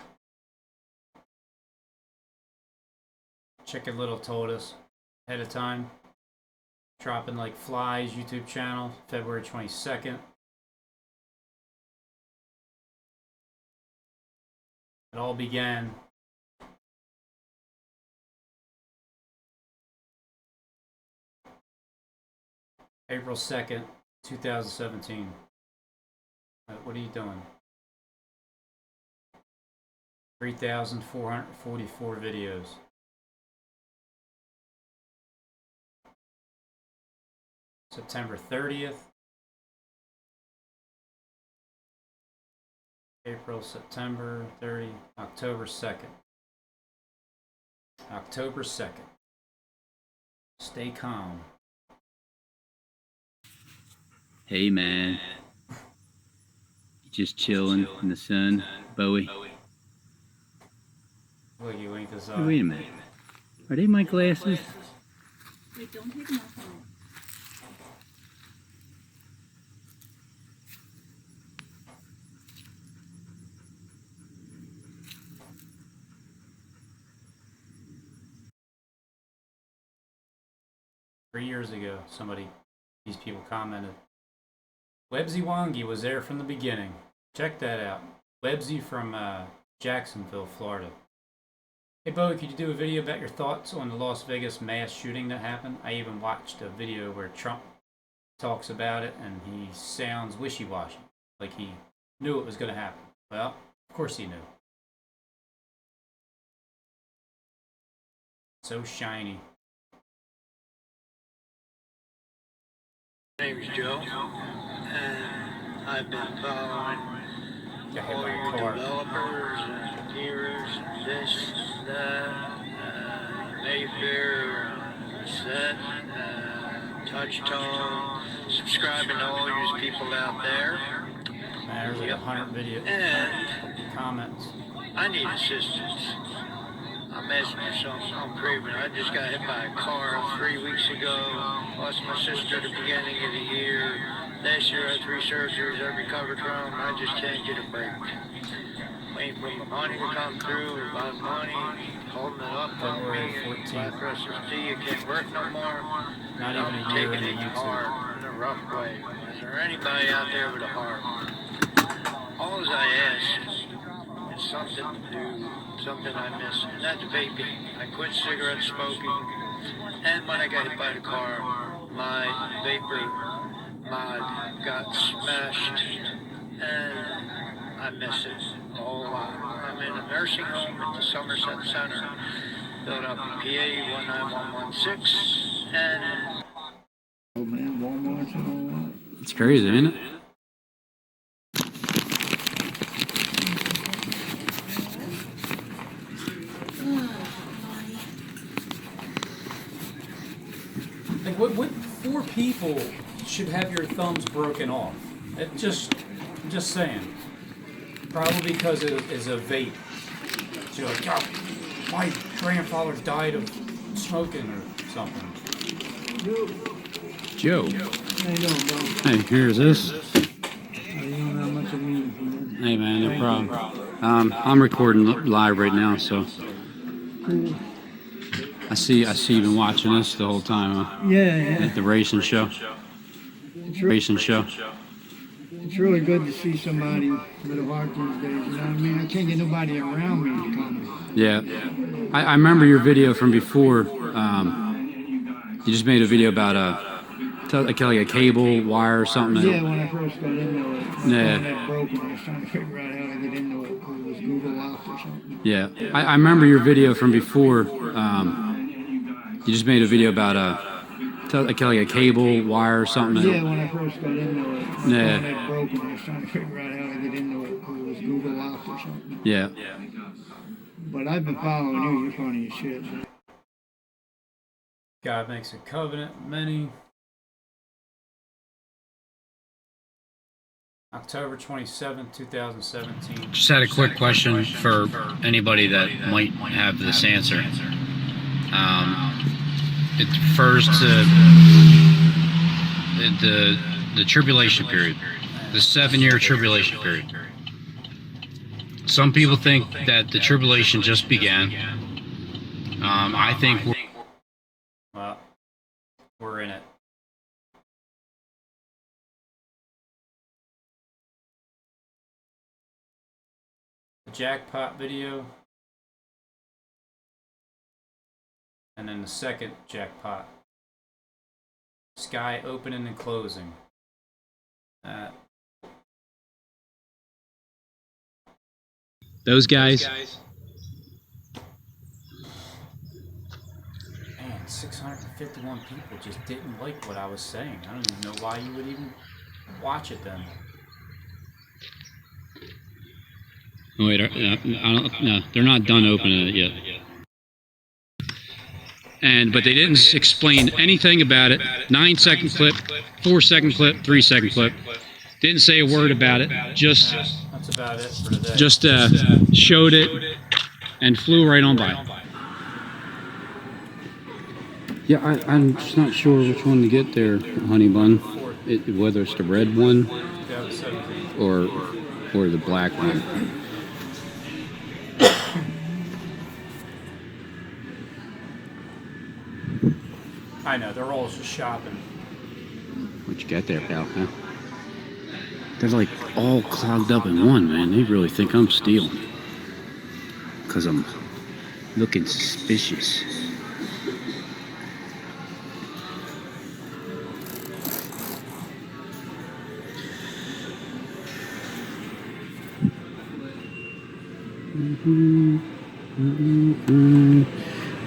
Chicken Little told us ahead of time. Dropping like flies, YouTube channel, February 22nd. It all began April 2nd, 2017. What are you doing? 3,444 videos. September 30th. April, September 30, October 2nd. October 2nd. Stay calm. Hey man. Just chilling in the sun, Bowie. Look, you winked us Hey, up. wait a minute. Are they my glasses? Wait, don't take them off on it. 3 years ago, these people commented, Websy Wangi was there from the beginning. Check that out. Websy from Jacksonville, Florida. Hey Bo, could you do a video about your thoughts on the Las Vegas mass shooting that happened? I even watched a video where Trump talks about it and he sounds wishy-washy, like he knew it was going to happen. Well, of course he knew. So shiny. My name's Joe, and I've been following all your developers and engineers, this, that, Mayfair, Set, Touchtone, subscribing to all you people out there. Man, there's like 100 videos, And comments. I need assistance. I'm asking for something. I'm craving. I just got hit by a car 3 weeks ago. Lost my sister at the beginning of the year. Last year I had 3 surgeries I recovered from. I just can't get a break. Waiting for my money to come through. A lot of money. Holding it up on me. Black SSD. I can't work no more. Not even a year taking into it YouTube. hard in a rough way. Is there anybody out there with a heart? All I ask is something to do. Something I miss, and that's vaping. I quit cigarette smoking, and when I got hit by the car, my vapor mod got smashed, and I miss it a whole lot. I'm in a nursing home at the Somerset Center, Philadelphia, PA 19116, and... Oh man, Walmart and all that. It's crazy, isn't it? Like, what 4 people should have your thumbs broken off? I'm just saying. Probably because it is a vape. So you're like, oh, my grandfather died of smoking or something. Joe. How you doing, bro? Hey, here's this. You don't have much of me. Hey man, no problem. I'm recording live right now, so I see you've been watching this the whole time, huh? Yeah. At the racing show. It's It's really good to see somebody with a heart these days, you know what I mean? I can't get nobody around me to come. Yeah. I remember your video from before. You just made a video about like a cable wire or something. Yeah, when I first got into it. My Yeah. phone had broken. I was trying to figure out how to get into it. It was Google Locked or something. Yeah. I remember your video from before. You just made a video about like a cable wire or something. Yeah, when I first got into it. My Yeah. phone had broken. I was trying to figure out how to get into it. It was Google Locked or something. Yeah. But I've been following you. You're funny as shit. God makes a covenant with many. October 27th, 2017. Just had a quick question for anybody that might have this answer. It refers to the tribulation period, the 7-year tribulation period. Some people think that the tribulation just began. I think We're in it. The jackpot video. And then the second jackpot. Sky opening and closing. those guys. Man, 651 people just didn't like what I was saying. I don't even know why you would even watch it then. Oh, wait, I don't, no, they're not done opening it yet. But they didn't explain anything about it. 9-second clip, 4-second clip, 3-second clip. Didn't say a word about it. Just That's about it for today. Just showed it and flew right on by. Yeah, I'm just not sure which one to get there, honey bun. Whether it's the red one or the black one. I know, they're all just shopping. What you got there, pal? Huh? They're like all clogged up in one, man. They really think I'm stealing. Because I'm looking suspicious.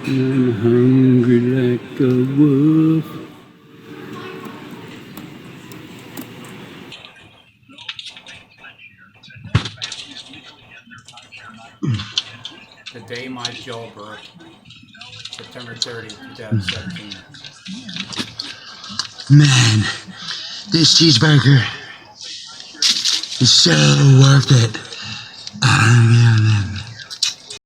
I'm hungry like a wolf. The day my jaw broke. September 30th, 2017. Man, this cheeseburger is so worth it. Oh, yeah.